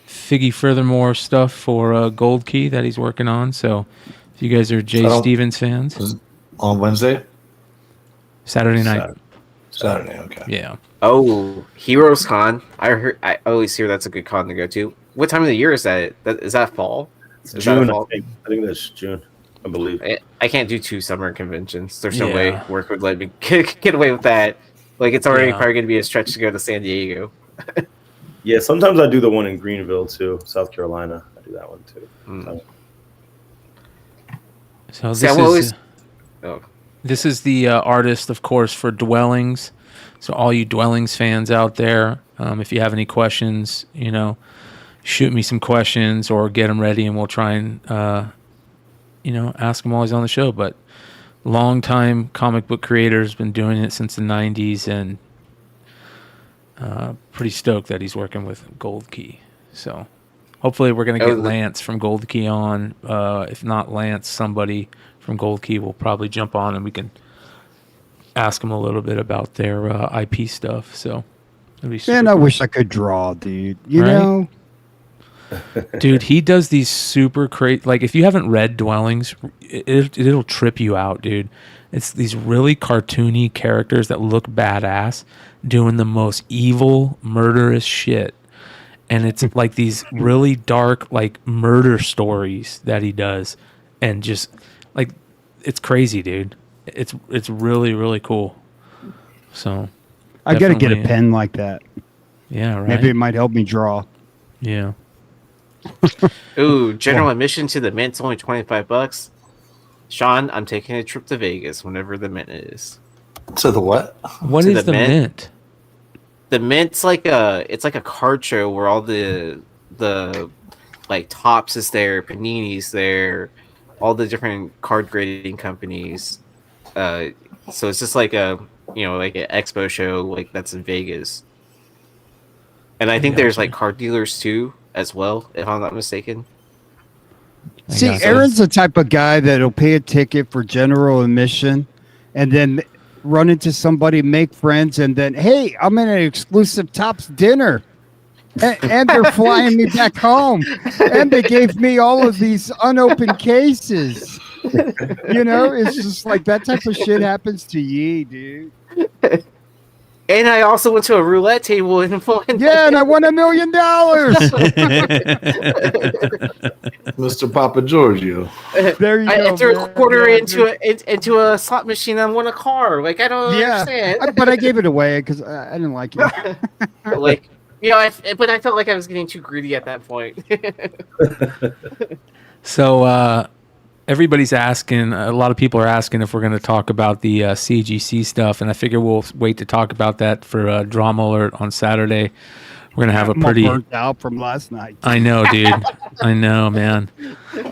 Figgy Furthermore stuff for Gold Key that he's working on. So if you guys are Jay Stevens fans. On Wednesday? Saturday night. Saturday, okay. Yeah. Oh, Heroes Con. I always hear that's a good con to go to. What time of the year is that? Is that fall? It's June. I think that's June. I believe. I can't do 2 summer conventions. There's no way work would let me get away with that. Like, it's already probably going to be a stretch to go to San Diego. Yeah, sometimes I do the one in Greenville too, South Carolina. I do that one too. So See, this is the artist, of course, for Dwellings. So all you Dwellings fans out there, if you have any questions, shoot me some questions or get them ready, and we'll try and ask him while he's on the show. But long-time comic book creator's been doing it since the 90s, and pretty stoked that he's working with Gold Key. So hopefully we're going to get Lance from Gold Key on. If not Lance, somebody from Gold Key will probably jump on, and we can ask him a little bit about their IP stuff. So it'd be super Man, I cool. wish I could draw, dude. You Right? know? Dude, he does these super crazy. Like, if you haven't read Dwellings, it'll trip you out, dude. It's these really cartoony characters that look badass doing the most evil, murderous shit. And it's like these really dark, like, murder stories that he does. And just, like, it's crazy, dude. It's really, really cool. So, I got to get a definitely- pen like that. Yeah, right. Maybe it might help me draw. Yeah. Ooh, general admission to the Mint's only $25. Sean, I'm taking a trip to Vegas whenever the Mint is. To the what? What is the Mint? The Mint's like a card show where all the like Topps is there, Panini's there, all the different card grading companies. So it's just like a like an expo show like that's in Vegas. And I think there's like card dealers too as well, if I'm not mistaken. See, Aaron's the type of guy that'll pay a ticket for general admission and then run into somebody, make friends, and then, hey, I'm in an exclusive Topps dinner. And they're flying me back home. And they gave me all of these unopened cases. It's just like that type of shit happens to ye, dude. And I also went to a roulette table and won. Yeah, and I won $1 million. Mr. Papa Giorgio. There you go. I threw a quarter Yeah, into a slot machine and won a car. Like, I don't understand. But I gave it away because I didn't like it. Like, but I felt like I was getting too greedy at that point. So everybody's asking, a lot of people are asking if we're going to talk about the CGC stuff, and I figure we'll wait to talk about that for Drama Alert on Saturday. We're going to have a pretty... I'm burnt out from last night. I know, dude. I know, man.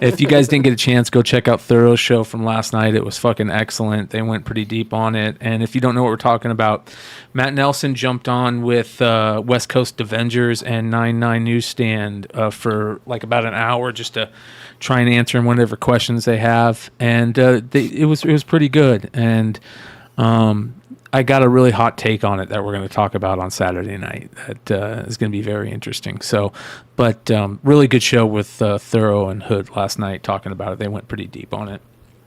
If you guys didn't get a chance, go check out Thorough's show from last night. It was fucking excellent. They went pretty deep on it. And if you don't know what we're talking about, Matt Nelson jumped on with West Coast Avengers and 99 Newsstand for like about an hour just to try and answer whatever questions they have. And it was pretty good. And I got a really hot take on it that we're going to talk about on Saturday night. That is going to be very interesting. So, but really good show with Thorough and Hood last night talking about it. They went pretty deep on it.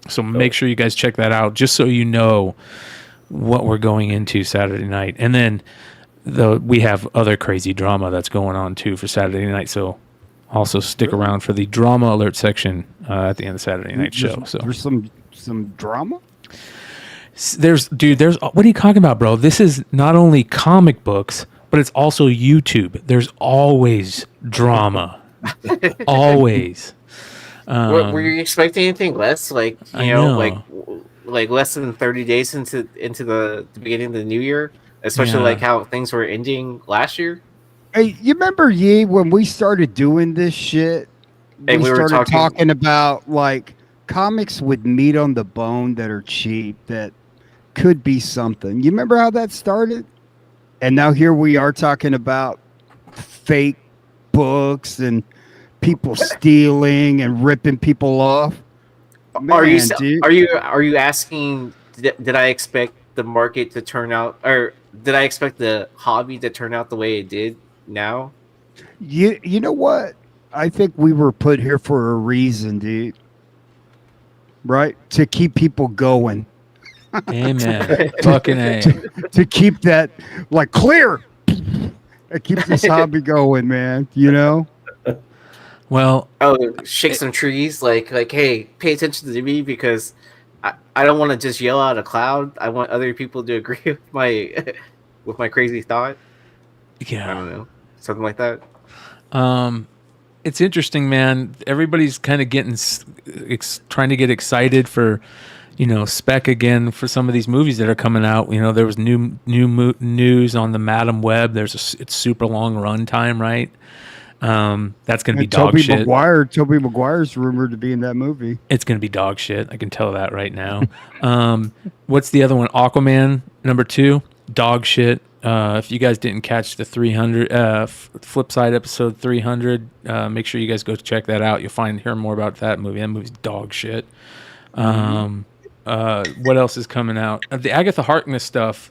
So make sure you guys check that out, just so you know what we're going into Saturday night. And then we have other crazy drama that's going on too for Saturday night. So also stick around for the Drama Alert section at the end of the Saturday night show. So there's some drama. There's what are you talking about, bro? This is not only comic books, but it's also YouTube. There's always drama. Always. Were you expecting anything less? Like, like less than 30 days into the beginning of the new year, especially like how things were ending last year. Hey, you remember when we started doing this shit? And we were started talking about like comics with meat on the bone that are cheap that could be something. You remember how that started? And now here we are talking about fake books and people stealing and ripping people off. Man, are you asking? Did I expect the market to turn out, or did I expect the hobby to turn out the way it did now? You know what? I think we were put here for a reason, dude. Right? To keep people going. Amen. Fucking A. To keep that like clear. It keeps this hobby going, man. Well, shake some trees, like hey, pay attention to me because I don't want to just yell out a cloud. I want other people to agree with my crazy thought. Yeah, I don't know. something like that. It's interesting, man. Everybody's kind of getting trying to get excited for, spec again for some of these movies that are coming out. There was new news on the Madam Web. It's super long run time, right? That's going to be dog shit. Tobey Maguire's rumored to be in that movie. It's going to be dog shit. I can tell that right now. What's the other one? Aquaman #2, dog shit. If you guys didn't catch the 300 Flip Side episode 300, make sure you guys go check that out. You'll hear more about that movie. That movie's dog shit. What else is coming out? The Agatha Harkness stuff,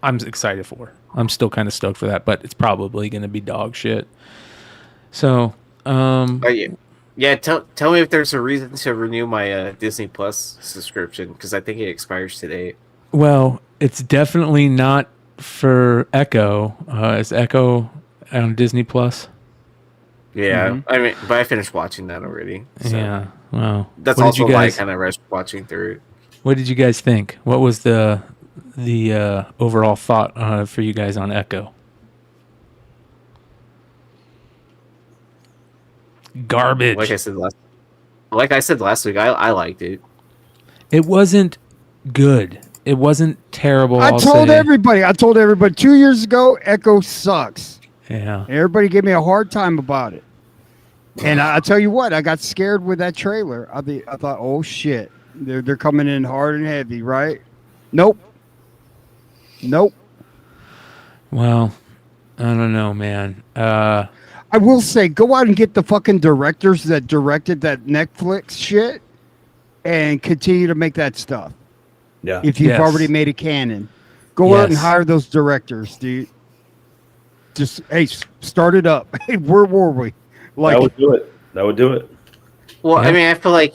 I'm excited for. I'm still kind of stoked for that, but it's probably going to be dog shit. So, tell me if there's a reason to renew my Disney Plus subscription, because I think it expires today. Well, it's definitely not for Echo. Is Echo on Disney Plus? Yeah, I mean, but I finished watching that already. So. Yeah, well, that's also why I kind of rushed watching through it. What did you guys think? What was the overall thought for you guys on Echo? Garbage. Like I said last week, I liked it. It wasn't good. It wasn't terrible. I told everybody 2 years ago, Echo sucks. Yeah. Everybody gave me a hard time about it. And I tell you what, I got scared with that trailer. I thought, oh shit, they're coming in hard and heavy, right? Nope. Well, I don't know, man. I will say, go out and get the fucking directors that directed that Netflix shit and continue to make that stuff. Yeah. If you've already made a canon, go out and hire those directors, dude. Just, hey, start it up. Hey, where were we? That would do it. Well, I mean, I feel like,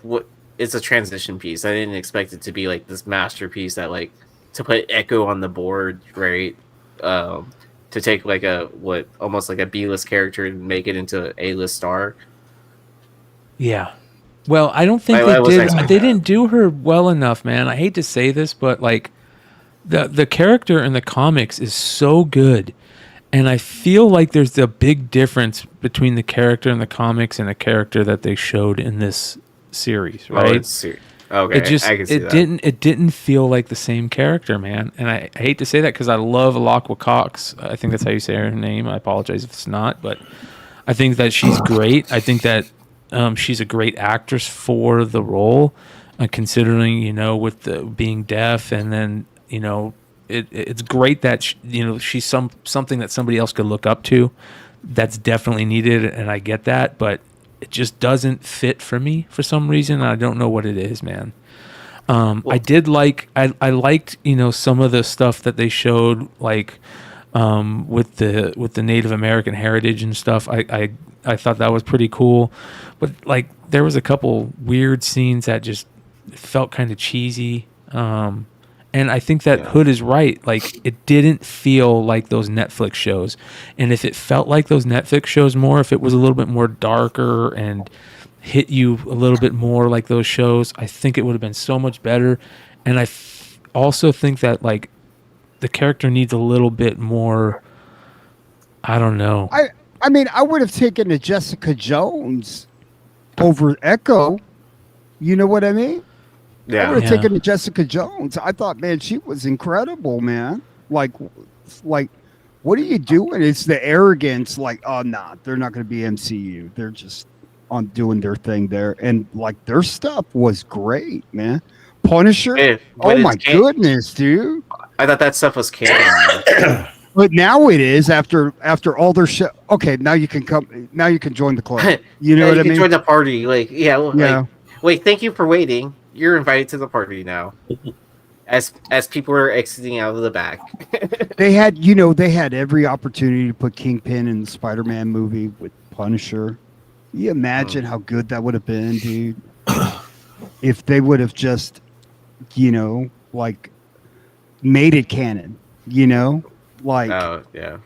what it's a transition piece. I didn't expect it to be like this masterpiece that, like, to put Echo on the board, right? To take like almost like a B-list character and make it into an A-list star. Yeah. Well, I don't think they didn't do her well enough, man. I hate to say this, but like the character in the comics is so good. And I feel like there's a big difference between the character in the comics and the character that they showed in this series, right? Okay, it didn't feel like the same character, man. And I hate to say that because I love Alaqua Cox. I think that's how you say her name. I apologize if it's not, but I think that she's great. I think that she's a great actress for the role, considering with the being deaf, and then it's great that she's something that somebody else could look up to. That's definitely needed, and I get that, but it just doesn't fit for me for some reason. I don't know what it is, man. I liked some of the stuff that they showed, like with the Native American heritage and stuff. I thought that was pretty cool, but like there was a couple weird scenes that just felt kind of cheesy. And I think that Hood is right. Like, it didn't feel like those Netflix shows. And if it felt like those Netflix shows more, if it was a little bit more darker and hit you a little bit more like those shows, I think it would have been so much better. And I also think that, like, the character needs a little bit more, I don't know. I mean, I would have taken a Jessica Jones over Echo. You know what I mean? Yeah. I would have taken to Jessica Jones. I thought, man, she was incredible, man. Like, what are you doing? It's the arrogance. Like, oh, nah, they're not going to be MCU. They're just on doing their thing there. And, like, their stuff was great, man. Punisher? Oh, my goodness, dude. I thought that stuff was canon. But now it is after all their shit. Okay, now you can come. Now you can join the club. You know what I mean? Join the party. Like, Like, wait, thank you for waiting. You're invited to the party now. As people are exiting out of the back. They had every opportunity to put Kingpin in the Spider-Man movie with Punisher. Can you imagine how good that would have been, dude? If they would have just, like, made it canon, like. Oh yeah.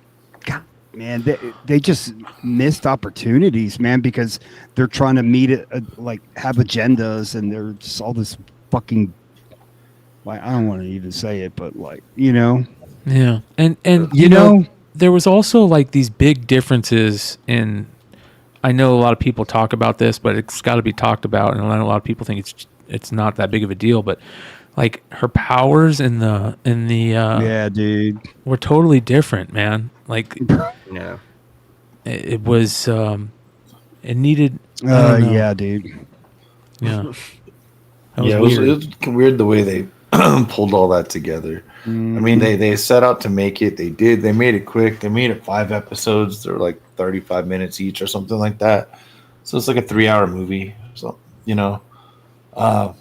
God, man, they just missed opportunities, man, because they're trying to meet it, like, have agendas, and they're just all this fucking, like, I don't want to even say it, but, like, Yeah, and there was also like these big differences in. I know a lot of people talk about this, but it's got to be talked about, and I know a lot of people think it's not that big of a deal. But like her powers in the yeah, dude, were totally different, man. Like, yeah, it was it needed. I don't know. Yeah, dude. Yeah. It was weird the way they pulled all that together. I mean, they set out to make it. They did. They made it quick. They made it 5 episodes. They're like 35 minutes each or something like that. So it's like a 3-hour movie. So, you know, I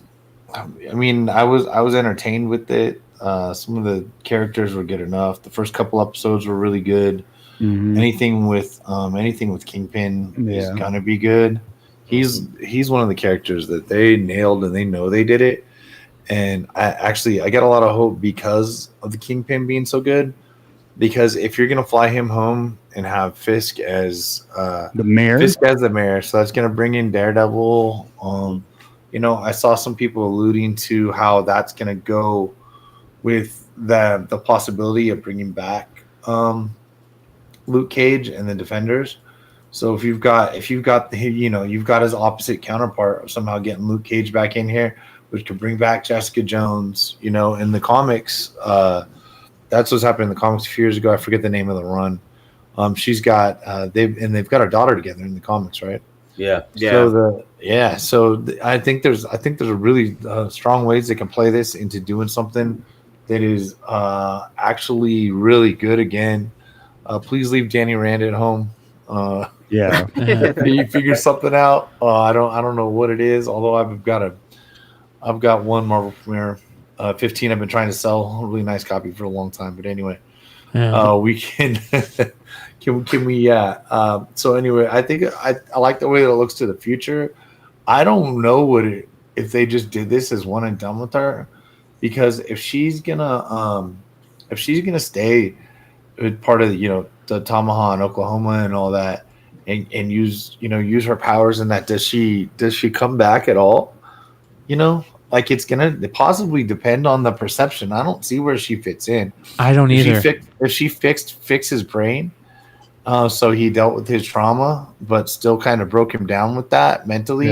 mean, I was entertained with it. Some of the characters were good enough. The first couple episodes were really good. Anything with Kingpin is gonna be good. He's one of the characters that they nailed, and they know they did it. And I get a lot of hope because of the Kingpin being so good. Because if you're gonna fly him home and have Fisk as the mayor, so that's gonna bring in Daredevil. You know, I saw some people alluding to how that's gonna go with the possibility of bringing back Luke Cage and the Defenders. So if you've got you've got his opposite counterpart of somehow getting Luke Cage back in here, which could bring back Jessica Jones. You know, in the comics, that's what's happened in the comics a few years ago. I forget the name of the run. She's got they've got a daughter together in the comics, right? Yeah. So I think there's a really strong ways they can play this into doing something that is actually really good again. Please leave Danny Rand at home. You figure something out. I don't know what it is. Although I've got one Marvel Premiere 15 I've been trying to sell. A really nice copy for a long time. But anyway, we can can we so anyway, I think I like the way that it looks to the future. I don't know if they just did this as one and done with her, because if she's gonna stay part of the Tamaha in Oklahoma and all that, and use her powers in that, does she come back at all? Like, it's gonna possibly depend on the perception. I don't see where she fits in. I don't either. If she fixed his brain, so he dealt with his trauma, but still kind of broke him down with that mentally.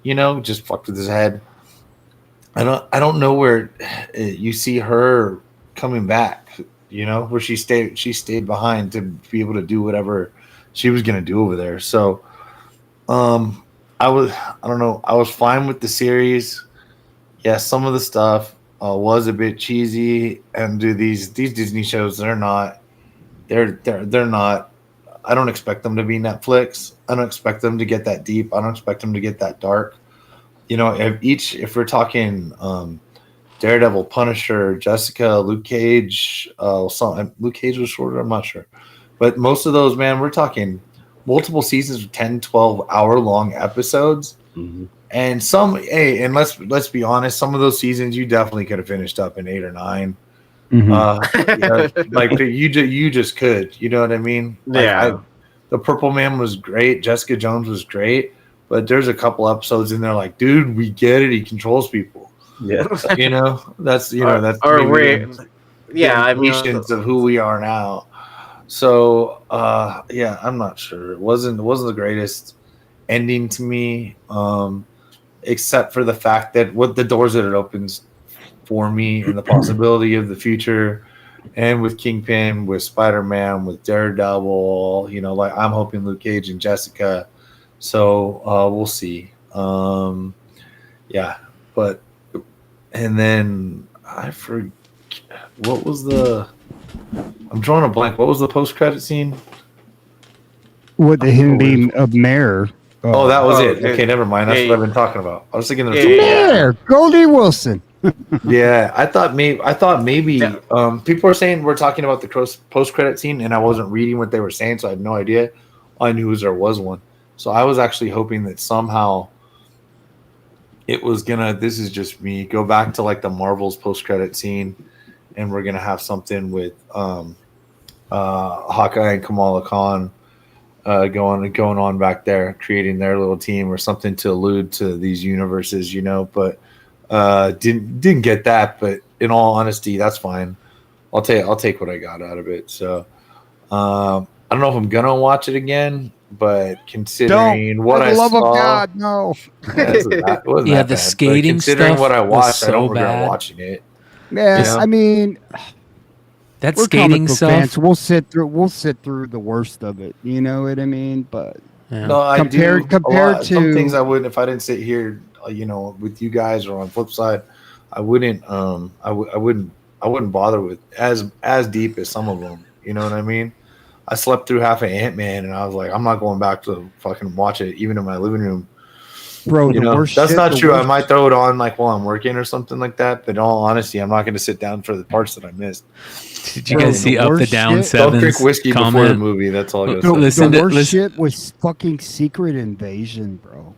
Just fucked with his head. I don't know where you see her coming back. Where she stayed behind to be able to do whatever she was gonna do over there. So, I was fine with the series. Yeah, some of the stuff was a bit cheesy, and these Disney shows, they're not. I don't expect them to be Netflix. I don't expect them to get that deep. I don't expect them to get that dark. If we're talking Daredevil, Punisher, Jessica, Luke Cage, Luke Cage was shorter, I'm not sure, but most of those, man, we're talking multiple seasons of 10, 12 hour long episodes. And and let's be honest, some of those seasons you definitely could have finished up in 8 or 9. Like you just could, you know what I mean? The Purple Man was great, Jessica Jones was great, but there's a couple episodes in there like, dude, we get it, he controls people. That's that's of who we are now. So I'm not sure. It wasn't the greatest ending to me, except for the fact that what the doors that it opens for me and the possibility of the future, and with Kingpin, with Spider-Man, with Daredevil, like I'm hoping Luke Cage and Jessica. So we'll see. But and then I forget what was I'm drawing a blank. What was the post-credit scene? With him being a mayor. Oh, that was it. Okay, never mind. That's what I've been talking about. I was thinking of Mayor Goldie Wilson. I thought maybe people were saying we're talking about the post-credit scene, and I wasn't reading what they were saying, so I had no idea. All I knew was there was one. So I was actually hoping that somehow it was gonna, this is just me, go back to like the Marvel's post-credit scene, and we're gonna have something with Hawkeye and Kamala Khan going on back there, creating their little team or something to allude to these universes, but didn't get that. But in all honesty, that's fine. I'll take what I got out of it. So I don't know if I'm gonna watch it again, but considering what I love saw, of God, no. It wasn't Yeah, that the bad. skating But considering stuff what I was watched, I so don't regret bad. watching it. Yeah, You know? I mean, That we're skating comic book stuff. fans. We'll sit through the worst of it. You know what I mean? But No, I compared do. compared to some things I wouldn't if I didn't sit here, with you guys or on flip side, I wouldn't. I wouldn't bother with as deep as some of them. You know what I mean? I slept through half of Ant-Man, and I was like, I'm not going back to fucking watch it, even in my living room. Bro, the worst that's shit, not the true. I worst- might throw it on while I'm working or something like that. But in all honesty, I'm not going to sit down for the parts that I missed. Did you guys see Up the Down Don't drink Sevens whiskey before the comment? movie. That's all I got The, to say. the worst shit was fucking Secret Invasion, bro.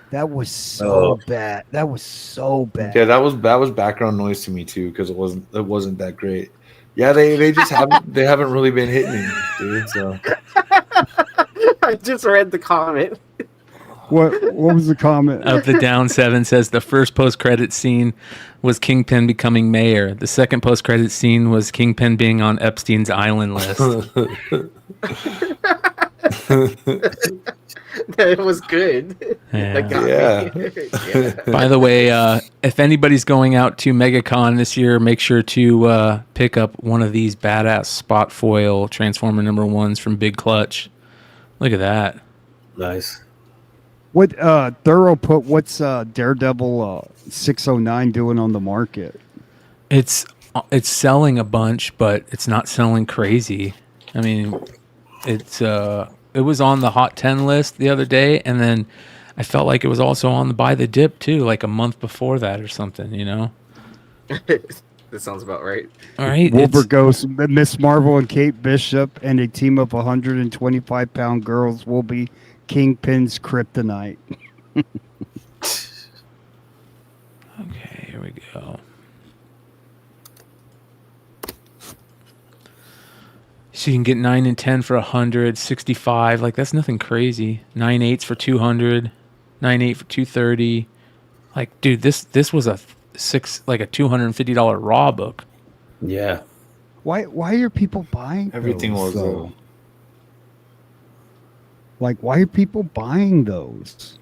That was so bad. That was so bad. Yeah, that was background noise to me too because it wasn't that great. Yeah, they just haven't really been hitting me, dude. So I just read the comment. What was the comment? Up the Down 7 says the first post-credit scene was Kingpin becoming mayor. The second post-credit scene was Kingpin being on Epstein's island list. It was good. Yeah. That got me. Yeah. By the way, if anybody's going out to MegaCon this year, make sure to pick up one of these badass spot foil Transformer #1s from Big Clutch. Look at that. Nice. What Thorough put? What's Daredevil 609 doing on the market? It's selling a bunch, but it's not selling crazy. I mean, it was on the Hot 10 list the other day, and then I felt like it was also on the Buy the Dip too, like a month before that or something. You know. That sounds about right. All right. Wilbur goes, Miss Marvel and Kate Bishop and a team of 125-pound girls will be Kingpin's kryptonite. Okay, here we go. So you can get 9 and 10 for 100, 65. Like, that's nothing crazy. 9 8s for 200, 9 8 for 230. Like, dude, this was a $250 raw book. Yeah. Why are people buying everything those, was though? Like, why are people buying those?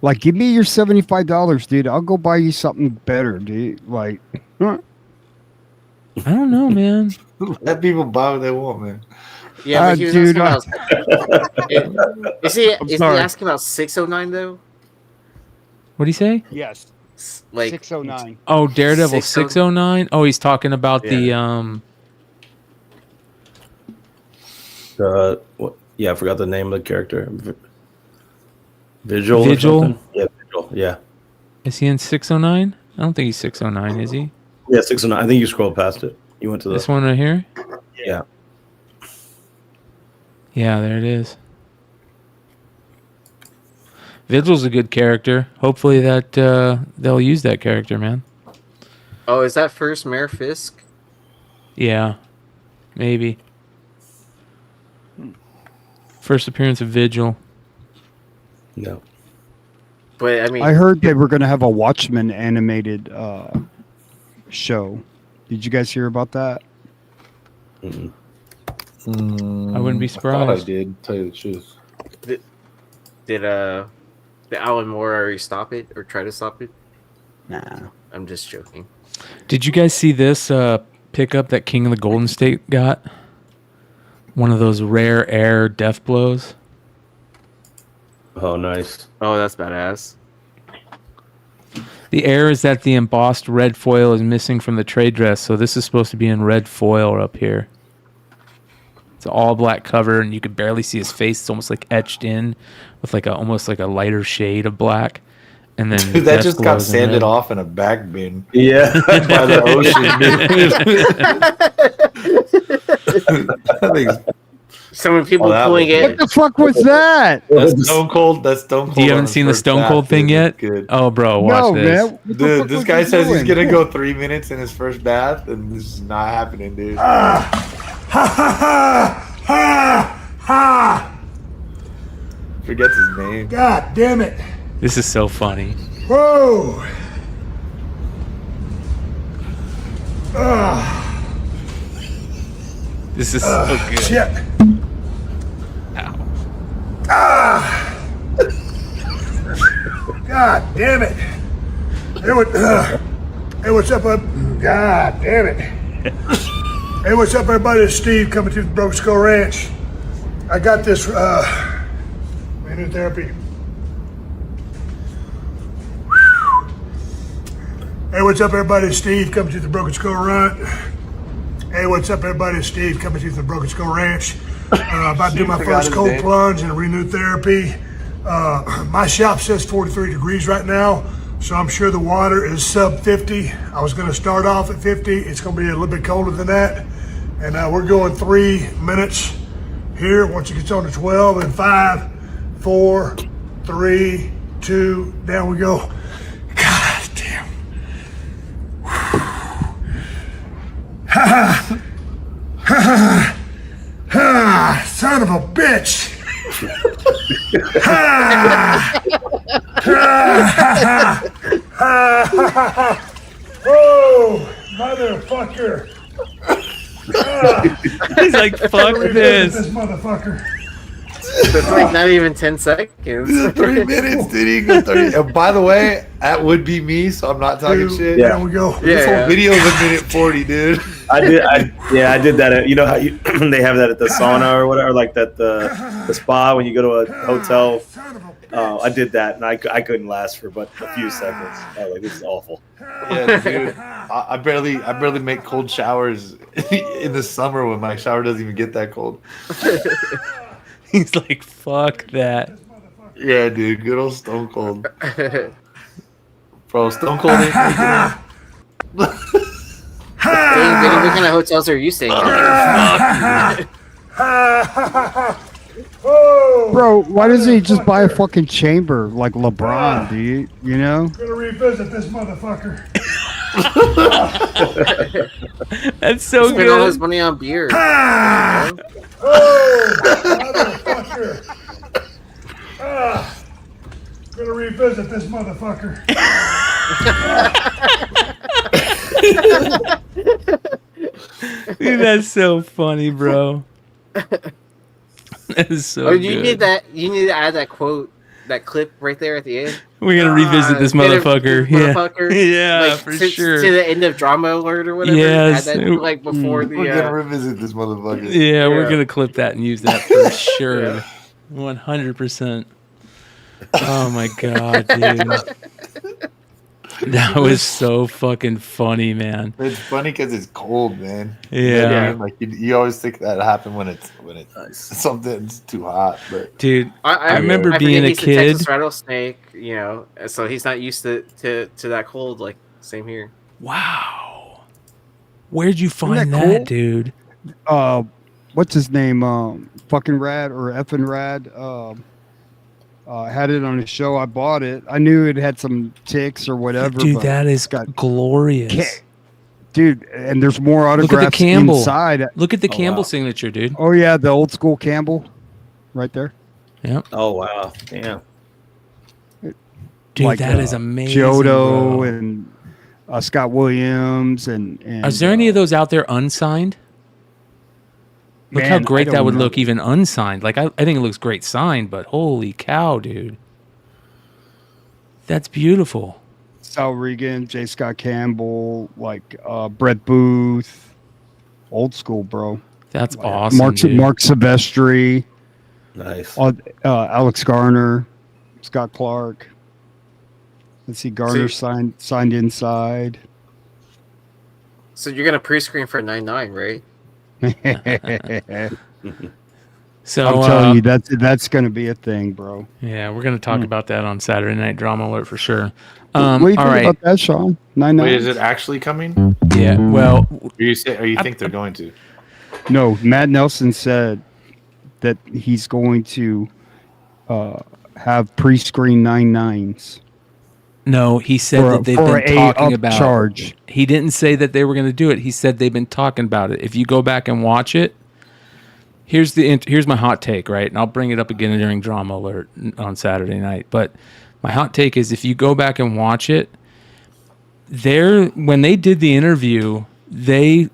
Like, give me your $75, dude. I'll go buy you something better, dude. Like, I don't know, man. Let people buy what they want, man. Yeah, but he was dude, asking about. Is he sorry. asking about 609 though? What do you say? Yes. Like 609. Oh, Daredevil 609? 609? Oh, he's talking about the what? Yeah, I forgot the name of the character. Vigil. Vigil? Or something? Yeah, Vigil. Yeah. Is he in 609? I don't think he's 609, is he? Yeah, 609. I think you scrolled past it. You went to This one right here? Yeah. Yeah, there it is. Vigil's a good character. Hopefully that they'll use that character, man. Oh, is that first Mayor Fisk? Yeah, maybe. First appearance of Vigil. No. But I mean, I heard they were going to have a Watchmen animated show. Did you guys hear about that? Mm-mm. I wouldn't be I thought surprised. I did. Tell you the truth. Did Alan Moore already stop it or try to stop it? Nah. I'm just joking. Did you guys see this pickup that King of the Golden State got? One of those rare air death blows. Oh, nice. Oh, that's badass. The error is that the embossed red foil is missing from the trade dress, so this is supposed to be in red foil up here. It's an all black cover, and you could barely see his face. It's almost like etched in with almost like a lighter shade of black. And then Dude, that just got sanded off in a back bin. Yeah. By the ocean. So many people pulling it. What the fuck was that? That's Stone Cold. That's Stone Cold. You haven't seen the Stone Cold thing yet? Good. Oh, bro, watch this. Man. Dude, this guy says he's gonna go 3 minutes in his first bath, and this is not happening, dude. Forgets his name. God damn it. This is so funny. Whoa. This is so good. Shit. Ow. God damn it. Hey, what's up? God damn it. Hey, what's up, everybody? It's Steve coming to the Broken Skull Ranch. I got this new therapy. Hey, what's up, everybody? It's Steve coming to the Broken Skull Run. Hey, what's up, everybody? It's Steve coming to the Broken Skull Ranch. About to do my first cold plunge and renewed therapy. My shop says 43 degrees right now, so I'm sure the water is sub 50. I was gonna start off at 50. It's gonna be a little bit colder than that. And we're going 3 minutes here. Once it gets on to 12 and 5, 4, 3, 2, down we go. God damn. Ha ha. Ha, son of a bitch. Oh, motherfucker. He's like, fuck this. This motherfucker. It's like not even 10 seconds. 3 minutes, did he go 30? And by the way, that would be me, so I'm not talking shit. Yeah, there we go. This whole video is a minute 40, dude. I did that. You know how they have that at the sauna or whatever, like that the spa when you go to a hotel. I did that, and I couldn't last for but a few seconds. I was like, this is awful. Yeah, dude. I barely make cold showers in the summer when my shower doesn't even get that cold. He's like, fuck that. Yeah, dude. Good old Stone Cold. Bro, Stone Cold ain't making it. What kind of hotels are you staying at? Bro, why doesn't he just buy a fucking chamber like LeBron, dude? You know? I'm gonna revisit this motherfucker. That's so Spend good. all his money on beer. Oh, motherfucker. Gonna revisit this motherfucker. Dude, that's so funny, bro. That is so good. You need that. You need to add that quote, that clip right there at the end. We're gonna revisit this motherfucker. Yeah, like, for sure. To the end of Drama Alert or whatever. Yes. Add that, like before the. We're gonna revisit this motherfucker. Yeah, we're gonna clip that and use that for sure. 100%. Oh my god, dude. That was so fucking funny, man. It's funny because it's cold, man. Yeah. You know what I mean? Like you always think that happen when it's something's too hot, but dude, I remember being a kid. Texas rattlesnake, you know, so he's not used to that cold. Like same here. Wow, where'd you find that, dude? What's his name? Fucking Rad or effing Rad? Had it on his show. I bought it. I knew it had some ticks or whatever. Dude, but that is glorious. Dude, and there's more autographs Look at the Campbell. inside. Look at the Campbell signature, dude. Oh yeah, the old school Campbell, right there. Yep. Oh wow, damn. Dude, like, that is amazing. Giotto bro. and Scott Williams and Is there any of those out there unsigned? Look how great that would look even unsigned. Like I think it looks great signed, but holy cow, dude. That's beautiful. Sal Regan, J. Scott Campbell, like Brett Booth. Old school, bro. That's awesome. Mark Silvestri. Nice. Alex Garner, Scott Clark. Let's see, Garner signed inside. So you're gonna pre-screen for 9/9, right? So I'm telling you, that's going to be a thing, bro. Yeah, we're going to talk about that on Saturday Night Drama Alert for sure. What do you think about that, Sean? 9/9. Wait, is it actually coming? Yeah. Well, or you think they're going to? No, Matt Nelson said that he's going to have pre-screen 9/9s. No, he said that they've been talking about charge. He didn't say that they were going to do it. He said they've been talking about it. If you go back and watch it, here's my hot take, right? And I'll bring it up again during Drama Alert on Saturday night. But my hot take is if you go back and watch it, when they did the interview, they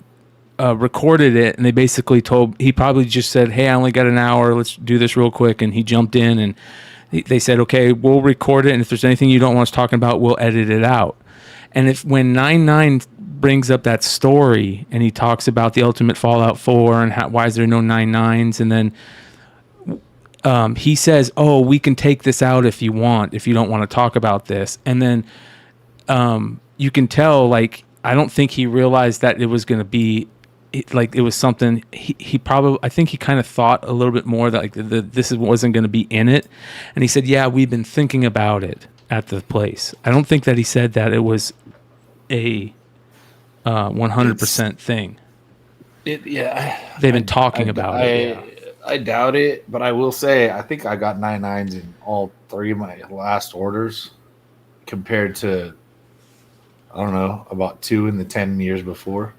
recorded it, and they basically he probably just said, "Hey, I only got an hour. Let's do this real quick." And he jumped in, and they said, "Okay, we'll record it, and if there's anything you don't want us talking about, we'll edit it out." And when 99 brings up that story, and he talks about the Ultimate Fallout 4 and why is there no 99s, and then he says, "Oh, we can take this out if you want, if you don't want to talk about this." And then you can tell, like, I don't think he realized that it was going to be like it was something he probably, I think he kind of thought a little bit more that like this wasn't going to be in it. And he said, "Yeah, we've been thinking about it at the place." I don't think that he said that it was a 100% thing. They've been talking about it. I doubt it, but I will say I think I got 99s in all 3 of my last orders, compared to, I don't know, about 2 in the 10 years before.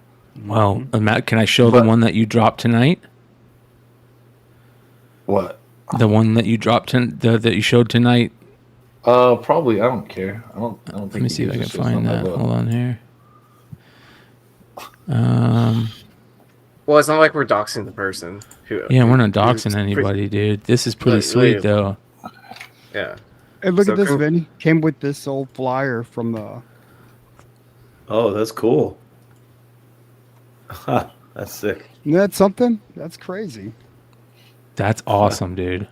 Well, Matt, can I show the one that you dropped tonight? What? The one that you dropped that you showed tonight? Probably. I don't care. I don't think. Let me see if I can find that. Hold on here. Well, it's not like we're doxing the person. Yeah, we're not doxing anybody, dude. This is pretty sweet, though. Yeah. Hey, look at this, Vinny. Came with this old flyer from the. Oh, that's cool. That's sick. That's something. That's crazy. That's awesome, dude.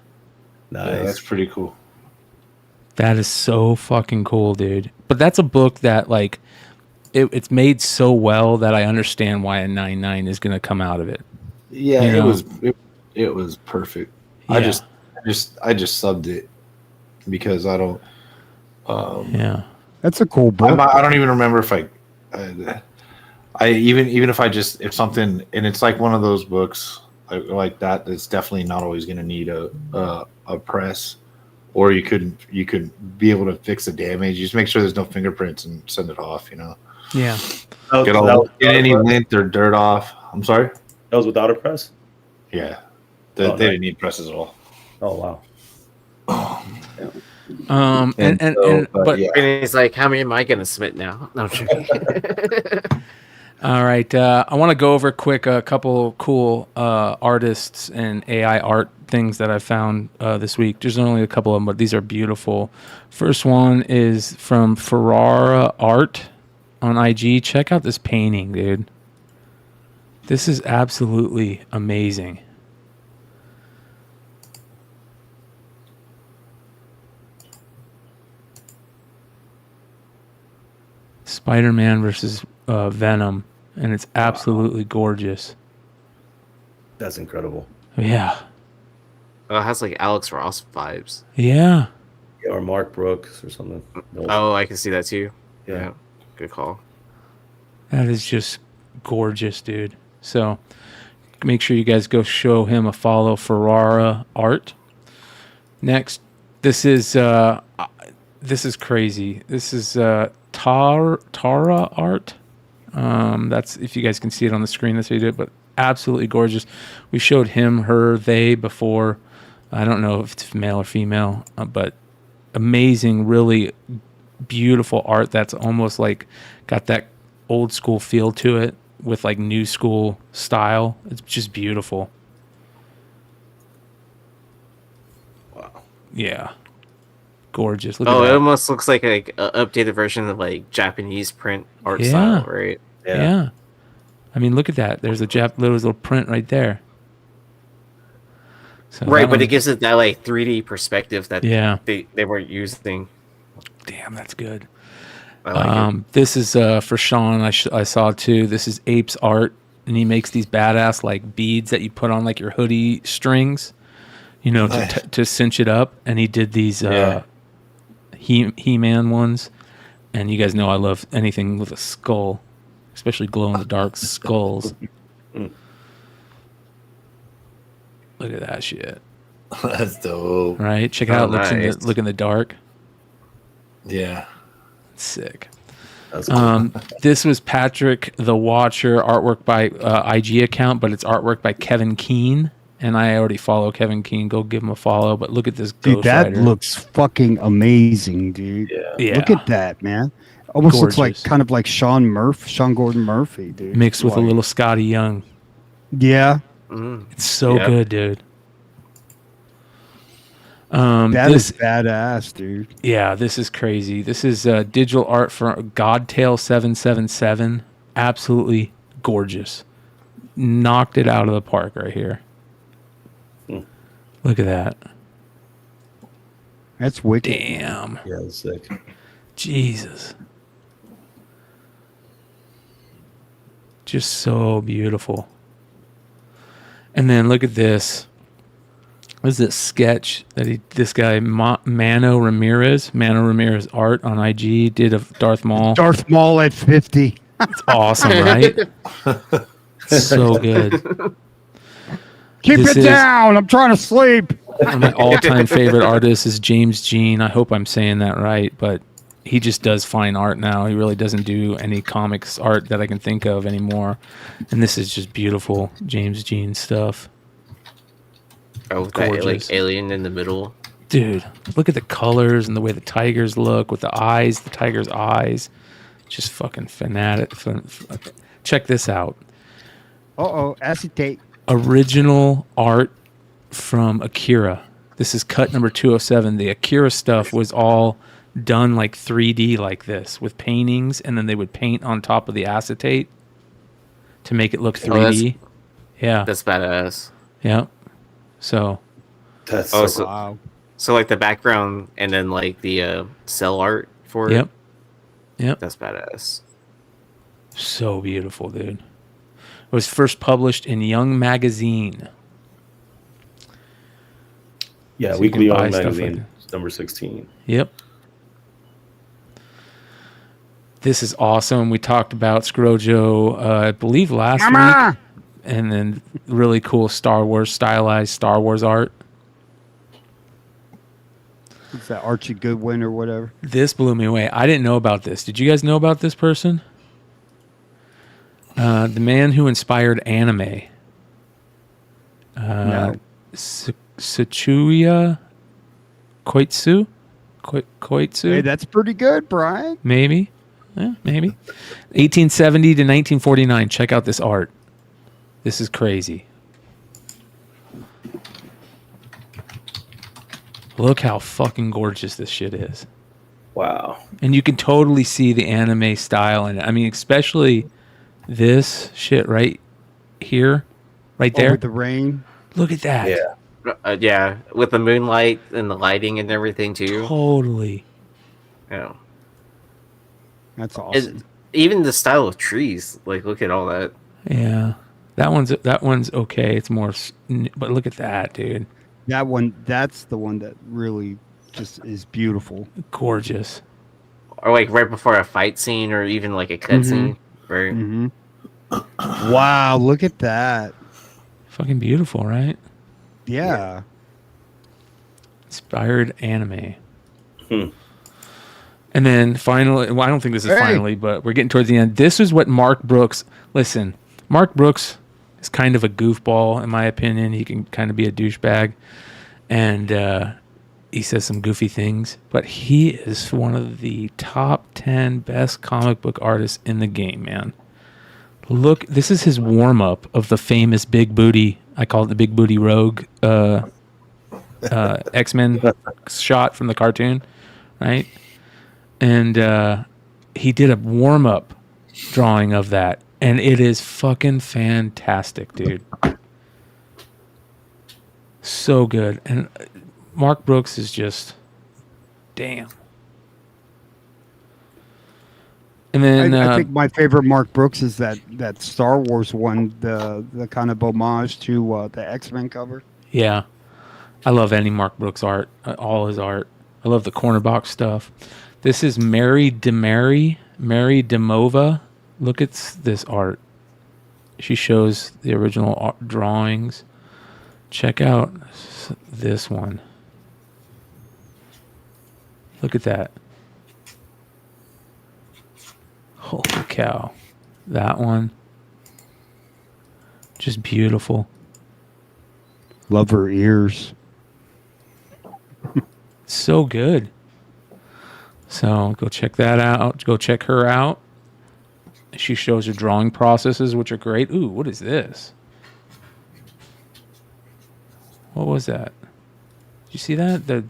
Nice. Yeah, that's pretty cool. That is so fucking cool, dude. But that's a book that, like, it's made so well that I understand why a 99 is going to come out of it. Yeah, You know? it was perfect. Yeah. I just subbed it because I don't. Yeah, that's a cool book. I don't even remember if I even if something, and it's like one of those books like that that's definitely not always going to need a press, or you could be able to fix the damage. You just make sure there's no fingerprints and send it off. You know. Yeah. Get any lint or dirt off. I'm sorry. That was without a press. Yeah, they didn't need presses at all. Oh wow. But he's like, how many am I gonna submit now? No, I'm joking. All right, I want to go over quick a couple cool artists and AI art things that I found this week. There's only a couple of them, but these are beautiful. First one is from Ferrara Art on IG. Check out this painting, dude. This is absolutely amazing. Spider-Man versus Venom, and it's absolutely gorgeous. That's incredible. Yeah. Oh, it has like Alex Ross vibes. Yeah. Or Mark Brooks or something. Oh, I can see that too. Yeah. Good call. That is just gorgeous, dude. So make sure you guys go show him a follow, Ferrara Art. Next, this is crazy. This is Tara Art. That's, if you guys can see it on the screen, that's what he did, but absolutely gorgeous. We showed him, her, they before. I don't know if it's male or female, but amazing, really beautiful art that's almost like got that old school feel to it with like new school style. It's just beautiful. Wow. Yeah. Gorgeous. Look It at that. almost looks like an updated version of like Japanese print art style, right? Yeah. I mean, look at that. There's a little print right there. So right, but it gives it that like 3D perspective that they weren't using. Damn, that's good. I like it. This is for Sean. I saw too. This is Ape's art, and he makes these badass like beads that you put on like your hoodie strings, you know, to cinch it up. And he did these He-Man ones, and you guys know I love anything with a skull, especially glow in the dark skulls. Look at that shit. That's dope. Right? Check it out. Look in the dark. Yeah. Sick. That's cool. This was Patrick the Watcher, artwork by IG account, but it's artwork by Kevin Keane. And I already follow Kevin Keane. Go give him a follow. But look at this Dude, Ghost that Rider. looks fucking amazing, dude. Yeah. Look at that, man. Almost looks Gorgeous. like kind of like Sean Gordon Murphy, dude. Mixed with a little Scotty Young. Yeah. It's so good, dude. That is badass, dude. Yeah, this is crazy. This is digital art for Godtail 777. Absolutely gorgeous. Knocked it out of the park right here. Look at that. That's wicked. Damn. Yeah, that's sick. Jesus. Just so beautiful. And then look at this. What is this sketch that this guy, Mano Ramirez art on IG, did of Darth Maul. Darth Maul at 50. It's awesome, right? So good. Keep it down. I'm trying to sleep. One of my all-time favorite artists is James Jean. I hope I'm saying that right, but he just does fine art now. He really doesn't do any comics art that I can think of anymore. And this is just beautiful James Jean stuff. Oh, that like alien in the middle. Dude, look at the colors and the way the tigers look with the eyes, the tiger's eyes. Just fucking fanatic. Check this out. Acetate. Original art from Akira. This is cut number 207. The Akira stuff was all done like 3D like this with paintings, and then they would paint on top of the acetate to make it look 3D. Yeah. That's badass. Yeah. So that's wow. So like the background and then like the cell art for it. Yep. That's badass. So beautiful, dude. It was first published in Young Magazine. Yeah, So Weekly you can Young buy stuff Magazine, like number 16. Yep. This is awesome. We talked about Scrojo, I believe, last week. And then really cool stylized Star Wars art. It's that Archie Goodwin or whatever. This blew me away. I didn't know about this. Did you guys know about this person? The man who inspired anime. No. Sachuya Koitsu? Koitsu? Hey, that's pretty good, Brian. Maybe. Yeah, maybe. 1870 to 1949. Check out this art. This is crazy. Look how fucking gorgeous this shit is. Wow. And you can totally see the anime style in it. I mean, especially this shit right here, right there. With the rain. Look at that. Yeah. Yeah, with the moonlight and the lighting and everything too. Totally. Yeah. That's awesome. Even the style of trees, like look at all that. Yeah. That one's okay. It's more, but look at that, dude. That's the one that really just is beautiful. Gorgeous. Or like right before a fight scene or even like a cutscene. Right. Mm-hmm. Wow, look at that. Fucking beautiful, right? Yeah. Inspired anime. And then finally, well, I don't think this is finally, but we're getting towards the end. This is what Mark Brooks, listen, Mark Brooks is kind of a goofball, in my opinion. He can kind of be a douchebag. And he says some goofy things, but he is one of the top 10 best comic book artists in the game, man. Look, this is his warm-up of the famous Big Booty, I call it the Big Booty Rogue X-Men shot from the cartoon, right? And he did a warm-up drawing of that, and it is fucking fantastic, dude. So good. And Mark Brooks is just, damn. And then I think my favorite Mark Brooks is that Star Wars one, the kind of homage to the X-Men cover. Yeah, I love any Mark Brooks art, all his art. I love the corner box stuff. This is Mary Demova. Look at this art. She shows the original art drawings. Check out this one. Look at that. Holy cow. That one. Just beautiful. Love her ears. So good. So go check that out. Go check her out. She shows her drawing processes, which are great. Ooh, what is this? What was that? Did you see that? The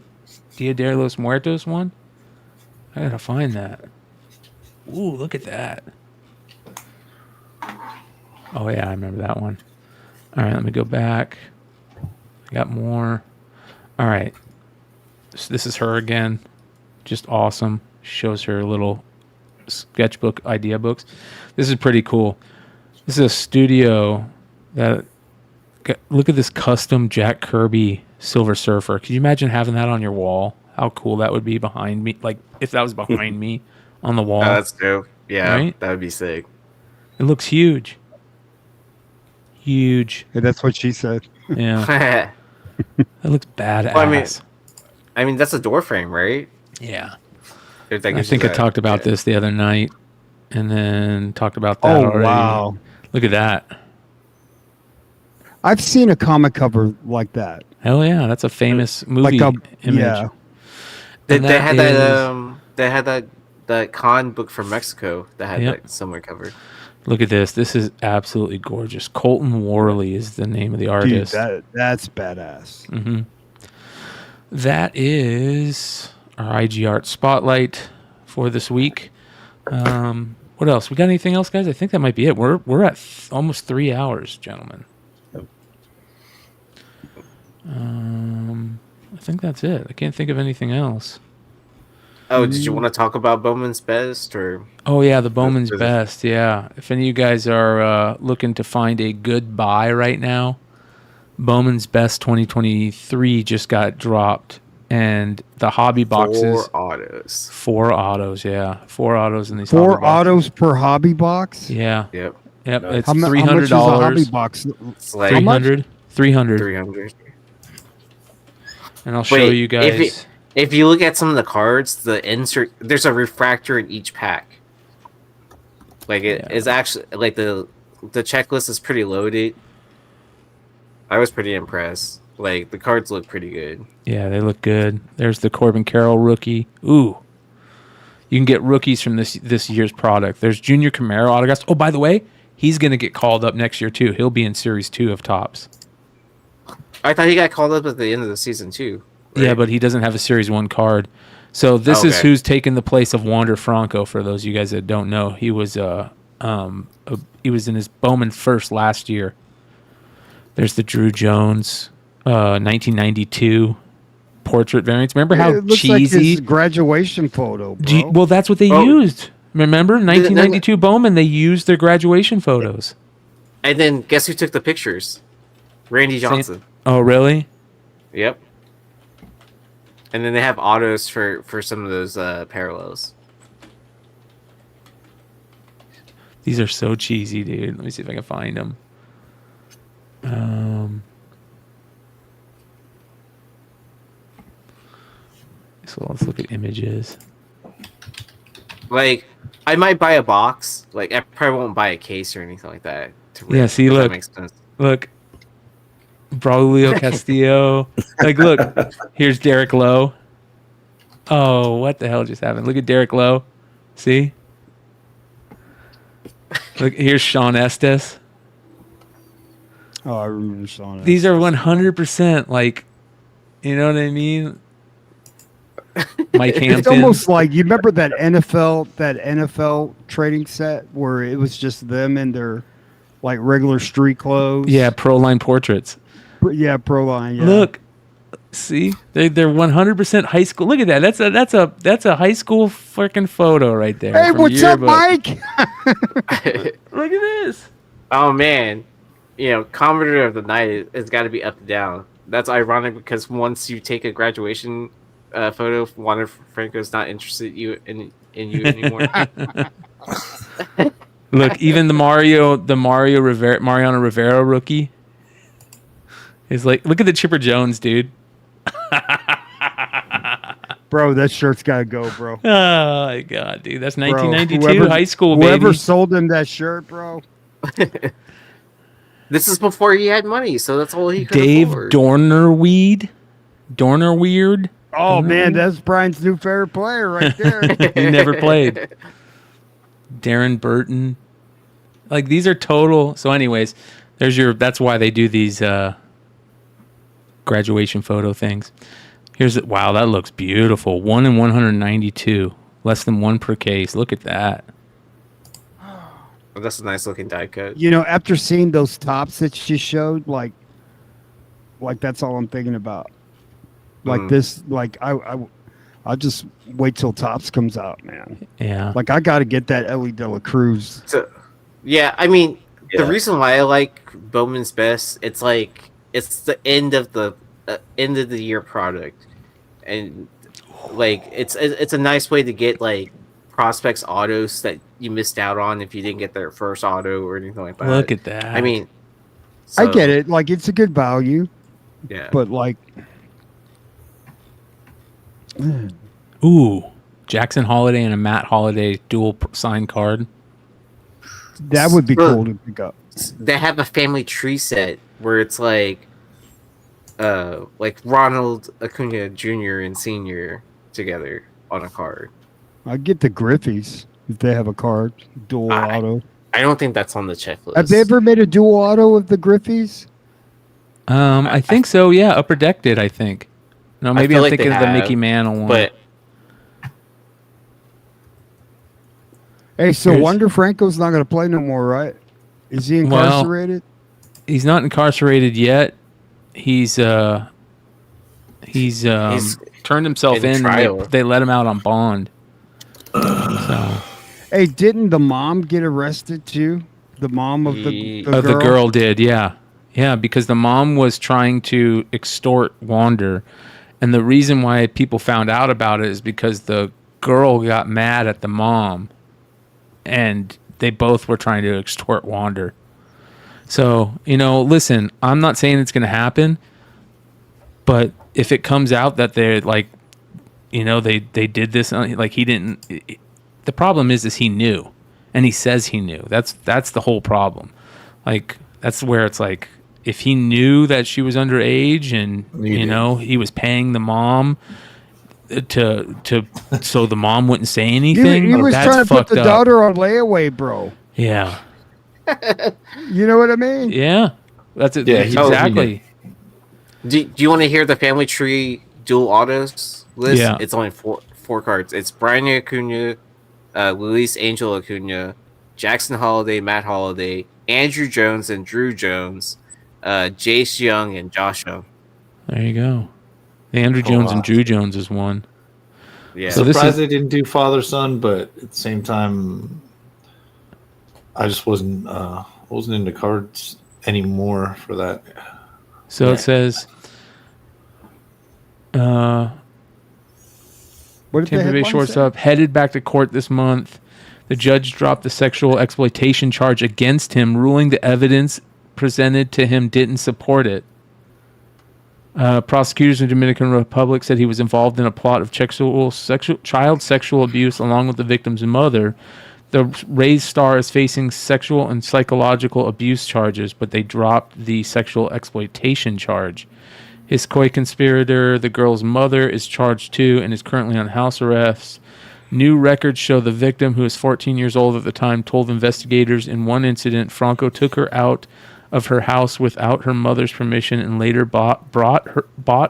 Dia de los Muertos one? I gotta find that. Ooh, look at that. Oh, yeah, I remember that one. All right, let me go back. I got more. All right. So this is her again. Just awesome. Shows her little sketchbook idea books. This is pretty cool. This is a studio that... Look at this custom Jack Kirby Silver Surfer. Could you imagine having that on your wall? How cool that would be behind me. Like, if that was behind me on the wall. Oh, that's dope. Yeah, right? That would be sick. It looks huge. Huge. Yeah, that's what she said. Yeah. That looks badass. Well, I mean, that's a door frame, right? Yeah. I think I talked about this the other night, and then talked about that already. Wow. Look at that. I've seen a comic cover like that. Hell yeah, that's a famous movie image. Yeah. They had that con book from Mexico that had that similar cover. Look at this. This is absolutely gorgeous. Colton Worley is the name of the artist. Dude, that's badass. Mm-hmm. That is our IG Art Spotlight for this week. What else? We got anything else, guys? I think that might be it. We're at almost 3 hours, gentlemen. I think that's it. I can't think of anything else. Oh, did you want to talk about Bowman's Best or? Oh yeah, the Bowman's Best. Yeah, if any of you guys are looking to find a good buy right now, Bowman's Best 2023 just got dropped, and the hobby boxes. 4 autos. Yeah, 4 autos in these. 4 autos per hobby box. Yeah. Yep. It's $300. $300. How much is a hobby box? It's like 300. And I'll show you guys. If you look at some of the cards, the insert, there's a refractor in each pack. Like it is actually like the checklist is pretty loaded. I was pretty impressed. Like the cards look pretty good. Yeah, they look good. There's the Corbin Carroll rookie. Ooh, you can get rookies from this year's product. There's Junior Camaro autographs. Oh, by the way, he's gonna get called up next year too. He'll be in Series 2 of Topps. I thought he got called up at the end of the season too. Right? Yeah, but he doesn't have a Series 1 card. So this is who's taken the place of Wander Franco. For those of you guys that don't know, he was he was in his Bowman first last year. There's the Drew Jones 1992 portrait variants. Remember how it looks cheesy? like his graduation photo, bro. Well, that's what they used. Remember 1992 Bowman? They used their graduation photos. And then guess who took the pictures? Randy Johnson. Oh, really? Yep. And then they have autos for some of those parallels. These are so cheesy, dude. Let me see if I can find them. So let's look at images. Like, I might buy a box. Like, I probably won't buy a case or anything like that. Yeah, see, look. Look. Braulio Castillo. Like, look. Here's Derek Lowe. Oh, what the hell just happened? Look at Derek Lowe. See? Look, here's Sean Estes. Oh, I remember Sean Estes. These are 100% like, you know what I mean? Mike Hampton. It's almost like, you remember that NFL trading set where it was just them in their like regular street clothes? Yeah, Pro Line portraits. Yeah, Pro Line. Yeah. Look, see, they're 100% high school. Look at that. That's a high school freaking photo right there. Hey, what's up, Mike? Look at this. Oh man, you know, Commodore of the Night has got to be up and down. That's ironic because once you take a graduation photo, Wander Franco's not interested in you anymore. Look, even the Mariano Rivera rookie is like, look at the Chipper Jones, dude. Bro, that shirt's got to go, bro. Oh my god, dude, that's 1992 high school, baby. Whoever sold him that shirt, bro. This is before he had money, so that's all he could Dave afford. Dornerweird. Oh man, that's Brian's new favorite player right there. He never played. Darren Burton. Like these are total. So, anyways, that's why they do these graduation photo things. Wow, that looks beautiful. 1 in 192. Less than 1 per case. Look at that. Oh, that's a nice looking die cut. You know, after seeing those tops that she showed, like that's all I'm thinking about. Like this, like I'll just wait till Tops comes out, man. Yeah. Like I got to get that Ellie De La Cruz. So, yeah, I mean, the reason why I like Bowman's Best, it's like it's the end of the year product, and like it's a nice way to get like prospects autos that you missed out on if you didn't get their first auto or anything like that. Look at that. I mean, I get it. Like it's a good value. Yeah. But like. Ooh, Jackson Holiday and a Matt Holiday dual signed card. That would be cool to pick up. They have a family tree set where it's like Ronald Acuna Jr. and Sr. together on a card. I'd get the Griffies if they have a card, dual auto. I don't think that's on the checklist. Have they ever made a dual auto of the Griffies? I think so. Yeah, Upper Deck did. I think. No, maybe I'm thinking of the Mickey Mantle one. But hey, so Wonder Franco's not going to play no more, right? Is he incarcerated? Well, he's not incarcerated yet. He's turned himself in and they let him out on bond. So. Hey, didn't the mom get arrested too? The mom of the girl? The girl did, yeah. Yeah, because the mom was trying to extort Wander. And the reason why people found out about it is because the girl got mad at the mom. And they both were trying to extort Wander. So, listen, I'm not saying it's going to happen. But if it comes out that they're like, they did this, like he didn't. The problem is he knew. And he says he knew. That's the whole problem. Like, that's where it's like, if he knew that she was underage and he was paying the mom so the mom wouldn't say anything. He was trying to put the daughter on layaway, bro. Yeah. You know what I mean? Yeah. That's it. Yeah, exactly. Do you want to hear the family tree dual autos list? Yeah. It's only four cards. It's Bryan Acuna, Luis Angel Acuna, Jackson Holiday, Matt Holiday, Andrew Jones and Drew Jones, Jace Young and Josh Young. There you go. Andrew Jones and Drew Jones is one. Yeah. So surprised they didn't do father son, but at the same time, I just wasn't into cards anymore for that. So it says, Tampa Bay shortstop headed back to court this month. The judge dropped the sexual exploitation charge against him, ruling the evidence presented to him didn't support it. Prosecutors in the Dominican Republic said he was involved in a plot of child sexual abuse along with the victim's mother. The Rays star is facing sexual and psychological abuse charges, but they dropped the sexual exploitation charge. His co-conspirator, the girl's mother, is charged too and is currently on house arrest. New records show the victim, who was 14 years old at the time, told investigators in one incident Franco took her out of her house without her mother's permission and later bought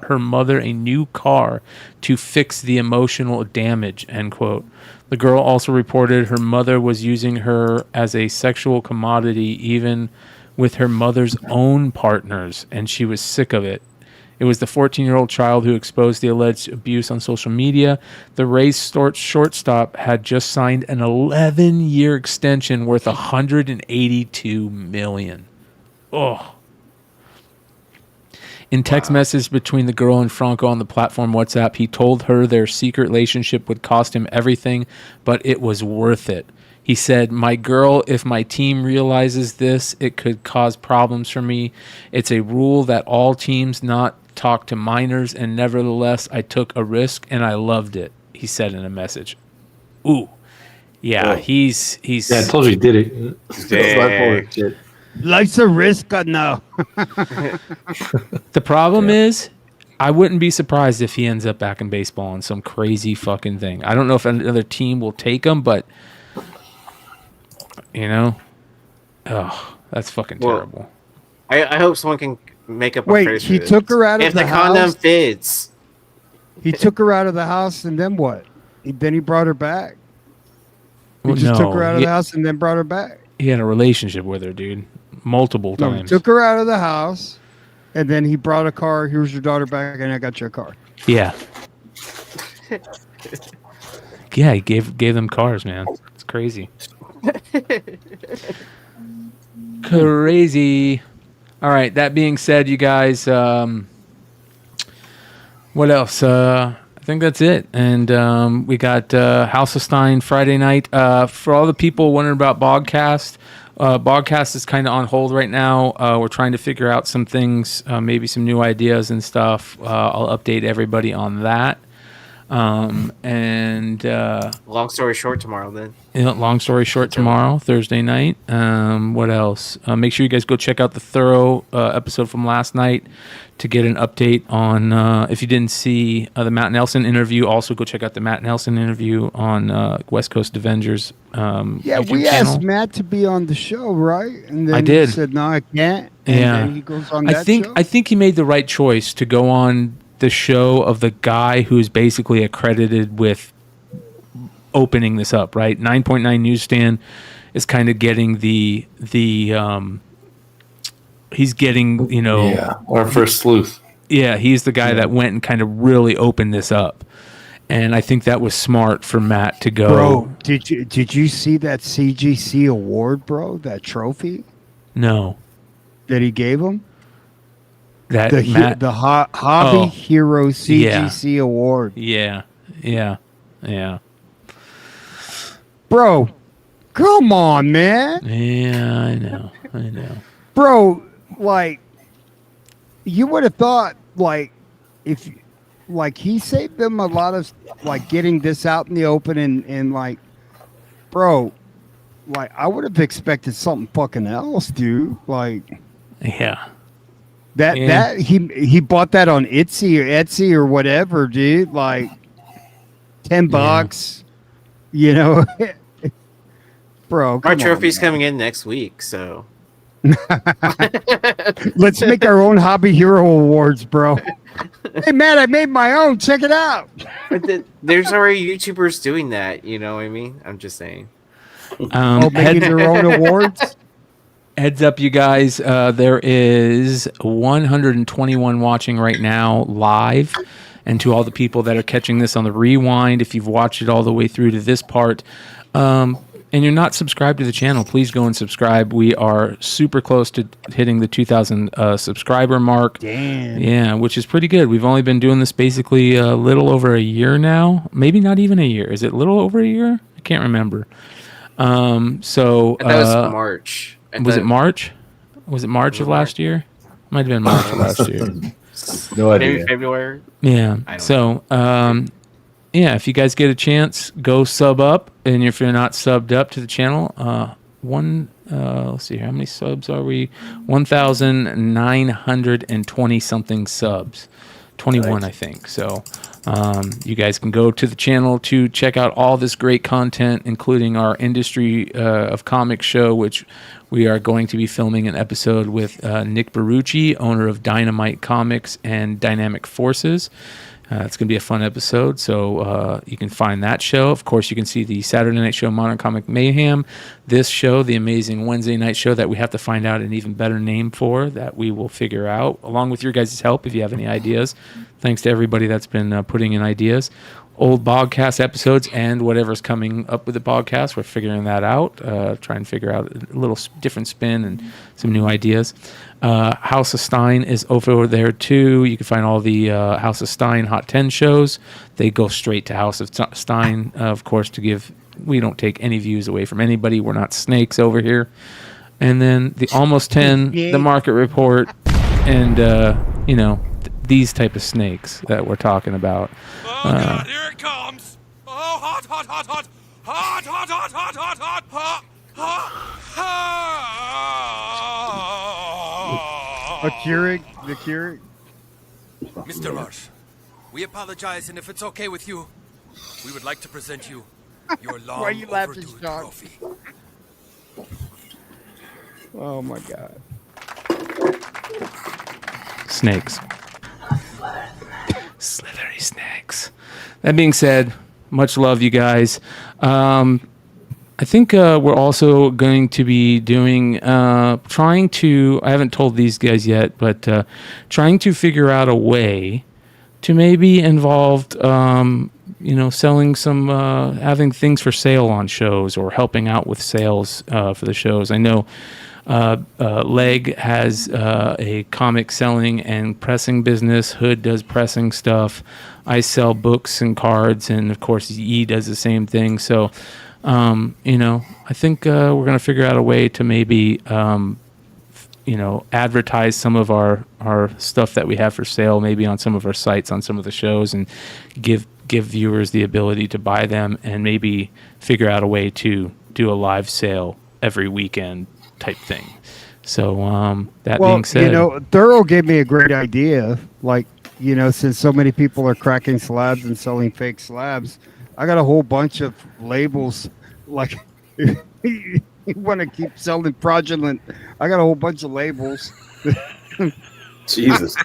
her mother a new car to fix the emotional damage, end quote. The girl also reported her mother was using her as a sexual commodity even with her mother's own partners, and she was sick of it. It was the 14-year-old child who exposed the alleged abuse on social media. The Rays shortstop had just signed an 11-year extension worth $182 million. Oh. In text message between the girl and Franco on the platform WhatsApp, he told her their secret relationship would cost him everything, but it was worth it. He said, "My girl, if my team realizes this, it could cause problems for me. It's a rule that all teams not talk to minors, and nevertheless, I took a risk and I loved it," he said in a message. Ooh. Yeah, he's Yeah, I told you he did it. Life's a risk, no. The problem is, I wouldn't be surprised if he ends up back in baseball on some crazy fucking thing. I don't know if another team will take him, but that's fucking terrible. I hope someone can make up. Wait, he took her out of the house. If the condom fits, he took her out of the house, and then what? Then he brought her back. He just took her out of the house and then brought her back. He had a relationship with her, dude, multiple times. He took her out of the house, and then he brought a car. Here's your daughter back, and I got your car. Yeah. Yeah, he gave them cars, man. It's crazy. Crazy. All right. That being said, you guys, what else? I think that's it. And we got House of Stein Friday night. For all the people wondering about Bogcast, Bogcast is kind of on hold right now. We're trying to figure out some things, maybe some new ideas and stuff. I'll update everybody on that. Long story short, tomorrow then. Long story short, tomorrow, Thursday night. What else? Make sure you guys go check out the thorough episode from last night to get an update on. If you didn't see the Matt Nelson interview, also go check out the Matt Nelson interview on West Coast Avengers. Yeah, we asked Matt to be on the show, right? And then I did. He said, "No, I can't." And then he goes on that show. I think he made the right choice to go on the show of the guy who's basically accredited with opening this up, right? 9.9 Newsstand is kind of getting the he's getting, our first sleuth. Yeah, he's the guy that went and kind of really opened this up. And I think that was smart for Matt to go. Bro, did you see that CGC award, bro? That trophy? No. That he gave him? The Hobby Hero CGC award. Yeah. Bro, come on, man. Yeah, I know. Bro, like, you would have thought, like, if, like, he saved them a lot of, like, getting this out in the open and like, bro, like, I would have expected something fucking else, dude. Like, yeah. That he bought that on Etsy or whatever, dude. Like $10, bro. Our trophy's coming in next week, so let's make our own Hobby Hero awards, bro. Hey, man, I made my own. Check it out. But there's already YouTubers doing that. You know what I mean? I'm just saying. Making their own awards. Heads up, you guys. There is 121 watching right now live. And to all the people that are catching this on the rewind, if you've watched it all the way through to this part, and you're not subscribed to the channel, please go and subscribe. We are super close to hitting the 2,000 subscriber mark. Damn. Yeah, which is pretty good. We've only been doing this basically a little over a year now. Maybe not even a year. Is it a little over a year? I can't remember. So that was March. Was it March? Was it March of last year? Might have been March of last year. No idea. Maybe February. Yeah. So, if you guys get a chance, go sub up. And if you're not subbed up to the channel, let's see here. How many subs are we? 1,920 something subs. 21, I think. So you guys can go to the channel to check out all this great content, including our Industry of Comics show, which we are going to be filming an episode with Nick Barucci, owner of Dynamite Comics and Dynamic Forces. It's going to be a fun episode, so you can find that show. Of course, you can see the Saturday night show, Modern Comic Mayhem. This show, the amazing Wednesday night show that we have to find out an even better name for, that we will figure out, along with your guys' help if you have any ideas. Thanks to everybody that's been putting in ideas. Old Bogcast episodes and whatever's coming up with the Bogcast, we're figuring that out, trying to figure out a little different spin and some new ideas. House of Stein is over there too. You can find all the House of Stein Hot 10 shows. They go straight to House of Stein, of course, we don't take any views away from anybody. We're not snakes over here. And then the Almost 10, the Market Report, and, these type of snakes that we're talking about. Oh, God, here it comes. Oh, hot, hot, hot, hot. Hot, hot, hot, hot, hot, hot, hot, hot. The Keurig. Mr. Marsh, we apologize, and if it's okay with you, we would like to present you your long Why are you laughing, overdue Sean? trophy. Oh my god. Snakes. Slithery snakes. That being said, much love, you guys. I think we're also going to be doing, trying to, I haven't told these guys yet, but trying to figure out a way to maybe involve, selling some, having things for sale on shows or helping out with sales for the shows. I know Legg has a comic selling and pressing business. Hood does pressing stuff. I sell books and cards, and of course, E does the same thing. So, I think we're going to figure out a way to maybe, advertise some of our stuff that we have for sale, maybe on some of our sites, on some of the shows, and give viewers the ability to buy them, and maybe figure out a way to do a live sale every weekend type thing. So being said, Thorough gave me a great idea. Like, since so many people are cracking slabs and selling fake slabs, I got a whole bunch of labels. Like, you want to keep selling fraudulent? I got a whole bunch of labels. Jesus.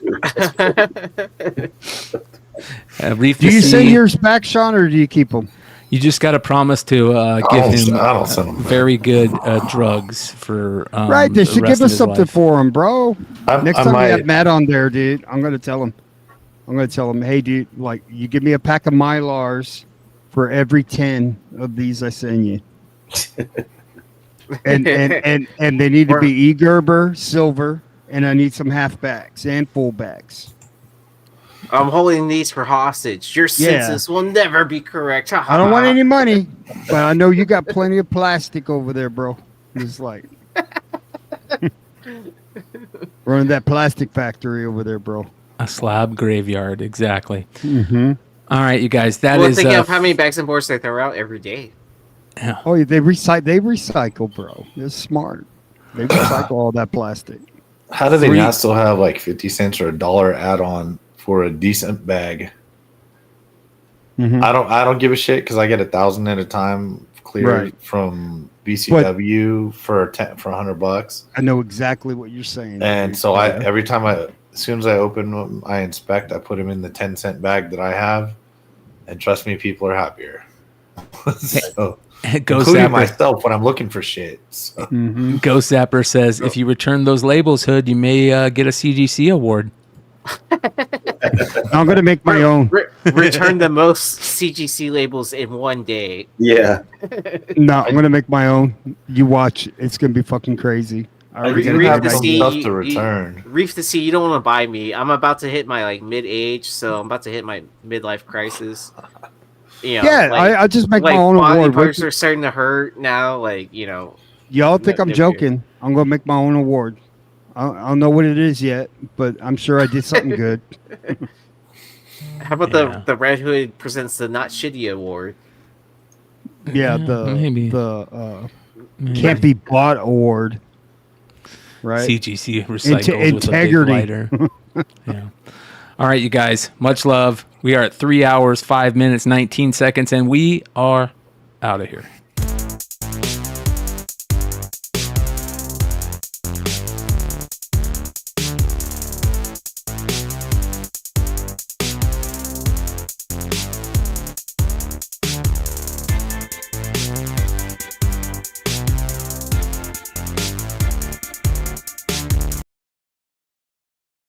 Do you send yours back, Sean, or do you keep them? You just got to promise to give him very good drugs for right. They should give us something for him, bro. Next time we have Matt on there, dude, I'm gonna tell him. Hey, dude, like, you give me a pack of Mylars for every 10 of these I send you. and they need to be E-Gerber, silver, and I need some halfbacks and fullbacks. I'm holding these for hostage. Your census will never be correct. I don't want any money, but I know you got plenty of plastic over there, bro. It's like running that plastic factory over there, bro. A slab graveyard, exactly. Mm-hmm. All right, you guys. Think of how many bags and boards they throw out every day. Yeah. Oh, they recycle, bro. They're smart. They recycle all that plastic. How do they not still have like 50 cents or $1 add-on for a decent bag? Mm-hmm. I don't give a shit because I get 1,000 at a time cleared from BCW for $100. I know exactly what you're saying. And so every time as soon as I open them, I inspect, I put them in the 10-cent bag that I have, and trust me, people are happier. So, including myself when I'm looking for shit. So. Mm-hmm. Ghost Zapper says, if you return those labels, Hood, you may get a CGC award. I'm gonna make my own. Return the most CGC labels in one day. Yeah. No, I'm gonna make my own. You watch. It's gonna be fucking crazy. Reef the Sea, you don't want to buy me. I'm about to hit my mid-age, so I'm about to hit my midlife crisis. I just make my own award. Parts are starting to hurt now. Y'all think I'm joking? I'm gonna make my own award. I don't know what it is yet, but I'm sure I did something good. How about the Red Hood presents the Not Shitty Award? Yeah, the Can't Be Bought Award. Right. CGC recycled integrity. With a big lighter. Yeah. All right, you guys. Much love. We are at 3 hours, 5 minutes, 19 seconds, and we are out of here.